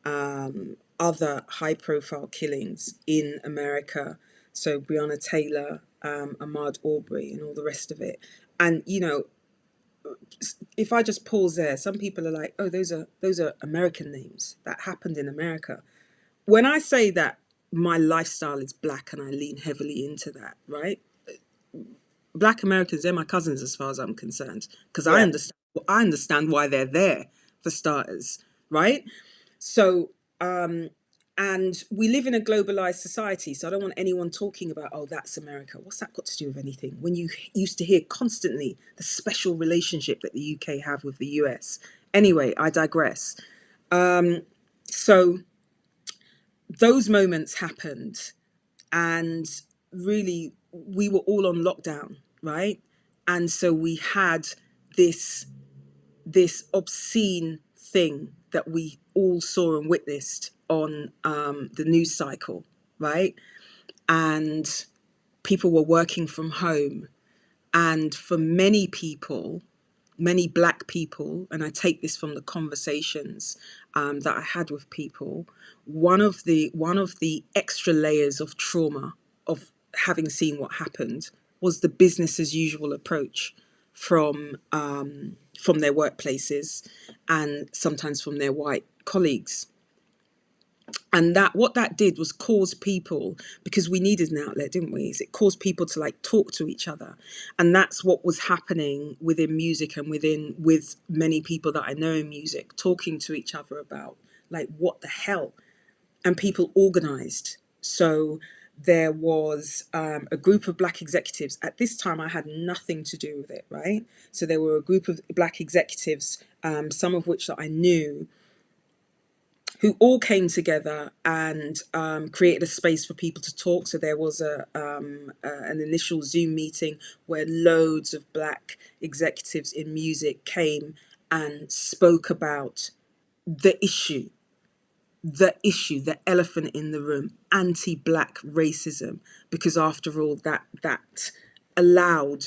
other high-profile killings in America. So Breonna Taylor, Ahmaud Arbery, and all the rest of it. And if I just pause there, some people are like, "Oh, those are American names that happened in America." When I say that my lifestyle is Black and I lean heavily into that, right? Black Americans, they're my cousins as far as I'm concerned, because I understand I understand why they're there, for starters, right? So, and we live in a globalized society, so I don't want anyone talking about, oh, that's America. What's that got to do with anything? When you used to hear constantly the special relationship that the UK have with the US. Anyway, I digress. So those moments happened, and really we were all on lockdown, right? And so we had this obscene thing that we all saw and witnessed on the news cycle, right? And people were working from home. And for many people, many Black people, and I take this from the conversations that I had with people, one of the extra layers of trauma of having seen what happened was the business as usual approach from their workplaces and sometimes from their white colleagues. And that what that did was cause people, because we needed an outlet, didn't we? It caused people to like talk to each other. And that's what was happening within music and with many people that I know in music, talking to each other about like, what the hell? And people organized. So there was a group of Black executives. At this time, I had nothing to do with it, right? So there were a group of Black executives, some of which that I knew, who all came together and created a space for people to talk. So there was an initial Zoom meeting where loads of Black executives in music came and spoke about the issue, the elephant in the room, anti-Black racism, because after all, that allowed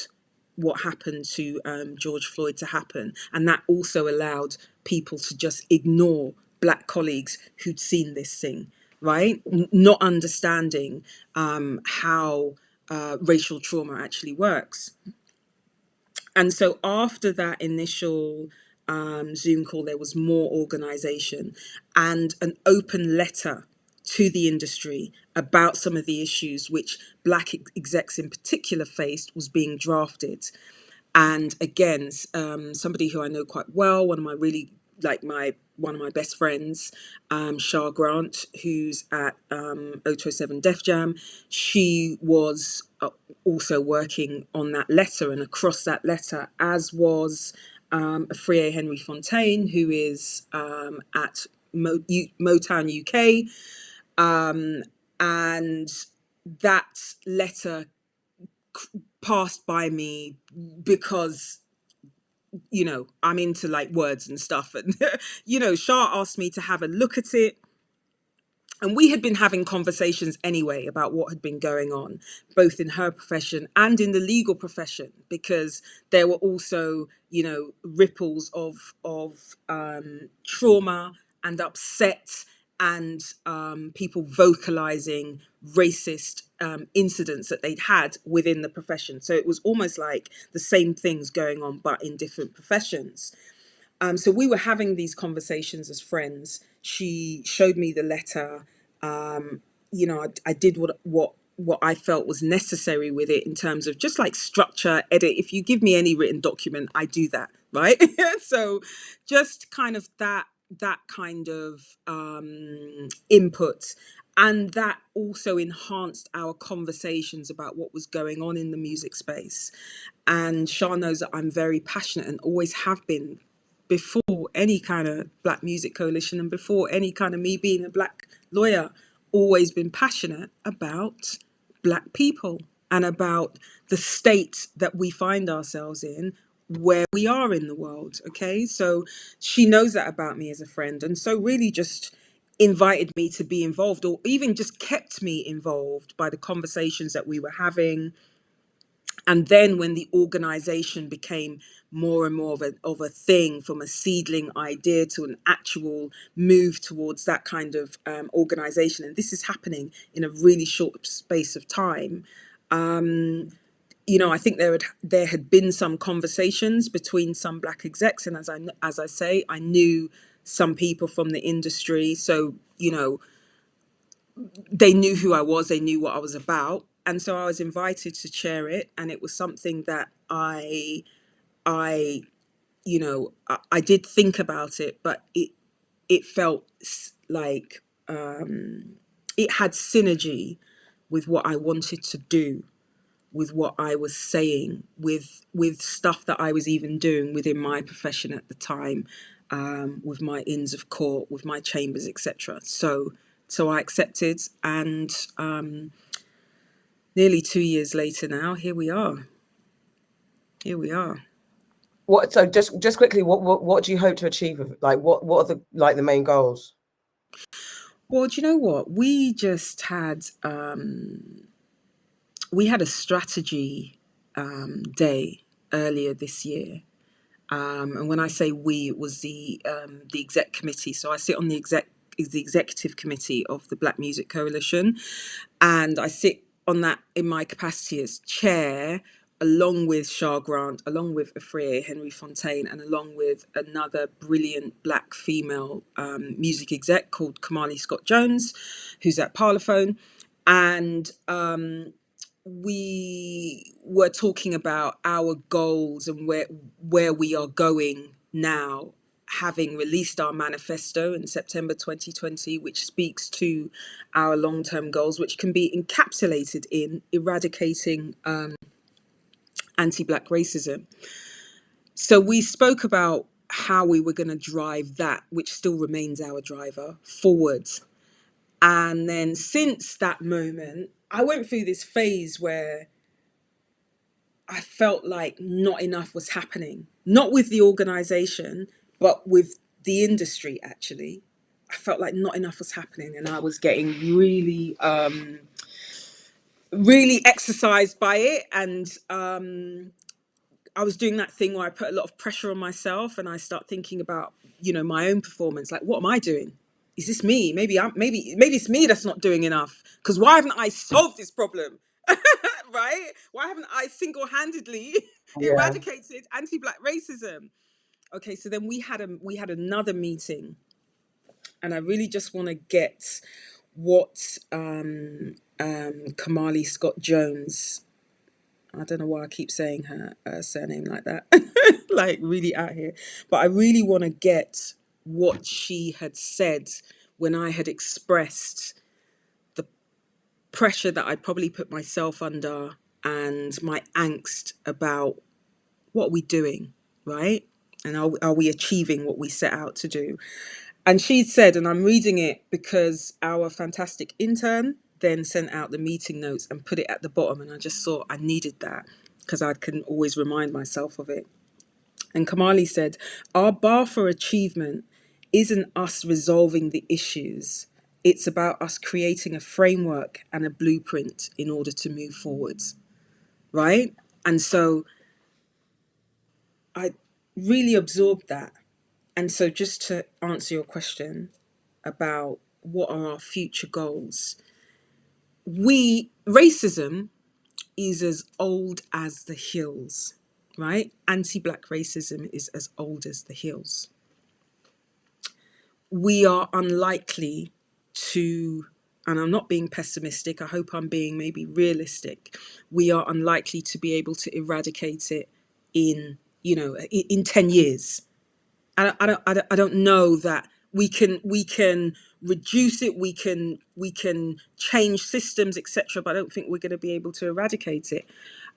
what happened to George Floyd to happen. And that also allowed people to just ignore Black colleagues who'd seen this thing, right? Not understanding how racial trauma actually works. And so after that initial Zoom call, there was more organization and an open letter to the industry about some of the issues which Black execs in particular faced was being drafted. And again, somebody who I know quite well, one of my best friends, Shah Grant, who's at 027 Def Jam, she was also working on that letter and across that letter, as was Afriye Henry Fontaine, who is at Motown UK. And that letter passed by me because, you know, I'm into like words and stuff. And, you know, Shah asked me to have a look at it. And we had been having conversations anyway about what had been going on, both in her profession and in the legal profession, because there were also, you know, ripples of trauma and upset and people vocalizing racist incidents that they'd had within the profession. So it was almost like the same things going on, but in different professions. So we were having these conversations as friends. She showed me the letter. You know, I did what I felt was necessary with it in terms of just like structure, edit. If you give me any written document, I do that, right? So just kind of that kind of input. And that also enhanced our conversations about what was going on in the music space. And Shah knows that I'm very passionate and always have been, before any kind of Black Music Coalition and before any kind of me being a Black lawyer, always been passionate about Black people and about the state that we find ourselves in, where we are in the world. Okay, so she knows that about me as a friend, and so really just invited me to be involved, or even just kept me involved by the conversations that we were having. And then when the organization became more and more of a thing, from a seedling idea to an actual move towards that kind of organization, and this is happening in a really short space of time, you know, I think there had been some conversations between some Black execs, and as I say, I knew some people from the industry, so, you know, they knew who I was, they knew what I was about. And so I was invited to chair it, and it was something that I you know, I did think about it, but it felt like it had synergy with what I wanted to do, with what I was saying, with stuff that I was even doing within my profession at the time, with my Inns of Court, with my chambers, etc. So I accepted, and nearly 2 years later now, here we are. What? So just quickly, what do you hope to achieve? Like, what are the main goals? Well, do you know what? We just had a strategy day earlier this year. And when I say we, it was the exec committee. So I sit on the executive committee of the Black Music Coalition, and I sit on that in my capacity as chair, along with Shah Grant, along with Afriye Henry Fontaine, and along with another brilliant Black female music exec called Kamali Scott-Jones, who's at Parlophone. And we were talking about our goals and where we are going now, having released our manifesto in September 2020, which speaks to our long-term goals, which can be encapsulated in eradicating anti-Black racism. So we spoke about how we were going to drive that, which still remains our driver, forward. And then since that moment, I went through this phase where I felt like not enough was happening, not with the organization, but with the industry, actually. I felt like not enough was happening, and I was getting really, really exercised by it. And I was doing that thing where I put a lot of pressure on myself, and I start thinking about, you know, my own performance. Like, what am I doing? Is this me? Maybe it's me that's not doing enough. Because why haven't I solved this problem? Right? Why haven't I single-handedly eradicated anti-Black racism? Okay, so then we had another meeting, and I really just want to get what Kamali Scott-Jones, I don't know why I keep saying her surname like that, like really out here, but I really want to get what she had said when I had expressed the pressure that I'd probably put myself under and my angst about what are we doing, right? And are we achieving what we set out to do? And she said, and I'm reading it because our fantastic intern then sent out the meeting notes and put it at the bottom, and I just thought I needed that because I can always remind myself of it. And Kamali said, our bar for achievement isn't us resolving the issues. It's about us creating a framework and a blueprint in order to move forwards, right? And so I really absorbed that. And so just to answer your question about what are our future goals, racism is as old as the hills, right? Anti-Black racism is as old as the hills. We are unlikely to, and I'm not being pessimistic, I hope I'm being maybe realistic, we are unlikely to be able to eradicate it in 10 years. I don't know that we can reduce it, we can change systems, etc., but I don't think we're going to be able to eradicate it.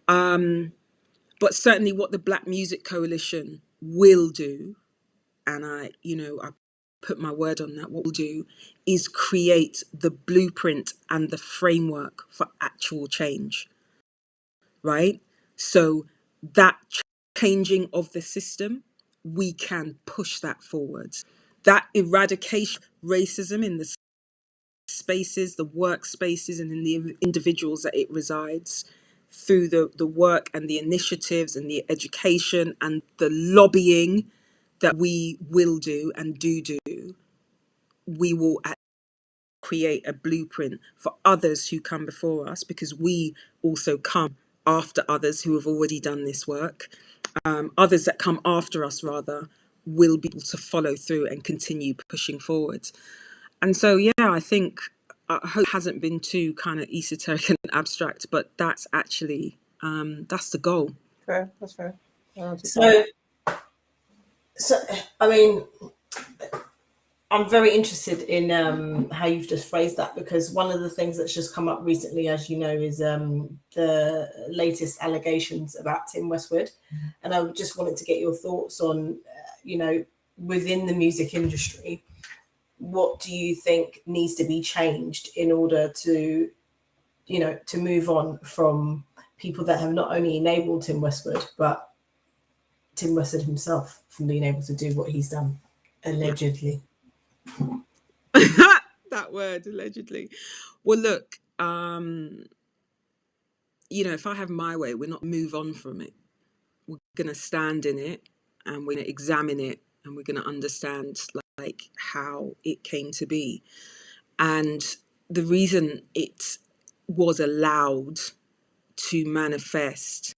But certainly what the Black Music Coalition will do, and I put my word on that, what we'll do is create the blueprint and the framework for actual change, right? So that changing of the system, we can push that forward. That eradication of racism in the spaces, the workspaces, and in the individuals that it resides, through the work and the initiatives and the education and the lobbying that we will do and do, we will create a blueprint for others who come before us, because we also come after others who have already done this work. Others that come after us, rather, will be able to follow through and continue pushing forward. And so, yeah, I think I hope it hasn't been too kind of esoteric and abstract, but that's actually, that's the goal. Fair, that's fair. So So, I mean, I'm very interested in how you've just phrased that, because one of the things that's just come up recently, as you know, is the latest allegations about Tim Westwood. And I just wanted to get your thoughts on, within the music industry, what do you think needs to be changed in order to, to move on from people that have not only enabled Tim Westwood, but Tim Westwood himself from being able to do what he's done, allegedly. That word, allegedly. Well, look, if I have my way, we're not move on from it. We're going to stand in it, and we're going to examine it, and we're going to understand like how it came to be. And the reason it was allowed to manifest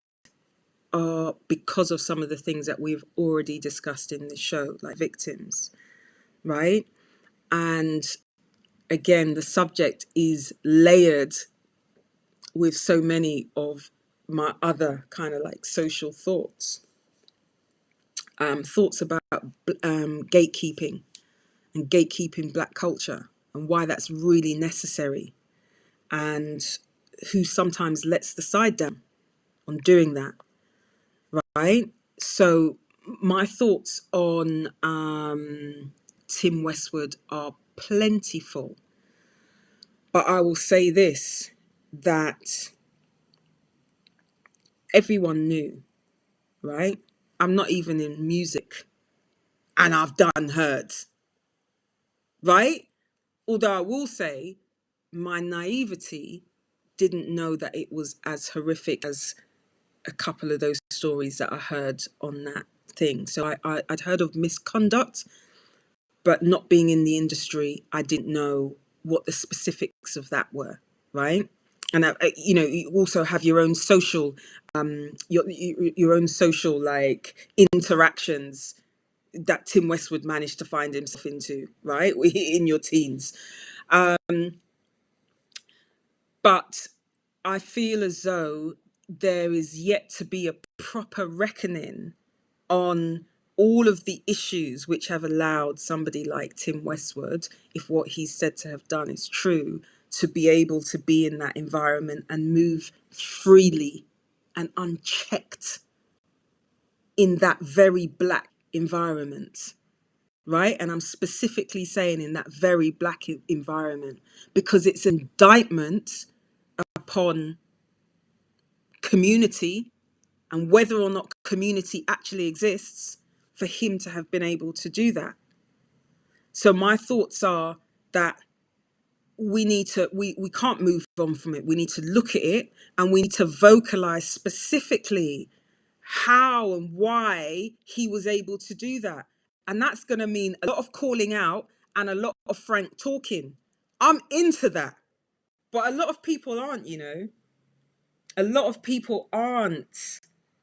are because of some of the things that we've already discussed in the show, like victims, right? And again, the subject is layered with so many of my other kind of like social thoughts. Thoughts about gatekeeping and gatekeeping Black culture and why that's really necessary, and who sometimes lets the side down on doing that, right? So my thoughts on Tim Westwood are plentiful, but I will say this, that everyone knew, right? I'm not even in music and I've done heard, right? Although I will say my naivety didn't know that it was as horrific as a couple of those stories that I heard on that thing. So I'd heard of misconduct, but not being in the industry, I didn't know what the specifics of that were, right? And you also have your own social, your own social like interactions that Tim Westwood managed to find himself into, right, in your teens. But I feel as though there is yet to be a proper reckoning on all of the issues which have allowed somebody like Tim Westwood, if what he's said to have done is true, to be able to be in that environment and move freely and unchecked in that very Black environment, right? And I'm specifically saying in that very Black environment, because it's an indictment upon community and whether or not community actually exists for him to have been able to do that. So my thoughts are that we can't move on from it. We need to look at it and we need to vocalize specifically how and why he was able to do that. And that's going to mean a lot of calling out and a lot of frank talking. I'm into that. But a lot of people aren't, A lot of people aren't.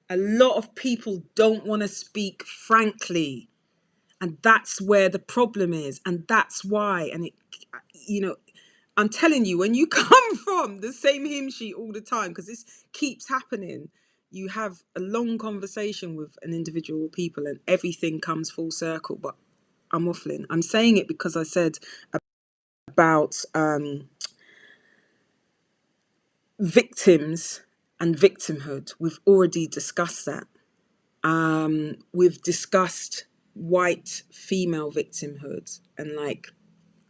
A lot of people don't want to speak frankly. And that's where the problem is. And that's why. And I'm telling you, when you come from the same hymn sheet all the time, because this keeps happening, you have a long conversation with an individual people and everything comes full circle. But I'm waffling. I'm saying it because I said about victims and victimhood. We've already discussed that. We've discussed white female victimhood and like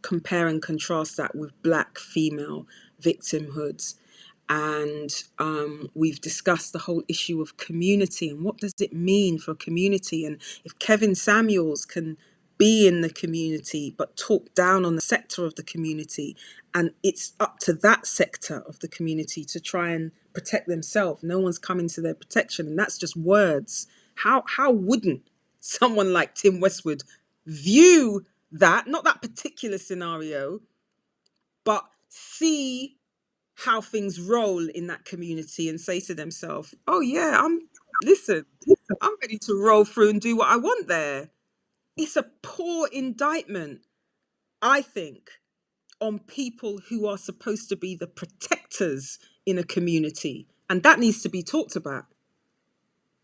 compare and contrast that with Black female victimhoods. And we've discussed the whole issue of community and what does it mean for community. And if Kevin Samuels can be in the community but talk down on the sector of the community, and it's up to that sector of the community to try and protect themselves, no one's coming to their protection, and that's just words. How wouldn't someone like Tim Westwood view that, not that particular scenario, but see how things roll in that community and say to themselves, oh yeah, I'm ready to roll through and do what I want there. It's a poor indictment, I think, on people who are supposed to be the protectors in a community. And that needs to be talked about.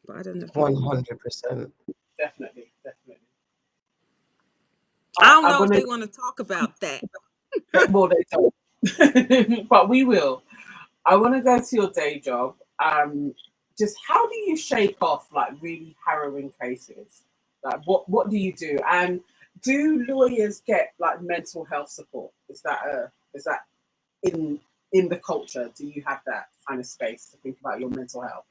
But I don't know. 100%. Definitely. I don't I know if want they to, want to talk about that. well, they don't. But we will. I want to go to your day job. Just how do you shake off like really harrowing cases? Like what do you do? And do lawyers get like mental health support? Is that in the culture? Do you have that kind of space to think about your mental health?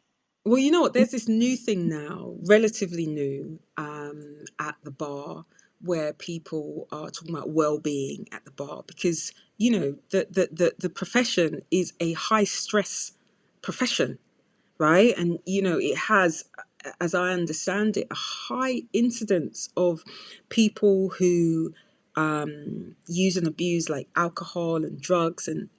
Well, you know what? There's this new thing now, relatively new, at the bar, where people are talking about well-being at the bar because you know the profession is a high stress profession, right? And you know it has, as I understand it, a high incidence of people who use and abuse like alcohol and drugs, and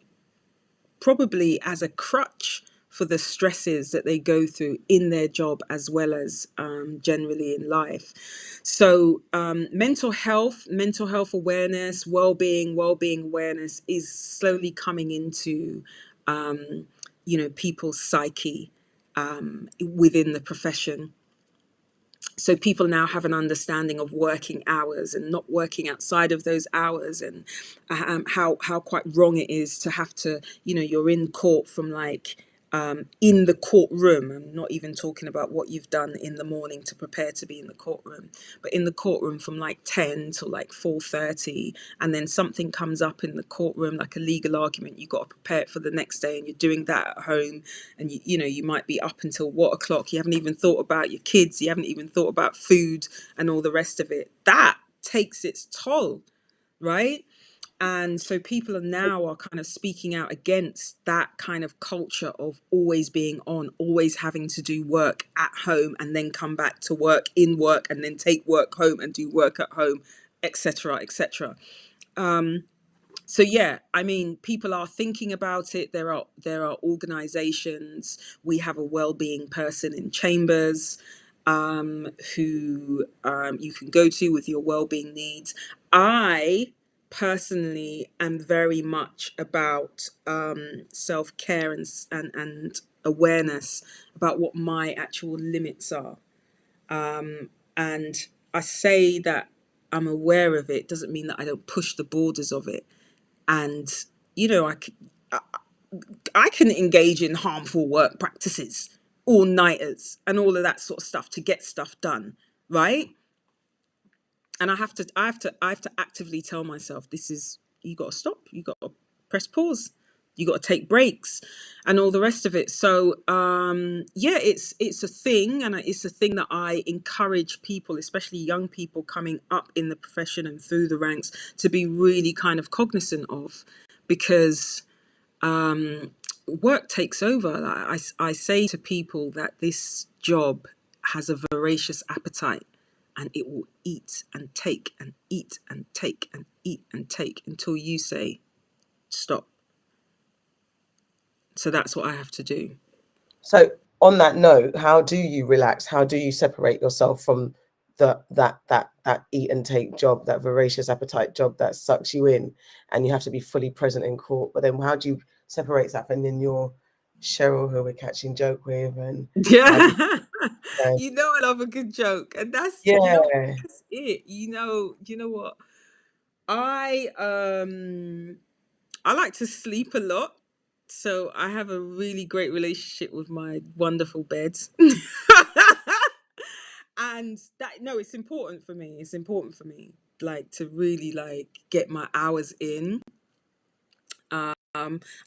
probably as a crutch for the stresses that they go through in their job as well as generally in life. So mental health awareness, well-being awareness is slowly coming into you know people's psyche within the profession. So people now have an understanding of working hours and not working outside of those hours, and how quite wrong it is to have to, you know, you're in court from like in the courtroom. I'm not even talking about what you've done in the morning to prepare to be in the courtroom, but in the courtroom from like 10 till like 4:30, and then something comes up in the courtroom like a legal argument, you got to prepare it for the next day, and you're doing that at home, and you know you might be up until what o'clock, you haven't even thought about your kids, you haven't even thought about food and all the rest of it. That takes its toll, right? And so people are kind of speaking out against that kind of culture of always being on, always having to do work at home and then come back to work in work and then take work home and do work at home, etc., etc. So yeah, I mean, people are thinking about it. There are organizations. We have a well-being person in Chambers who you can go to with your well-being needs. I personally am very much about self-care and awareness about what my actual limits are. And I say that I'm aware of it doesn't mean that I don't push the borders of it. And you know, I can engage in harmful work practices, all-nighters and all of that sort of stuff to get stuff done, right? And I have to actively tell myself, this is, you got to stop, you got to press pause, you got to take breaks and all the rest of it. So yeah, it's a thing, and it's a thing that I encourage people, especially young people coming up in the profession and through the ranks, to be really kind of cognizant of, because work takes over. I say to people that this job has a voracious appetite, and it will eat and take and eat and take and eat and take until you say stop. So that's what I have to do. So on that note, how do you relax? How do you separate yourself from that eat and take job, that voracious appetite job that sucks you in, and you have to be fully present in court? But then how do you separate that? And then you're SHERYL, who we're catching joke with, and Yeah. You know, I love a good joke, and that's yeah. you know, that's it. You know what? I like to sleep a lot. So I have a really great relationship with my wonderful bed. And that, no, it's important for me. It's important for me, like, to really like get my hours in. I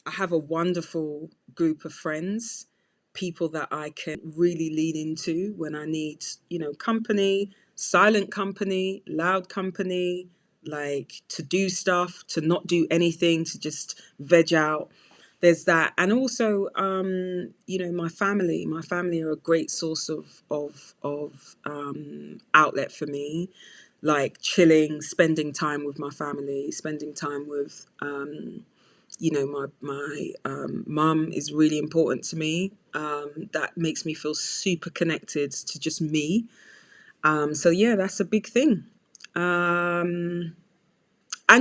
have a wonderful group of friends, people that I can really lean into when I need, you know, company, silent company, loud company, like to do stuff, to not do anything, to just veg out. There's that. And also, you know, my family are a great source of outlet for me, like chilling, spending time with my family, spending time with, you know, my mum is really important to me. That makes me feel super connected to just me. So yeah, that's a big thing. And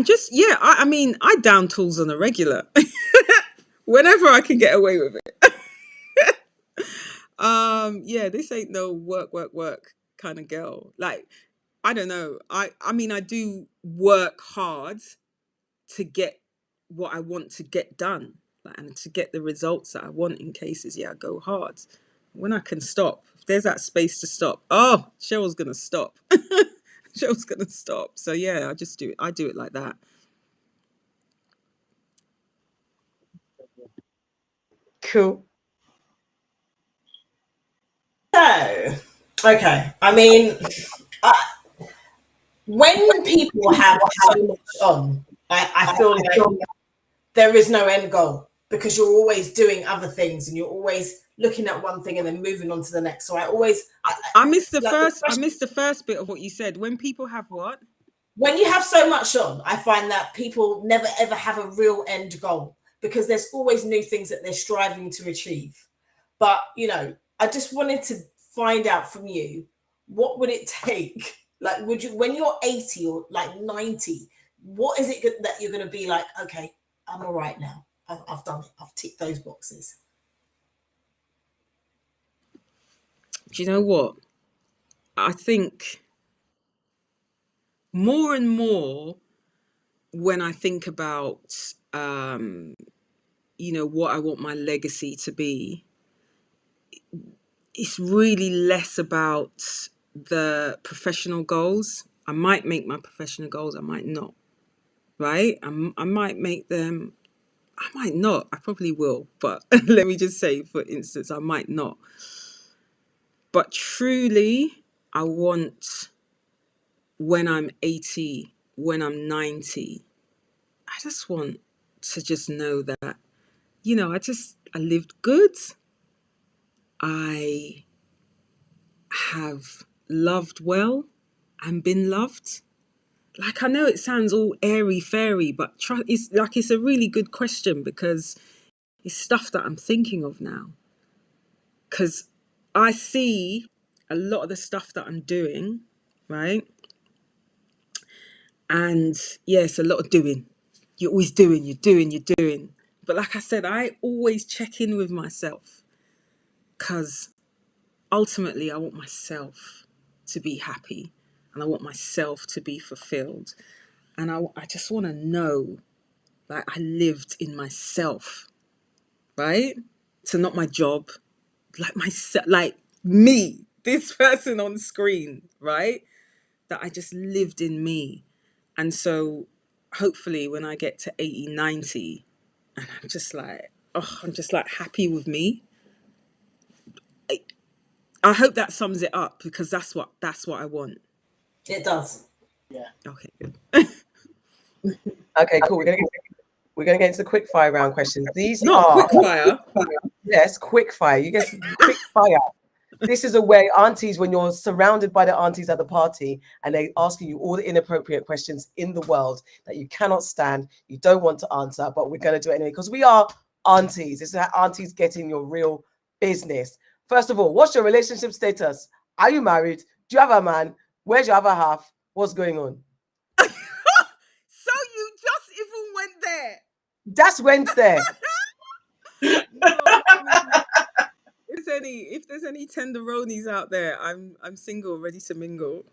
just, yeah, I mean, I down tools on a regular whenever I can get away with it. Yeah, this ain't no work kind of girl. Like, I don't know. I mean, I do work hard to get what I want to get done, like, and to get the results that I want in cases. Yeah, I go hard. When I can stop, if there's that space to stop, oh, Cheryl's gonna stop. Cheryl's gonna stop. So yeah, I just do it. I do it like that. Cool. So, okay. I mean, when people have so much on, I feel like there is no end goal, because you're always doing other things and you're always looking at one thing and then moving on to the next. So I missed the first. I missed the first bit of what you said. When people have what? When you have so much on, I find that people never ever have a real end goal, because there's always new things that they're striving to achieve. But I just wanted to find out from you, what would it take? Like, would you, when you're 80 or like 90, what is it that you're going to be like, okay, I'm all right now. I've done it. I've ticked those boxes. Do you know what? I think more and more when I think about, what I want my legacy to be, it's really less about the professional goals. I might make my professional goals, I might not, right? I might make them, I might not, I probably will, but let me just say, for instance, I might not. But truly, I want, when I'm 80, when I'm 90, I just want to just know that, I lived good. I have loved well and been loved. Like, I know it sounds all airy fairy, but it's a really good question, because it's stuff that I'm thinking of now. Because I see a lot of the stuff that I'm doing, right? And yes, a lot of doing. You're always doing, you're doing. But like I said, I always check in with myself, because ultimately I want myself to be happy, and I want myself to be fulfilled. And I just want to know, like, I lived in myself, right? So not my job, like myself, like me, this person on screen, right? That I just lived in me. And so hopefully when I get to 80, 90, and I'm just like happy with me. I hope that sums it up, because that's what I want. It does. Yeah. Okay, good. Okay, cool. We're gonna get into the quick fire round questions. These Not are quick fire. Yes, quick fire. You get quick fire. This is a way, aunties, when you're surrounded by the aunties at the party and they're asking you all the inappropriate questions in the world that you cannot stand, you don't want to answer, but we're going to do it anyway, because we are aunties. This is how aunties get in your real business. First of all, what's your relationship status? Are you married? Do you have a man? Where's your other half? What's going on? So you just even went there. Just went there. No, I mean, if there's any tenderonis out there, I'm single, ready to mingle.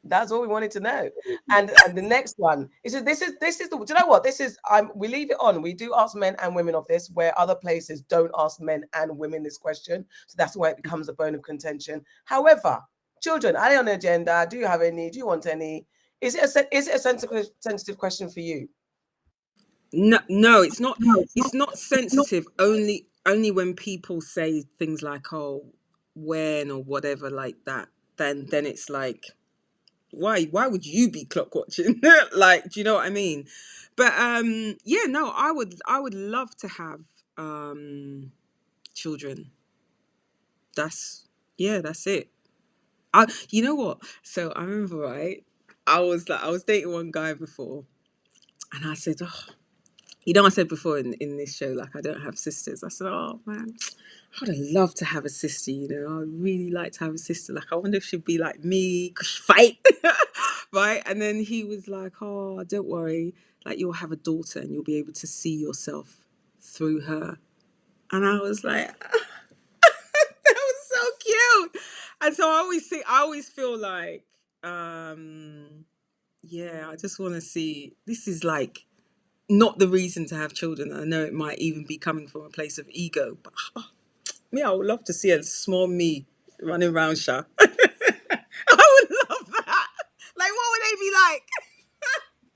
That's all we wanted to know. And the next one is this is the, do you know what this is? We leave it on. We do ask men and women of this, where other places don't ask men and women this question, so that's why it becomes a bone of contention. However, children, are they on the agenda? Do you have any? Do you want any? Is it a sensitive question for you? No, it's not. It's not sensitive. Only when people say things like, "Oh, when," or whatever like that. Then it's like, why would you be clock watching? Like, do you know what I mean? But yeah, no, I would love to have children. That's it. You know what? So I remember, right? I was dating one guy before, and I said, oh, I said before in this show, like, I don't have sisters. I said, oh man, I would love to have a sister, I'd really like to have a sister. Like, I wonder if she'd be like me, could she fight? Right? And then he was like, oh, don't worry, like, you'll have a daughter and you'll be able to see yourself through her. And I was like, that was so cute. And so I always feel like Yeah, I just want to see. This is like not the reason to have children. I know it might even be coming from a place of ego, but me, I would love to see a small me running around, Sha. I would love that. Like, what would they be like?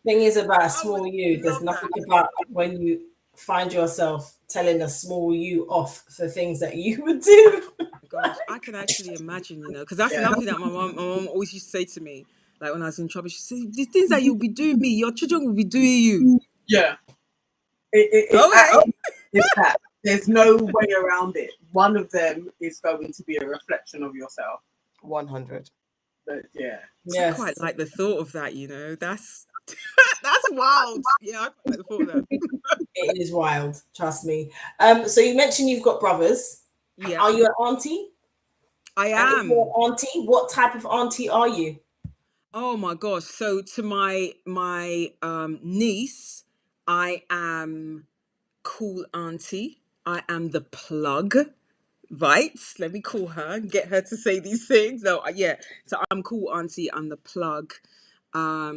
Thing is about a I small would you, there's love nothing that. about when you find yourself telling a small you off for things that you would do. Gosh, I can actually imagine, because that's another thing that my mom always used to say to me. Like when I was in trouble, she said, "The things that you'll be doing me, your children will be doing you." Yeah. Okay. It's that. There's no way around it. One of them is going to be a reflection of yourself. 100. But yeah. I quite like the thought of that, That's that's wild. Yeah, I quite like the thought of that. It is wild, trust me. So you mentioned you've got brothers. Yeah. Are you an auntie? I And if am. you're an auntie, what type of auntie are you? Oh my gosh. So to my niece, I am cool auntie. I am the plug. Right, let me call her and get her to say these things. No, yeah. So I'm cool auntie. I'm the plug.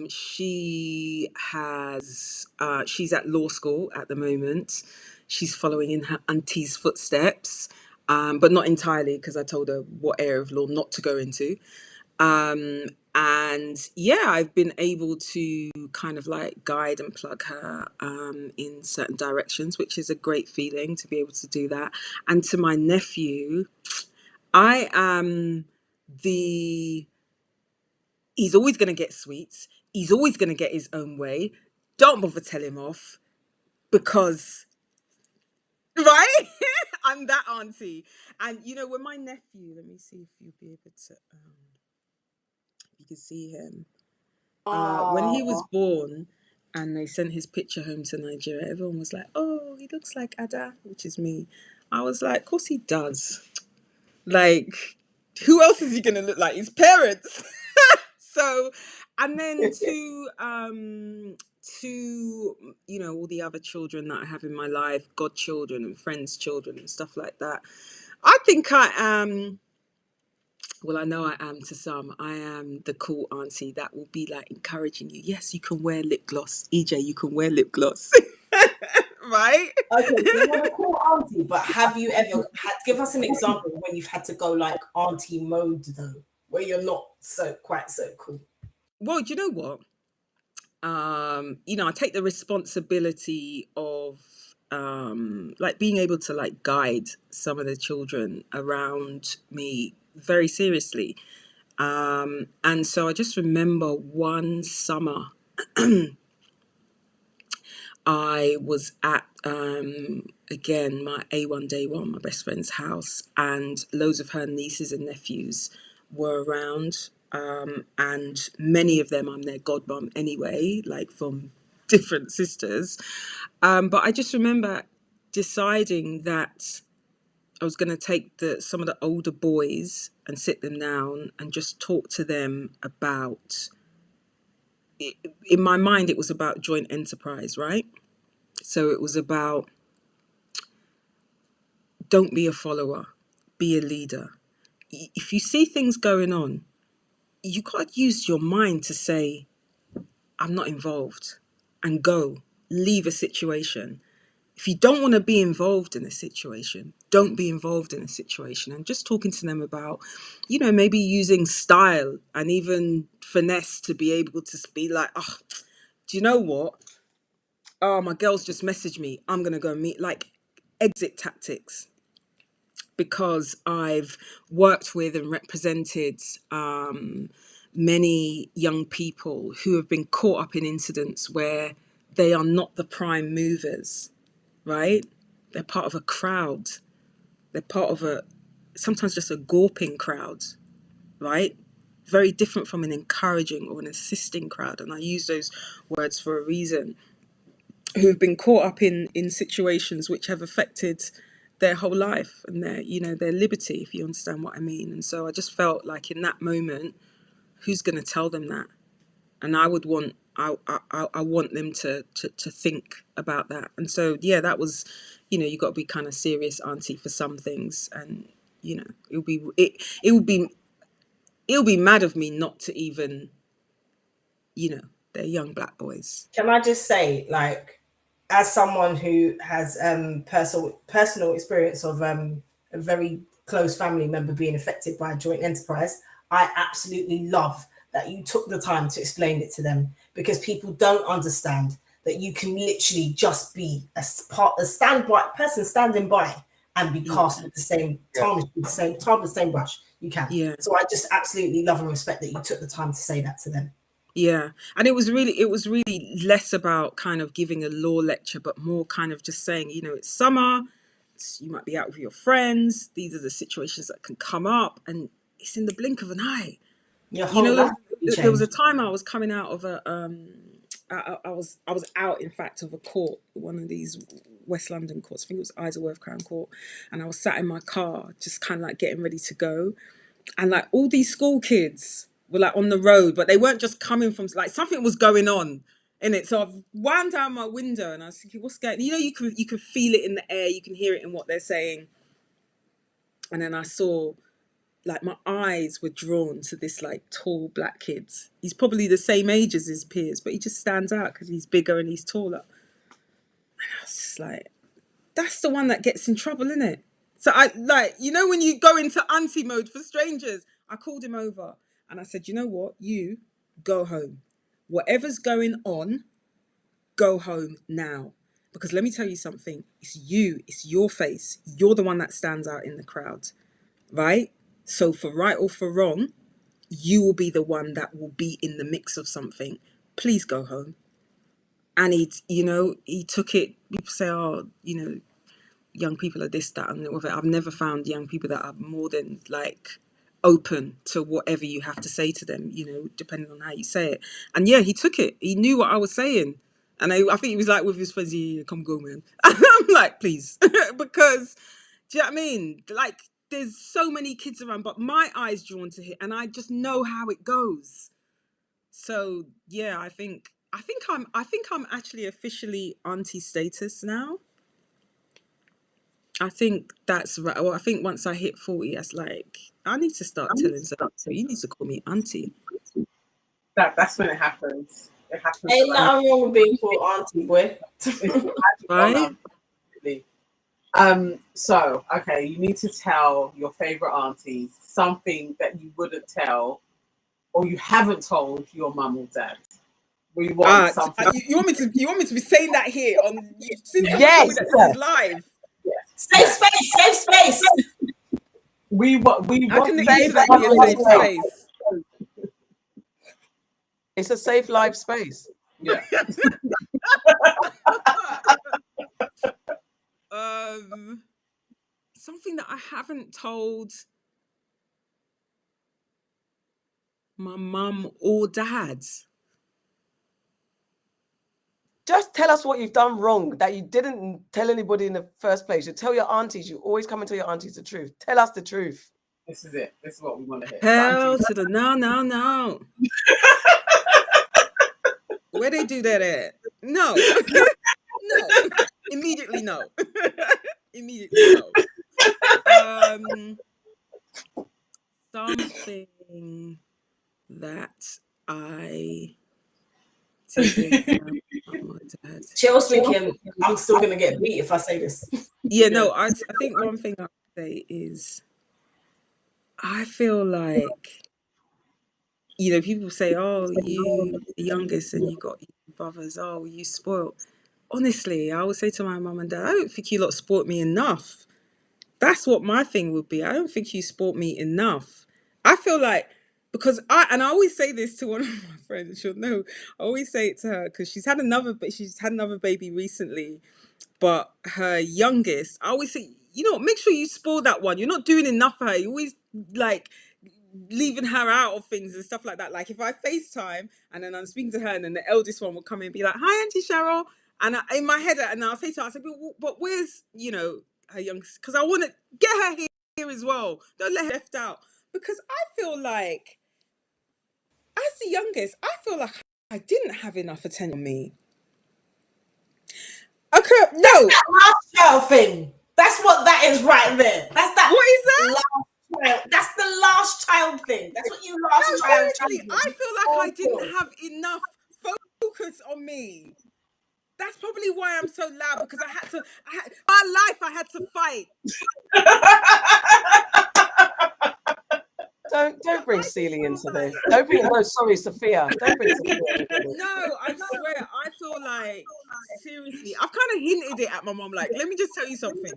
She has. She's at law school at the moment. She's following in her auntie's footsteps, but not entirely because I told her what area of law not to go into. And yeah, I've been able to kind of like guide and plug her in certain directions, which is a great feeling to be able to do that. And to my nephew, I am he's always going to get sweets. He's always going to get his own way. Don't bother tell him off because, right? I'm that auntie. And when my nephew, let me see if you'll be able to, you can see him. When he was born and they sent his picture home to Nigeria, everyone was like, "Oh, he looks like Ada," which is me. I was like, "Of course he does. Like, who else is he gonna look like? His parents." So, and then to all the other children that I have in my life, godchildren and friends' children and stuff like that. I think I am. Well, I know I am to some. I am the cool auntie that will be like encouraging you. Yes, you can wear lip gloss. EJ, you can wear lip gloss. Right? Okay, so you're a cool auntie, but have you ever give us an example when you've had to go like auntie mode though, where you're not quite so cool? Well, do you know what? I take the responsibility of like being able to like guide some of the children around me very seriously. And so I just remember one summer I was at again my A1 day one, my best friend's house, and loads of her nieces and nephews were around. And many of them I'm their godmom anyway, like from different sisters. But I just remember deciding that I was going to take some of the older boys and sit them down and just talk to them about, in my mind, it was about joint enterprise, right? So it was about, don't be a follower, be a leader. If you see things going on, you got to use your mind to say, I'm not involved, and go, leave a situation. If you don't want to be involved in a situation, don't be involved in a situation. And just talking to them about, maybe using style and even finesse to be able to be like, oh, do you know what? Oh, my girl's just messaged me. I'm going to go meet, like exit tactics. Because I've worked with and represented many young people who have been caught up in incidents where they are not the prime movers, right? They're part of a crowd. They're part of sometimes just a gawping crowd, right? Very different from an encouraging or an assisting crowd. And I use those words for a reason. Who've been caught up in situations which have affected their whole life and their liberty, if you understand what I mean. And so I just felt like in that moment, who's going to tell them that? And I want them to think about that. And so, yeah, that was, you got to be kind of serious auntie for some things. And, it would be it'll be mad of me not to even, they're young black boys. Can I just say, like, as someone who has personal experience of a very close family member being affected by a joint enterprise, I absolutely love that you took the time to explain it to them, because people don't understand that you can literally just be a person standing by and be cast with the same tarnished with the same brush. You can. Yeah. So I just absolutely love and respect that you took the time to say that to them. Yeah. And it was really less about kind of giving a law lecture, but more kind of just saying, it's summer, you might be out with your friends, these are the situations that can come up, and it's in the blink of an eye. There was a time I was coming out of I was out, in fact, of a court, one of these West London courts. I think it was Isleworth Crown Court, and I was sat in my car, just kind of like getting ready to go, and like all these school kids were like on the road, but they weren't just coming from, like, something was going on in it. So I've wound down my window and I was thinking, what's going? You can feel it in the air, you can hear it in what they're saying, and then I saw, like, my eyes were drawn to this like tall black kid. He's probably the same age as his peers, but he just stands out because he's bigger and he's taller. And I was just like, that's the one that gets in trouble, isn't it? So I, like, when you go into auntie mode for strangers, I called him over and I said, you know what? You go home. Whatever's going on, go home now. Because let me tell you something. It's you. It's your face. You're the one that stands out in the crowd, right? So for right or for wrong, you will be the one that will be in the mix of something. Please go home. And he took it. People say, young people are this, that, and whatever. I've never found young people that are more than like open to whatever you have to say to them, depending on how you say it. And yeah, he took it. He knew what I was saying. And I think he was like with his friends, yeah, come go, man. And I'm like, please. Because, do you know what I mean? Like, there's so many kids around, but my eye's drawn to it, and I just know how it goes. So yeah, I think I'm actually officially auntie status now. I think that's right. Well, I think once I hit 40, that's like, I need to start telling someone, you need to call me auntie. That's when it happens. It happens. Ain't nothing wrong with being called auntie, boy. Right? So, okay, you need to tell your favorite aunties something that you wouldn't tell or you haven't told your mum or dad. We want something. You want me to be saying that here on? Yes, this is live. Safe space. We want How can it that be a safe space? It's a safe live space. Yeah. Something that I haven't told my mum or dad. Just tell us what you've done wrong that you didn't tell anybody in the first place. You tell your aunties. You always come and tell your aunties the truth. Tell us the truth. This is it. This is what we want to hear. Hell to the no. Where they do that at? No. No. Immediately no. Immediately no. Something that I Cheryl's thinking, I'm still going to get beat if I say this. Yeah, no, I think one thing I would say is, I feel like, people say, oh, you the youngest and you got your brothers, oh, you spoiled. Honestly, I would say to my mum and dad, I don't think you lot spoilt me enough. That's what my thing would be. I don't think you spoilt me enough. I feel like, because I always say this to one of my friends, she'll know, I always say it to her, because she's had another baby recently, but her youngest, I always say, make sure you spoil that one. You're not doing enough for her. You always like leaving her out of things and stuff like that. Like if I FaceTime and then I'm speaking to her and then the eldest one will come in and be like, hi, Auntie Cheryl. And in my head, and I'll say to her, I say, but where's, her youngest? Because I want to get her here as well. Don't let her left out. Because I feel like, as the youngest, I feel like I didn't have enough attention on me. Okay, no. That's that last child thing. That's what that is right there. That's that. What is that? Last child. That's the last child thing. That's what you last child. Seriously, I feel like I didn't have enough focus on me. That's probably why I'm so loud, because my life I had to fight. Don't bring Celie into this. Don't bring. No, sorry, Sophia. Don't bring Sophia into this. No, I swear, I feel like, seriously, I've kind of hinted it at my mom. Like, let me just tell you something.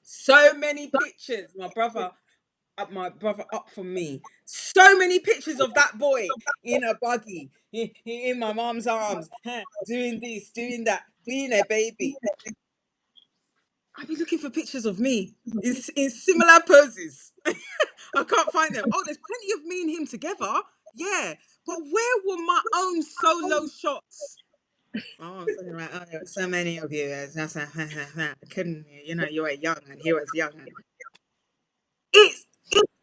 So many pictures, my brother up from me. So many pictures of that boy in a buggy, in my mom's arms, doing this, doing that, being a baby. I'd be looking for pictures of me in similar poses. I can't find them. Oh, there's plenty of me and him together. Yeah. But where were my own solo shots? Oh, I'm thinking like, oh, there were so many of you. I couldn't, you were young and he was young. It's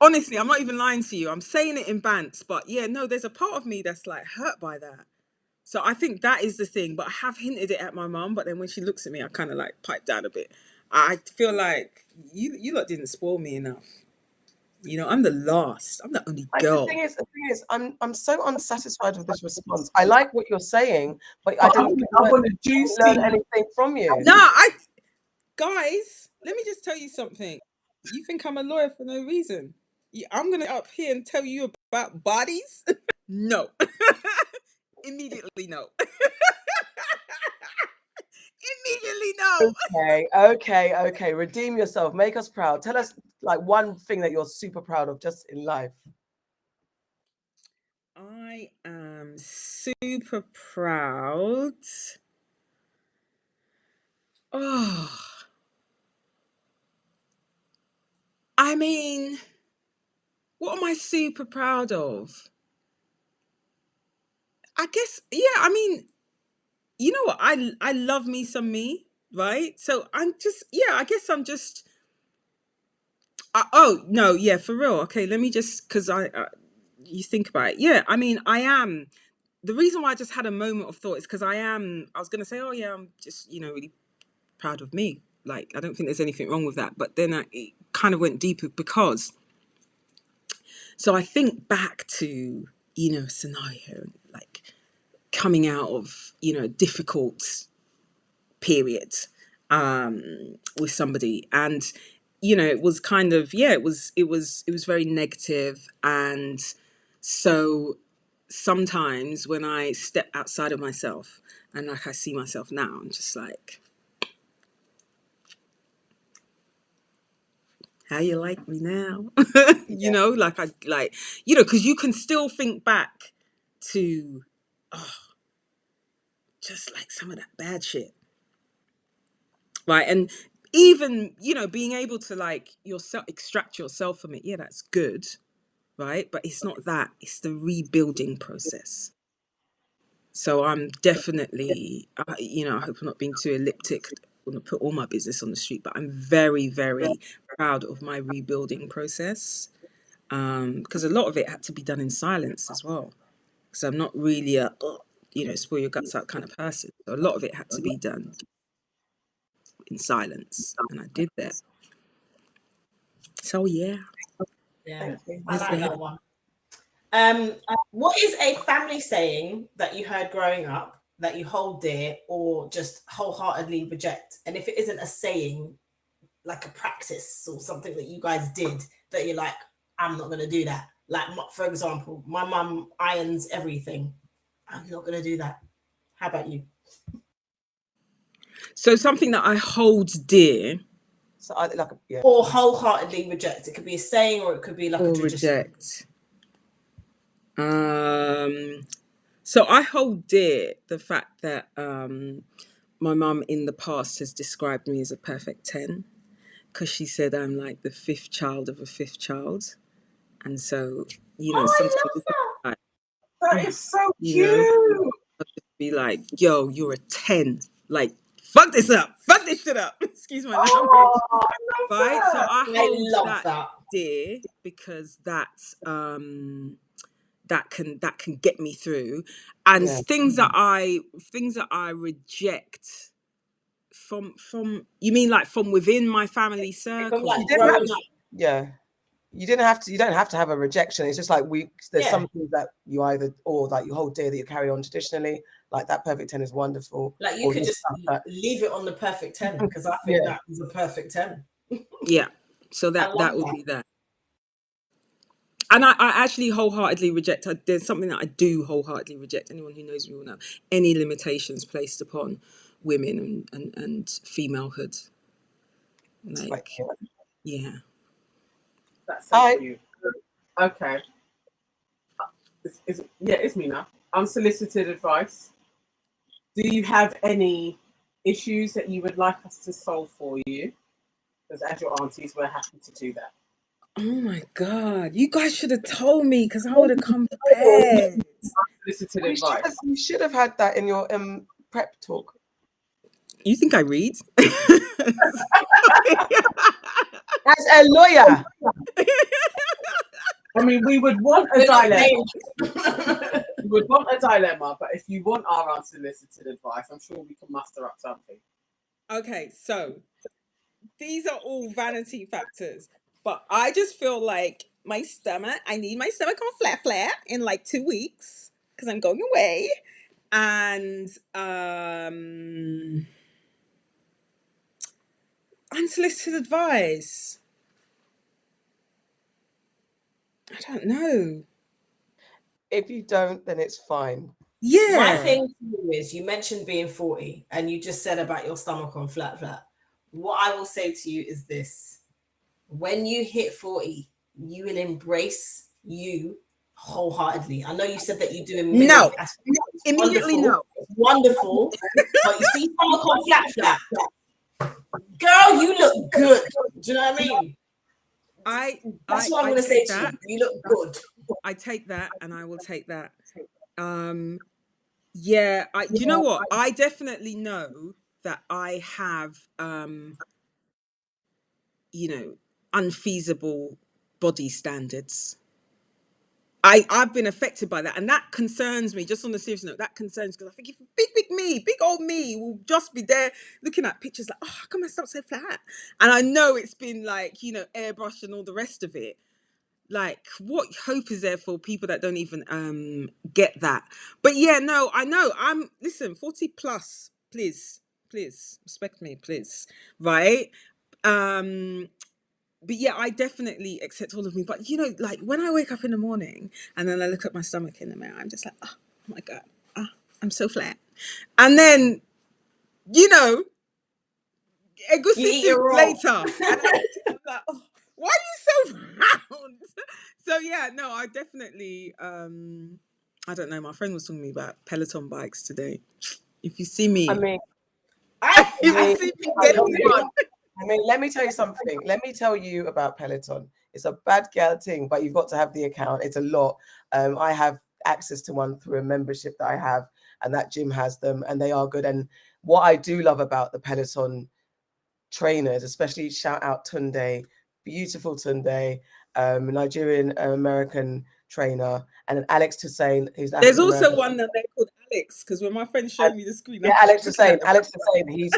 honestly, I'm not even lying to you. I'm saying it in bants, but yeah, no, there's a part of me that's like hurt by that. So I think that is the thing. But I have hinted it at my mum, but then when she looks at me, I kind of like pipe down a bit. I feel like you lot didn't spoil me enough. I'm the last. I'm the only girl. The thing is, I'm so unsatisfied with this response. I like what you're saying, but I didn't learn anything from you. No, guys, let me just tell you something. You think I'm a lawyer for no reason? I'm gonna up here and tell you about bodies? No. Immediately no. Immediately no. Okay. Redeem yourself. Make us proud. Tell us like one thing that you're super proud of just in life. I am super proud. Oh. I mean, what am I super proud of? I guess, yeah, I mean, you know what? I love me some me, right? So I'm just, yeah, I guess I'm just, oh, no, yeah, for real. Okay, let me just, because you think about it. Yeah, I mean, I am, the reason why I just had a moment of thought is because I was going to say, oh yeah, I'm just, really proud of me. Like, I don't think there's anything wrong with that. But then it kind of went deeper because, so I think back to, a scenario, like coming out of, a difficult period with somebody. And, it was kind of, yeah, it was very negative. And so sometimes when I step outside of myself and like I see myself now, I'm just like, how you like me now? Because you can still think back to, just like some of that bad shit. Right. And even, being able to like extract yourself from it. Yeah, that's good. Right. But it's not that. It's the rebuilding process. So I'm definitely, I hope I'm not being too elliptic. I'm going to put all my business on the street, but I'm very, very proud of my rebuilding process. Because a lot of it had to be done in silence as well. Because I'm not really a, spoil your guts out kind of person. So a lot of it had to be done in silence. And I did that. So yeah. Yeah, I like that one. What is a family saying that you heard growing up that you hold dear or just wholeheartedly reject? And if it isn't a saying, like a practice or something that you guys did that you're like, I'm not going to do that. Like, for example, my mum irons everything. I'm not going to do that. How about you? So something that I hold dear. So or wholeheartedly reject. It could be a saying or it could be like a tradition. Reject. So I hold dear the fact that my mum in the past has described me as a perfect 10 because she said I'm like the 5th child of a 5th child. And so, sometimes that is so cute. I'll just be like, yo, you're a 10. Like, fuck this shit up. Excuse my language. Right? So I hold that dear because that's that can get me through. And things that I reject from you mean like from within my family circle? Yeah. you don't have to have a rejection. It's just like there's some things that you either, or like you hold dear that you carry on traditionally, like that perfect 10 is wonderful. Like you could just leave it on the perfect 10, because I think that is a perfect 10. Yeah. So that would be that. And I actually wholeheartedly reject, there's something that I do wholeheartedly reject. Anyone who knows me will know, any limitations placed upon women and femalehood. Like, yeah. That's so cute. Okay. It's me now. Unsolicited advice. Do you have any issues that you would like us to solve for you? Because as your aunties, we're happy to do that. Oh my God. You guys should have told me, because I would have come prepared. Unsolicited advice. You should have had that in your prep talk. You think I read? As a lawyer. I mean, we would want a dilemma. We would want a dilemma, but if you want our unsolicited advice, I'm sure we can muster up something. Okay, so these are all vanity factors, but I just feel like I need my stomach on flat in like 2 weeks because I'm going away. And unsolicited advice. I don't know. If you don't, then it's fine. Yeah. My thing to you is, you mentioned being 40 and you just said about your stomach on flat. What I will say to you is this: when you hit 40, you will embrace you wholeheartedly. I know you said that you do immediately no. Wonderful. But you see stomach on flat. Girl, you look good. Do you know what I mean? That's what I'm going to say to you. You look good. I take that, and I will take that. Yeah, you know what? I definitely know that I have, unfeasible body standards. I've been affected by that, and that concerns me. Just on the serious note, that concerns, because I think if big old me will just be there looking at pictures like, oh, how come my stomach's so flat? And I know it's been like, airbrushed and all the rest of it. Like, what hope is there for people that don't even get that? But yeah, no, I know. Listen, 40 plus, please respect me, please, right? But yeah, I definitely accept all of me. But like when I wake up in the morning and then I look at my stomach in the mirror, I'm just like, oh my God, I'm so flat. And then, a good later, and I'm like, oh, why are you so round? So yeah, no, I definitely, I don't know. My friend was talking to me about Peloton bikes today. If you see me, let me tell you something. Let me tell you about Peloton. It's a bad girl thing, but you've got to have the account. It's a lot. I have access to one through a membership that I have, and that gym has them, and they are good. And what I do love about the Peloton trainers, especially shout out Tunde, beautiful Tunde, Nigerian American trainer, and an Alex Hussein, who's there's also one that they're called Alex, because when my friend showed me the screen, Alex Hussein, he's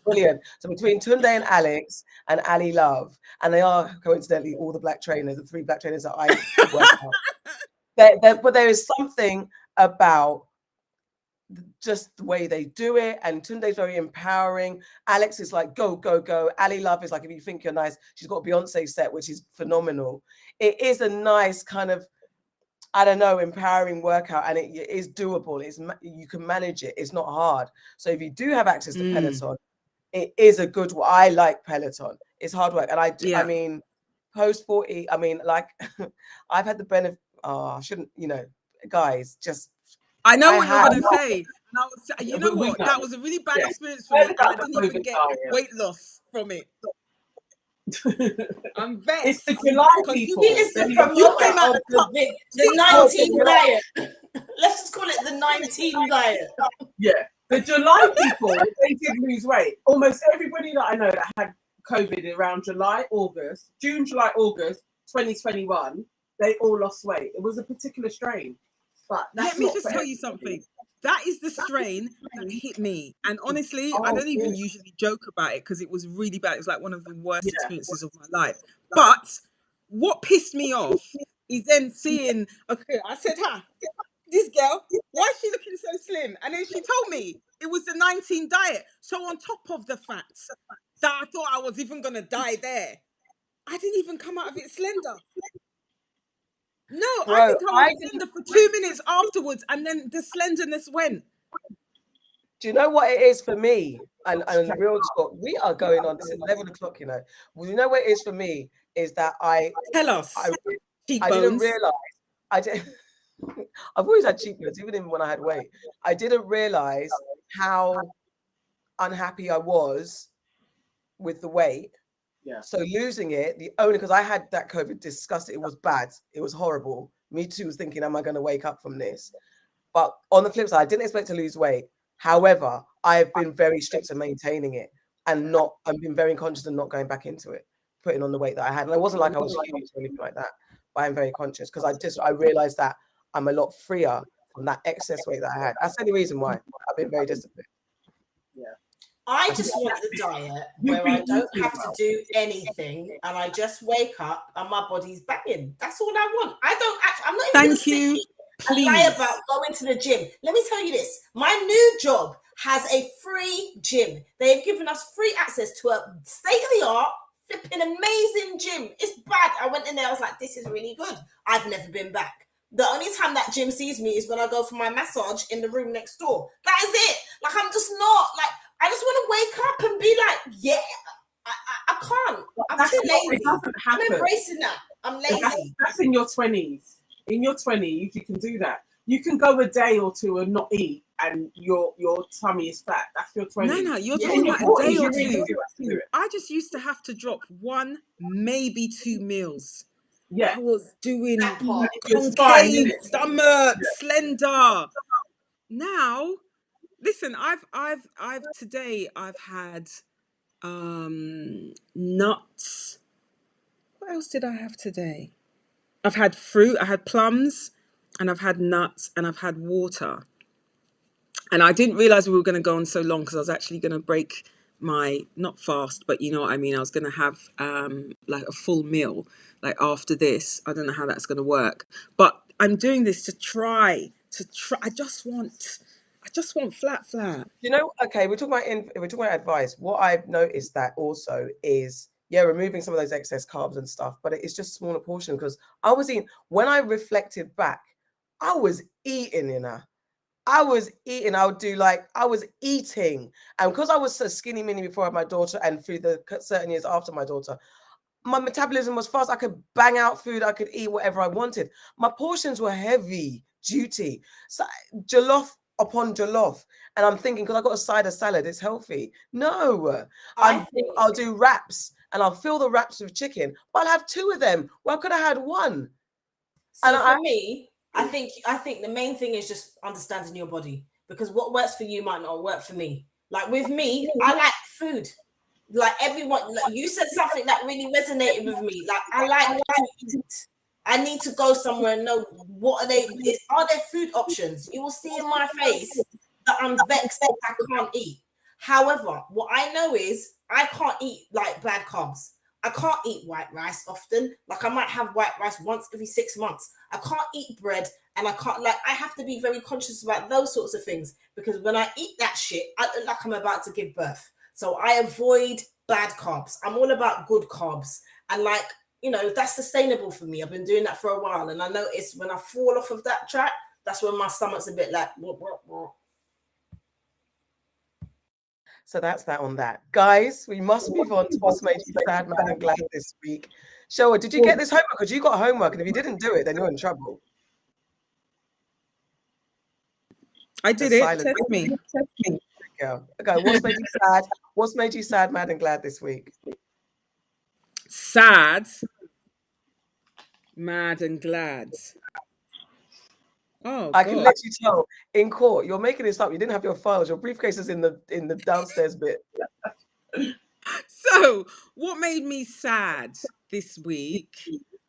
brilliant. So between Tunde and Alex and Ali Love, and they are coincidentally all the black trainers, the 3 black trainers that I work out. But there is something about just the way they do it, and Tunde's very empowering. Alex is like go. Ali Love is like, if you think you're nice, she's got a Beyonce set, which is phenomenal. It is a nice kind of, I don't know, empowering workout, and it is doable. You can manage it. It's not hard. So if you do have access to Peloton, it is a good one. I like Peloton. It's hard work, and I mean, post 40. I mean, like I've had the benefit. I shouldn't, guys, just. I know what you're going to say. And I was, you know what? That was a really bad experience for me, and I didn't even get weight loss from it. I'm vexed. It's the July people. It's the promoter of the 19 diet. Let's just call it the 19 diet. Yeah. The July people, they did lose weight. Almost everybody that I know that had COVID around June, July, August 2021, they all lost weight. It was a particular strain. But let me just tell you something. That is the strain that hit me. And honestly, I don't even usually joke about it because it was really bad. It was like one of the worst experiences of my life. But what pissed me off is then seeing, okay, I said, this girl, why is she looking so slim? And then she told me it was the 19 diet. So on top of the fact that I thought I was even going to die there, I didn't even come out of it slender. No, Bro, I think I was slender for 2 minutes afterwards, and then the slenderness went. Do you know what it is for me? And real talk, we are going on, this is 11 o'clock, you know. Well, you know what it is for me is that Tell us. I didn't realize, I've always had cheekbones, even when I had weight. I didn't realize how unhappy I was with the weight. Yeah. So losing it, because I had that COVID disgusting, it was bad. It was horrible. Me too was thinking, am I going to wake up from this? But on the flip side, I didn't expect to lose weight. However, I have been very strict in maintaining it and I've been very conscious of not going back into it, putting on the weight that I had. And it wasn't like I was huge or anything like that, but I'm very conscious because I realized that I'm a lot freer from that excess weight that I had. That's the only reason why I've been very disciplined. Yeah. I just want the diet where I don't have to do anything and I just wake up and my body's banging. That's all I want. I'm not even Thank you. Please. Lie about going to the gym. Let me tell you this. My new job has a free gym. They've given us free access to a state-of-the-art, flipping amazing gym. It's bad. I went in there. I was like, this is really good. I've never been back. The only time that gym sees me is when I go for my massage in the room next door. That is it. Like, I'm just not, like, I just want to wake up and be like, yeah, I can't. I'm too lazy. I'm embracing that. I'm lazy. That's in your 20s. In your 20s, you can do that. You can go a day or two and not eat, and your tummy is fat. That's your 20s. No, you're talking about a day or two. I just used to have to drop 1, maybe 2 meals. Yeah, I was doing concave, stomach, slender. Now, listen, today I've had nuts. What else did I have today? I've had fruit, I had plums, and I've had nuts, and I've had water. And I didn't realize we were going to go on so long because I was actually going to break my, not fast, but you know what I mean? I was going to have like a full meal, like after this. I don't know how that's going to work, but I'm doing this to try. I just want flat. You know, okay, we're talking about advice. What I've noticed that also is, yeah, removing some of those excess carbs and stuff, but it's just smaller portion because I was eating, when I reflected back, I was eating, you know. I was eating. I was eating. And because I was so skinny mini before I had my daughter and through the certain years after my daughter, my metabolism was fast. I could bang out food. I could eat whatever I wanted. My portions were heavy duty. So jollof upon jollof. And I'm thinking, because I got a side of salad, it's healthy. No, I'll do wraps and I'll fill the wraps with chicken, but I'll have 2 of them. Well, I could have had 1. So for me, I think the main thing is just understanding your body, because what works for you might not work for me. Like with me, I like food. Like everyone, like you said something that really resonated with me. Like I like to eat. I need to go somewhere and know what are there food options. You will see in my face that I'm vexed that I can't eat. However, what I know is I can't eat like bad carbs. I can't eat white rice often. Like I might have white rice once every 6 months. I can't eat bread, and I have to be very conscious about those sorts of things, because when I eat that shit, I look like I'm about to give birth. So I avoid bad carbs. I'm all about good carbs. And like, you know, that's sustainable for me. I've been doing that for a while. And I notice when I fall off of that track, that's when my stomach's a bit like, So that's that on that. Guys, we must move on to what's made you sad, mad, and glad this week. Showa, did you get this homework? Because you got homework, and if you didn't do it, then you're in trouble. I did it. Test me. Okay, what's made you sad? What's made you sad, mad, and glad this week? Sad, mad, and glad. Oh, I can let you tell in court. You're making this up. You didn't have your files. Your briefcase is in the downstairs bit. So, what made me sad this week?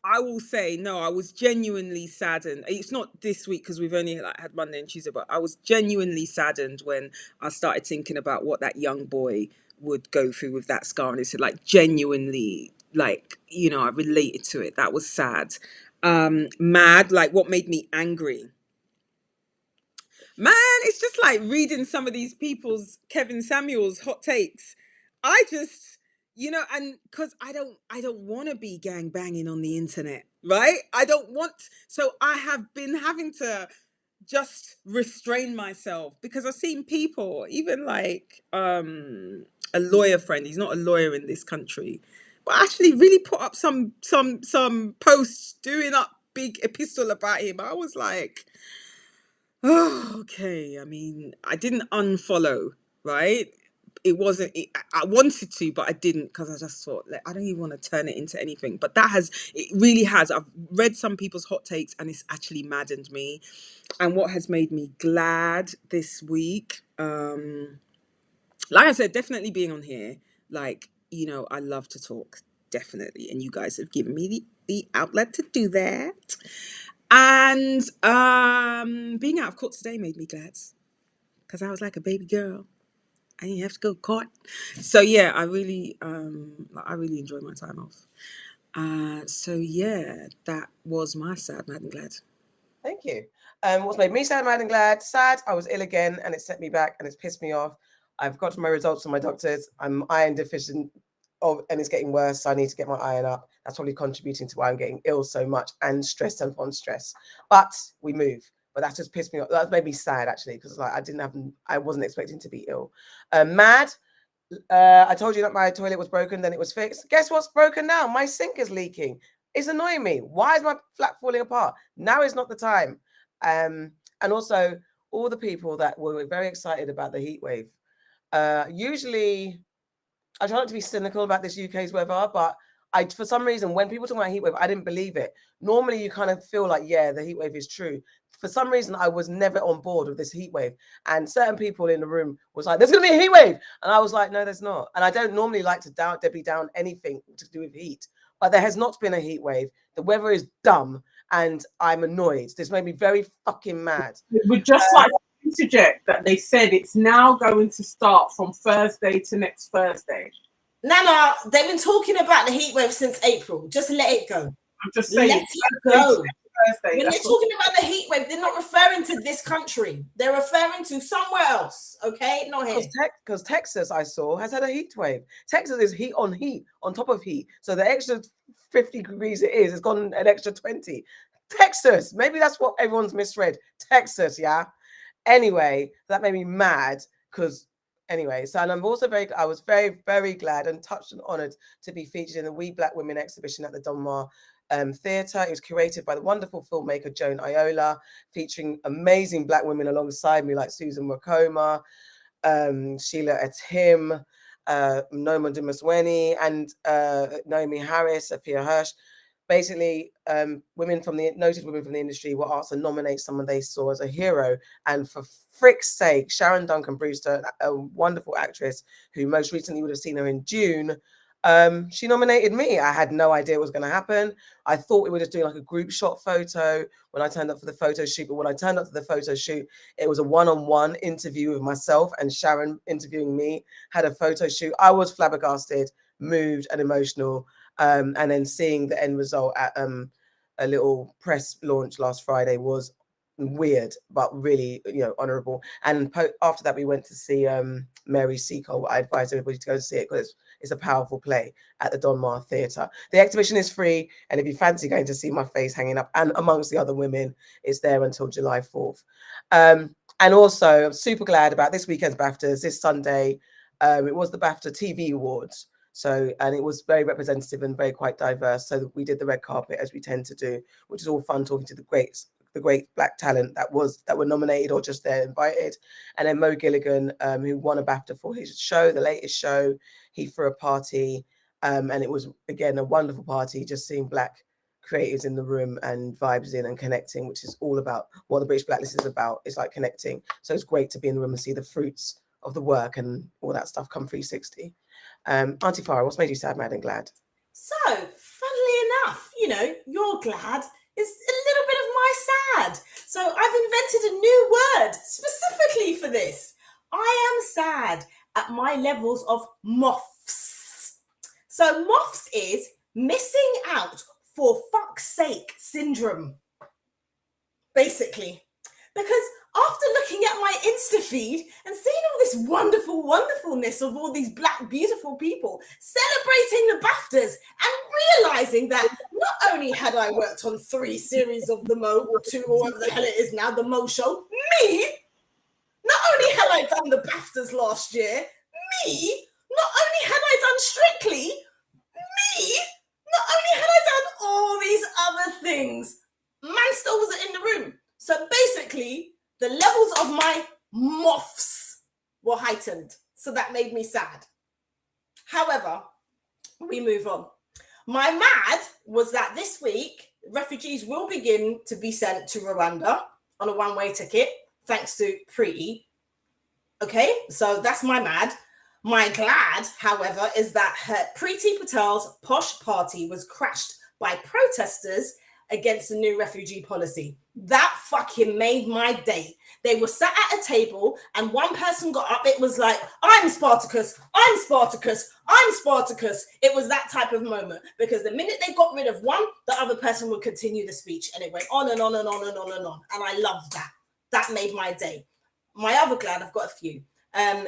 I will say, no, I was genuinely saddened. It's not this week because we've only had Monday and Tuesday, but I was genuinely saddened when I started thinking about what that young boy would go through with that scar. And it's like genuinely like, you know, I related to it. That was sad. Mad, like what made me angry? Man, it's just like reading some of these people's Kevin Samuels hot takes. I just, you know, and because I don't want to be gang banging on the internet, right? I don't want, so I have been having to just restrain myself because I've seen people, even like a lawyer friend, he's not a lawyer in this country, but actually really put up some posts doing up big epistle about him. I was like, oh, okay. I mean, I didn't unfollow, right? It wasn't, I wanted to, but I didn't because I just thought, like, I don't even want to turn it into anything. But it really has. I've read some people's hot takes and it's actually maddened me. And what has made me glad this week, like I said, definitely being on here, like, you know, I love to talk, definitely. And you guys have given me the outlet to do that. And being out of court today made me glad because I was like a baby girl. I didn't have to go to court. So yeah, I really enjoyed my time off. So yeah, that was my sad, mad and glad. Thank you. What's made me sad, mad and glad? Sad, I was ill again and it set me back and it's pissed me off. I've got my results from my doctors. I'm iron deficient and it's getting worse, so I need to get my iron up. That's probably contributing to why I'm getting ill so much and stressed upon stress. But we move. But that just pissed me off. That made me sad actually, because like I wasn't expecting to be ill. Mad. I told you that my toilet was broken, then it was fixed. Guess what's broken now? My sink is leaking. It's annoying me. Why is my flat falling apart? Now is not the time. And also all the people that were very excited about the heat wave. Usually I try not to be cynical about this UK's weather, but for some reason, when people talk about heat wave, I didn't believe it. Normally, you kind of feel like, yeah, the heat wave is true. For some reason, I was never on board with this heat wave. And certain people in the room was like, there's going to be a heat wave. And I was like, no, there's not. And I don't normally like to Debbie down anything to do with heat. But there has not been a heat wave. The weather is dumb. And I'm annoyed. This made me very fucking mad. We'd just like to interject that they said it's now going to start from Thursday to next Thursday. Nana, they've been talking about the heat wave since April. Just let it go. I'm just saying. Let it go. Thursday, when they're talking about the heat wave, they're not referring to this country. They're referring to somewhere else. Okay, not here. Because Texas, I saw, has had a heat wave. Texas is heat on top of heat. So the extra 50 degrees it's gone an extra 20. Texas, maybe that's what everyone's misread. Texas, yeah. Anyway, that made me mad because. Anyway, so and I was very, very glad and touched and honoured to be featured in the We Black Women exhibition at the Donmar Theatre. It was curated by the wonderful filmmaker Joan Iola, featuring amazing Black women alongside me like Susan Wakoma, Sheila Etim, Noma Dumasweni, and Naomi Harris, Sophia Hirsch. Basically, noted women from the industry were asked to nominate someone they saw as a hero. And for frick's sake, Sharon Duncan Brewster, a wonderful actress who most recently would have seen her in June, she nominated me. I had no idea what was going to happen. I thought we were just doing like a group shot photo when I turned up for the photo shoot. But when I turned up to the photo shoot, it was a one-on-one interview with myself and Sharon interviewing me, had a photo shoot. I was flabbergasted, moved and emotional. And then seeing the end result at a little press launch last Friday was weird, but really, honourable. And after that, we went to see Mary Seacole. I advise everybody to go and see it because it's a powerful play at the Donmar Theatre. The exhibition is free, and if you fancy going to see my face hanging up and amongst the other women, it's there until July 4th. And also, I'm super glad about this weekend's BAFTAs. This Sunday, it was the BAFTA TV Awards. So, and it was very representative and very quite diverse. So we did the red carpet as we tend to do, which is all fun, talking to the great Black talent that were nominated or just there invited. And then Mo Gilligan, who won a BAFTA for his show, the latest show, he threw a party. And it was, again, a wonderful party, just seeing Black creators in the room and vibes in and connecting, which is all about what the British Blacklist is about. It's like connecting. So it's great to be in the room and see the fruits of the work and all that stuff come 360. Auntie Farah, what's made you sad, mad and glad? So, funnily enough, you're glad is a little bit of my sad. So I've invented a new word specifically for this. I am sad at my levels of moths. So moths is missing out for fuck's sake syndrome, basically. Because after looking at my Insta feed and seeing all this wonderful wonderfulness of all these Black beautiful people celebrating the BAFTAs and realizing that not only had I worked on 3 series of the Mo, or 2, or whatever the hell it is now, the Mo show, me, not only had I done the BAFTAs last year, me, not only had I done Strictly, me, not only had I done all these other things, man still wasn't in the room. So basically, the levels of my moths were heightened. So that made me sad. However, we move on. My mad was that this week, refugees will begin to be sent to Rwanda on a one-way ticket, thanks to Preeti. Okay, so that's my mad. My glad, however, is that Preeti Patel's posh party was crashed by protesters against the new refugee policy. That fucking made my day. They were sat at a table and one person got up. It was like, I'm Spartacus, I'm Spartacus, I'm Spartacus. It was that type of moment, because the minute they got rid of one, the other person would continue the speech, and it went on and on and on and on and on. And I loved that. That made my day. My other glad, I've got a few,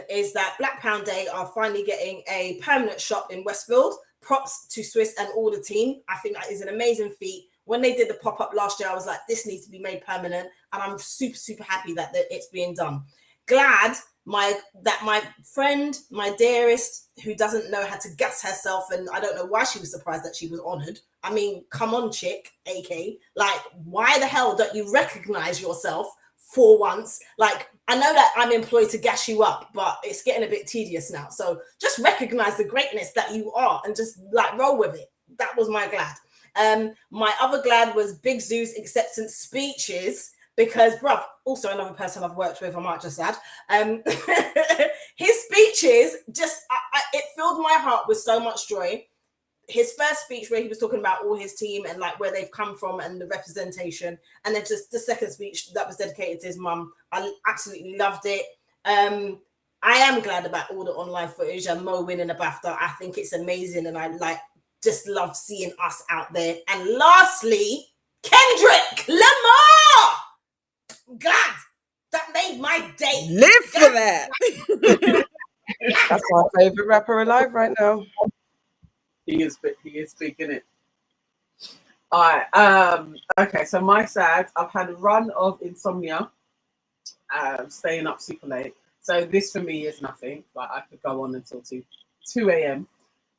is that Black Pound Day are finally getting a permanent shop in Westfield. Props to Swiss and all the team. I think that is an amazing feat. When they did the pop-up last year, I was like, this needs to be made permanent. And I'm super, super happy that it's being done. Glad that my friend, my dearest, who doesn't know how to gas herself, and I don't know why she was surprised that she was honored. I mean, come on, chick, AK. Like, why the hell don't you recognize yourself for once? Like, I know that I'm employed to gas you up, but it's getting a bit tedious now. So just recognize the greatness that you are and just like roll with it. That was my glad. My other glad was Big Zoo's acceptance speeches, because, bruv, also another person I've worked with, I might just add, his speeches just, it filled my heart with so much joy. His first speech, where he was talking about all his team and like where they've come from and the representation, and then just the second speech that was dedicated to his mum, I absolutely loved it. I am glad about all the online footage and Mo winning a BAFTA. I think it's amazing, and I just love seeing us out there. And lastly, Kendrick Lamar. God, that made my day. Live for that. That's my favorite rapper alive right now. He is big, innit? All right. Okay, so my sad, I've had a run of insomnia, staying up super late. So this for me is nothing. Like, I could go on until 2 a.m.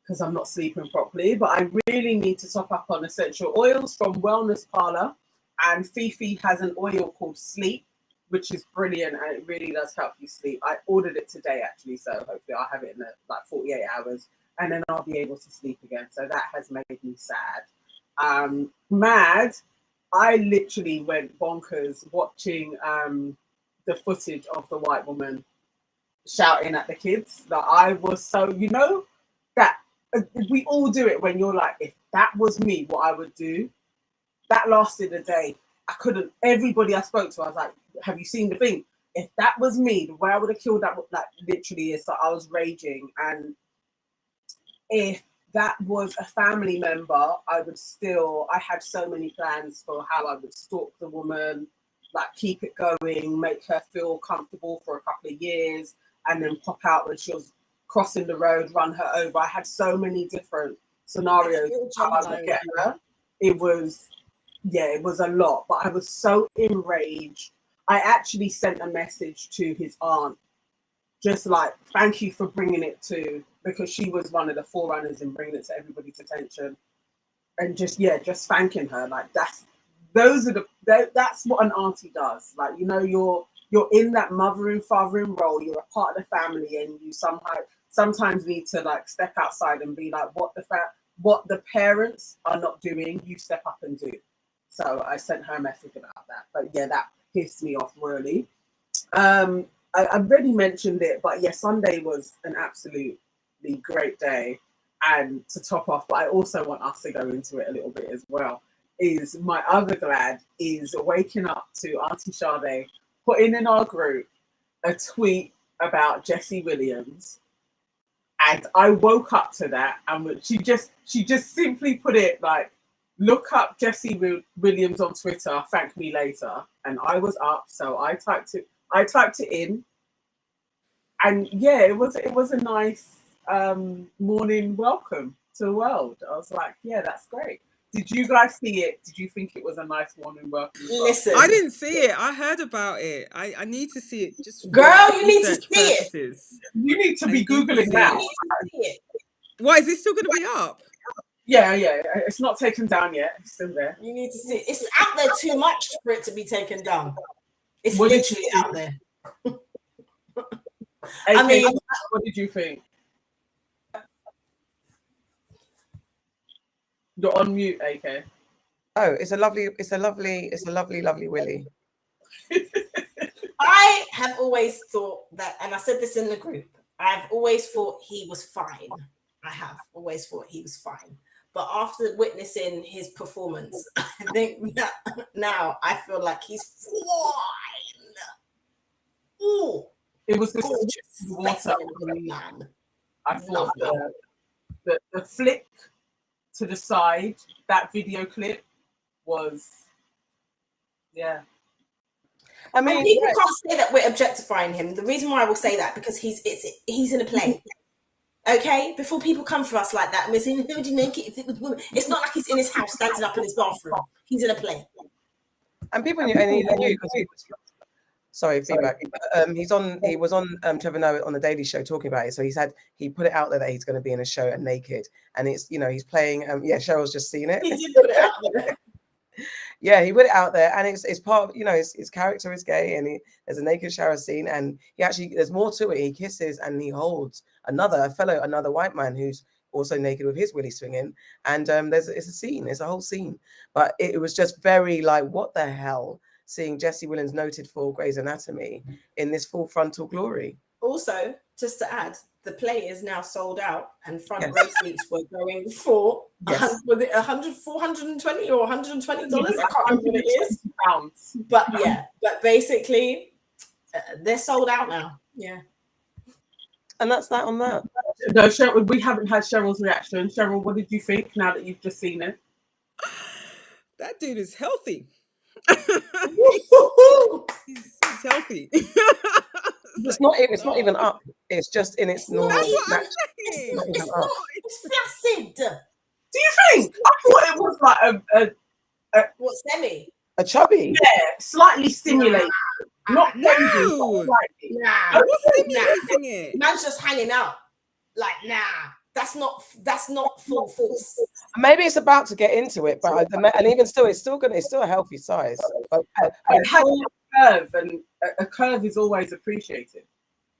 because I'm not sleeping properly. But I really need to top up on essential oils from Wellness Parlour. And Fifi has an oil called Sleep, which is brilliant, and it really does help you sleep. I ordered it today, actually, so hopefully I'll have it in like 48 hours. And then I'll be able to sleep again. So that has made me sad. Mad, I literally went bonkers watching the footage of the white woman shouting at the kids. Like, I was so, you know, that we all do it when you're like, if that was me, what I would do. That lasted a day. I couldn't, everybody I spoke to, I was like, have you seen the thing? If that was me, the way I would have killed that, like, literally is that I was raging. And if that was a family member, I had so many plans for how I would stalk the woman, like keep it going, make her feel comfortable for a couple of years, and then pop out when she was crossing the road, run her over. I had so many different scenarios how I would get her. It was a lot, but I was so enraged. I actually sent a message to his aunt, just like, thank you for bringing it to, because she was one of the forerunners in bringing it to everybody's attention, and just thanking her. Like, that's what an auntie does. Like, you know, you're in that mothering, fathering role. You're a part of the family, and you sometimes need to like step outside and be like, what the parents are not doing, you step up and do. So I sent her a message about that. But yeah, that pissed me off really. I've already mentioned it, but yeah, Sunday was an absolutely great day. And to top off, but I also want us to go into it a little bit as well, is my other glad is waking up to Auntie Sade putting in our group a tweet about Jesse Williams And I woke up to that, and she just simply put it like, look up Jessie Williams on Twitter, thank me later. And I was up, so I typed it in. And yeah, it was a nice morning welcome to the world. I was like, yeah, that's great. Did you guys see it? Did you think it was a nice morning welcome? Listen, I didn't see it. I heard about it. I need to see it. Just girl, you need to see it. You need to be Googling now. Why is it still going to be up? Yeah, it's not taken down yet. It's still there. You need to see it. It's out there too much for it to be taken down. It's literally out there. I mean, what did you think? You're on mute, AK. Oh, it's a lovely Willie. I have always thought that, and I said this in the group, I've always thought he was fine. I have always thought he was fine. But after witnessing his performance, I think that now I feel like he's fine. Ooh. It was this water man. I thought the flick to the side, that video clip was, yeah. I mean, people can't say that we're objectifying him. The reason why I will say that, because he's in a play. Okay, before people come for us like that, and we're saying, "Who would you make it if it was women?" It's not like he's in his house standing up in his bathroom. He's in a play. And people knew, and he knew because he was. Sorry, feedback. He was on Trevor Noah on the Daily Show talking about it. So he put it out there that he's going to be in a show and naked, and it's he's playing. Cheryl's just seen it. He did put it out there. Yeah, he put it out there, and it's part of his character is gay, and there's a naked shower scene, and there's more to it. He kisses and he holds another white man who's also naked with his willy swinging, and it's a scene, it's a whole scene, but it was just very like, what the hell, seeing Jessie Williams, noted for Grey's Anatomy, in this full frontal glory. Also, just to add, the play is now sold out, and front row seats were going for was it $420 or $120? I can't remember what it is. But yeah, but basically, they're sold out now. Yeah. And that's that on that. No, Cheryl, we haven't had Cheryl's reaction. Cheryl, what did you think now that you've just seen it? That dude is healthy. he's healthy. It's not even up. It's just in its normal. It's flaccid. Do you think? I thought it was like a what, semi? A chubby. Yeah, slightly stimulated. Not no. Slightly. Nah. What's stimulating it? Man's just hanging out. Like, nah. That's not full force. Maybe it's about to get into it, but and even still, it's still a healthy size. But, it has a curve, and a curve is always appreciated.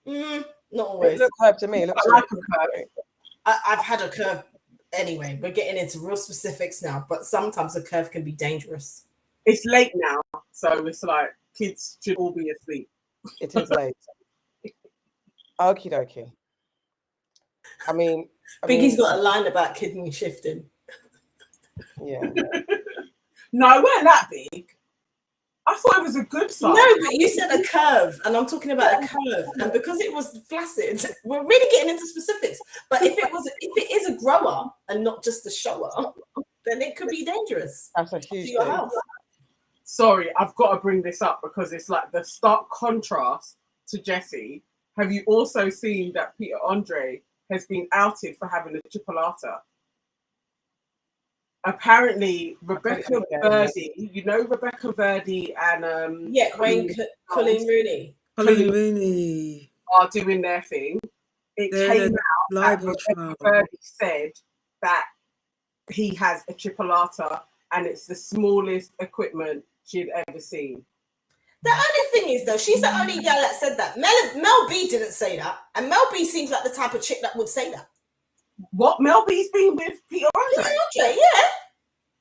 Not always. It looks curved to me. It looks like a curve. I've had a curve. Anyway, we're getting into real specifics now, but sometimes a curve can be dangerous. It's late now, so it's like kids should all be asleep. It is late. Okie dokie. I mean, Biggie's got a line about kidney shifting. Yeah. No, it wasn't that big. I thought it was a good size. No, but you said a curve, and I'm talking about a curve, and because it was flaccid, we're really getting into specifics. But if it is a grower and not just a shower, then it could be dangerous. That's a huge to your thing. health. Sorry, I've got to bring this up because it's like the stark contrast to Jessie. Have you also seen that Peter Andre has been outed for having a chipolata? Apparently, Rebecca Verdi, Rebecca Verdi and Colleen Rooney. Colleen Rooney are doing their thing. It came out that Rebecca Verdi said that he has a chipolata and it's the smallest equipment she'd ever seen. The only thing is, though, she's the only girl that said that. Mel B didn't say that, and Mel B seems like the type of chick that would say that. What? Mel B's been with Peter Andre? Peter Andre, yeah.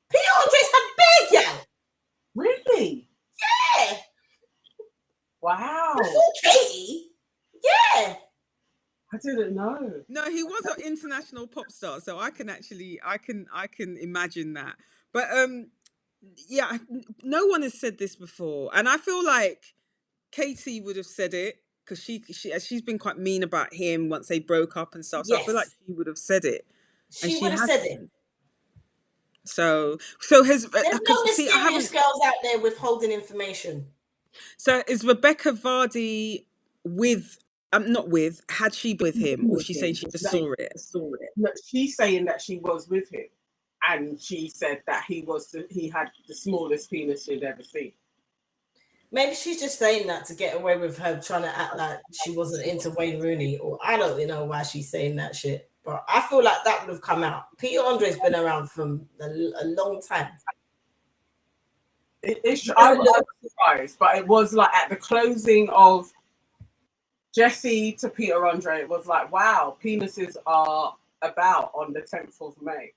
Peter Andre's had big, yeah. Really? Yeah. Wow. Before Katie, yeah. I didn't know. No, he was an international pop star, so I can imagine that. But yeah, no one has said this before, and I feel like Katie would have said it because she's been quite mean about him once they broke up and stuff. So I feel like Yes. she would have said it, and She she would have said it. hasn't. So has There's no see, I mysterious haven't. girls out there withholding information. So is Rebecca Vardy with? Not with. Had she been with him, or she's saying she just saw it? No, she's saying that she was with him, and she said that he had the smallest penis she'd ever seen. Maybe she's just saying that to get away with her trying to act like she wasn't into Wayne Rooney, or I don't really know why she's saying that shit. But I feel like that would have come out. Peter Andre's been around for a long time. I was surprised, but it was like at the closing of Jesse to Peter Andre, it was like, wow, penises are about on the 10th of May.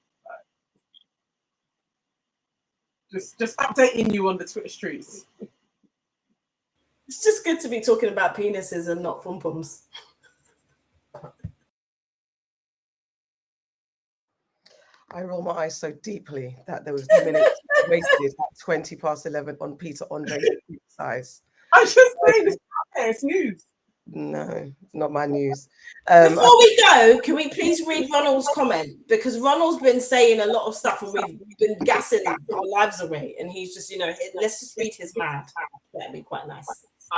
Just updating you on the Twitter streets. It's just good to be talking about penises and not pom-poms. I roll my eyes so deeply that there was minutes wasted at 20 past 11 on Peter Andre's size. I just saying it's news. No, not my news. Before we go, can we please read Ronald's comment? Because Ronald's been saying a lot of stuff and we've been gassing our lives away. And he's just, let's just read his mad. That'd be quite nice.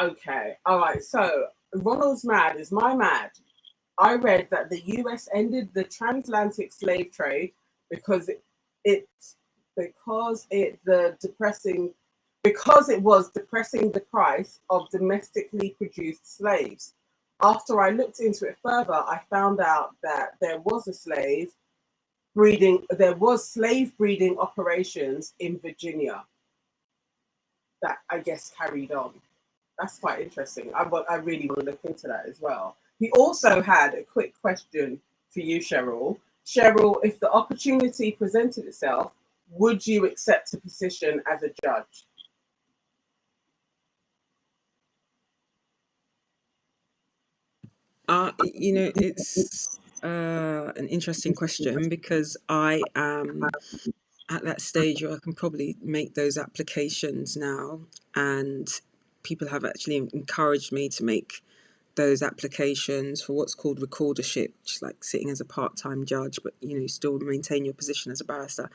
Okay. All right. So Ronald's mad is my mad. I read that the US ended the transatlantic slave trade because it was depressing the price of domestically produced slaves. After I looked into it further, I found out that there was slave breeding operations in Virginia that I guess carried on. That's quite interesting. I really want to look into that as well. He also had a quick question for you, SHERYL. SHERYL, if the opportunity presented itself, would you accept a position as a judge? It's an interesting question because I am at that stage where I can probably make those applications now, and people have actually encouraged me to make those applications for what's called recordership, which is like sitting as a part-time judge, but you still maintain your position as a barrister.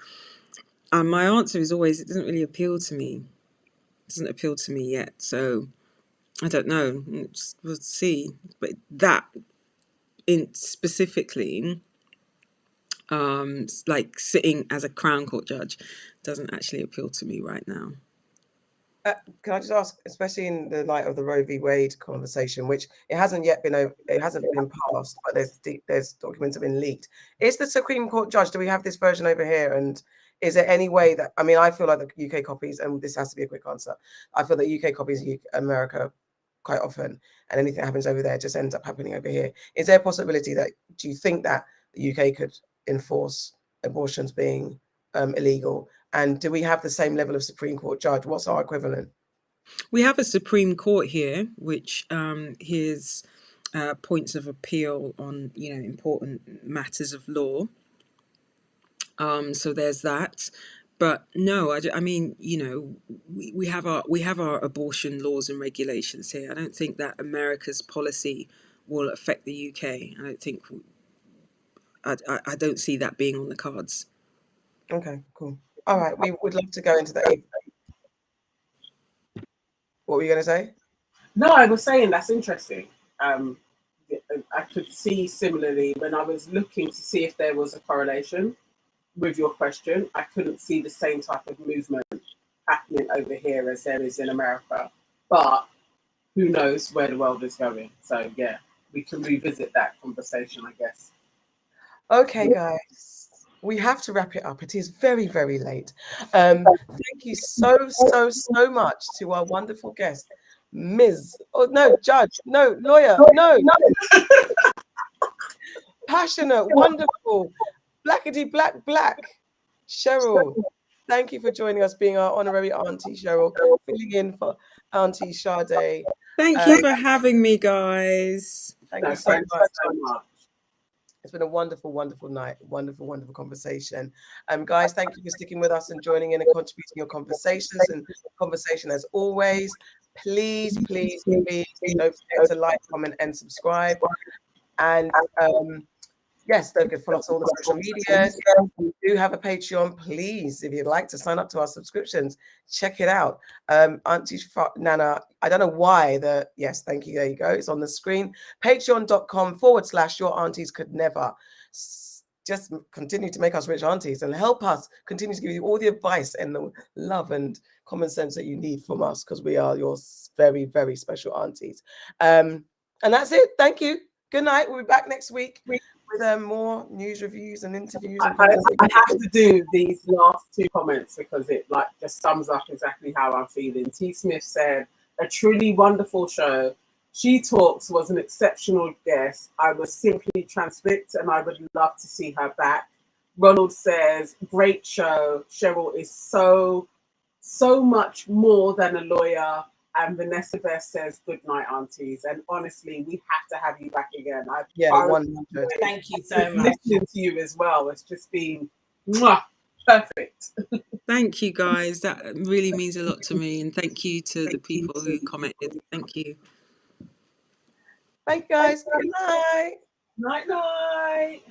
And my answer is always, it doesn't really appeal to me. It doesn't appeal to me yet. So I don't know. We'll see. But that specifically, like sitting as a Crown Court judge, doesn't actually appeal to me right now. Can I just ask, especially in the light of the Roe v. Wade conversation, which it hasn't been passed, but there's documents have been leaked. Is the Supreme Court judge? Do we have this version over here? And is there any way that I feel like the UK copies, and this has to be a quick answer. I feel that UK copies America quite often, and anything that happens over there just ends up happening over here. Is there a possibility that do you think that the UK could enforce abortions being illegal? And do we have the same level of Supreme Court judge? What's our equivalent? We have a Supreme Court here, which hears points of appeal on, important matters of law. So there's that. But no, we have our abortion laws and regulations here. I don't think that America's policy will affect the UK. I don't see that being on the cards. Okay, cool. All right, we would love to go into that. What were you going to say? No, I was saying that's interesting. I could see similarly when I was looking to see if there was a correlation with your question. I couldn't see the same type of movement happening over here as there is in America. But who knows where the world is going? So yeah, we can revisit that conversation, I guess. Okay, guys. We have to wrap it up. It is very, very late. Thank you so much to our wonderful guest, Ms. Oh, no, judge, no, lawyer, no. Passionate, wonderful, blackety black, SHERYL. Thank you for joining us, being our honorary auntie, SHERYL, filling in for Auntie Sade. Thank you for having me, guys. Thank you so much. It's been a wonderful, wonderful night. Wonderful, wonderful conversation. Guys, thank you for sticking with us and joining in and contributing your conversations and conversation as always. Please don't forget to like, comment, and subscribe. And yes, don't forget to follow us on all the social medias. We do have a Patreon. Please, if you'd like to sign up to our subscriptions, check it out. Auntie Nana, I don't know why yes, thank you. There you go. It's on the screen. Patreon.com/your aunties could never. Just continue to make us rich aunties and help us continue to give you all the advice and the love and common sense that you need from us, because we are your very, very special aunties. And that's it. Thank you. Good night. We'll be back next week with more news reviews and interviews. I have to do these last two comments because it just sums up exactly how I'm feeling. T. Smith said, "A truly wonderful show. She Talks was an exceptional guest. I was simply transfixed and I would love to see her back." Ronald says, "Great show. Cheryl is so much more than a lawyer." And Vanessa Best says, "Good night, aunties." And honestly, we have to have you back again. Thank you so much. Listening to you as well. It's just been perfect. Thank you, guys. That really means a lot to me. And thank you to the people who commented. Thank you. Bye, guys. Good night. Night.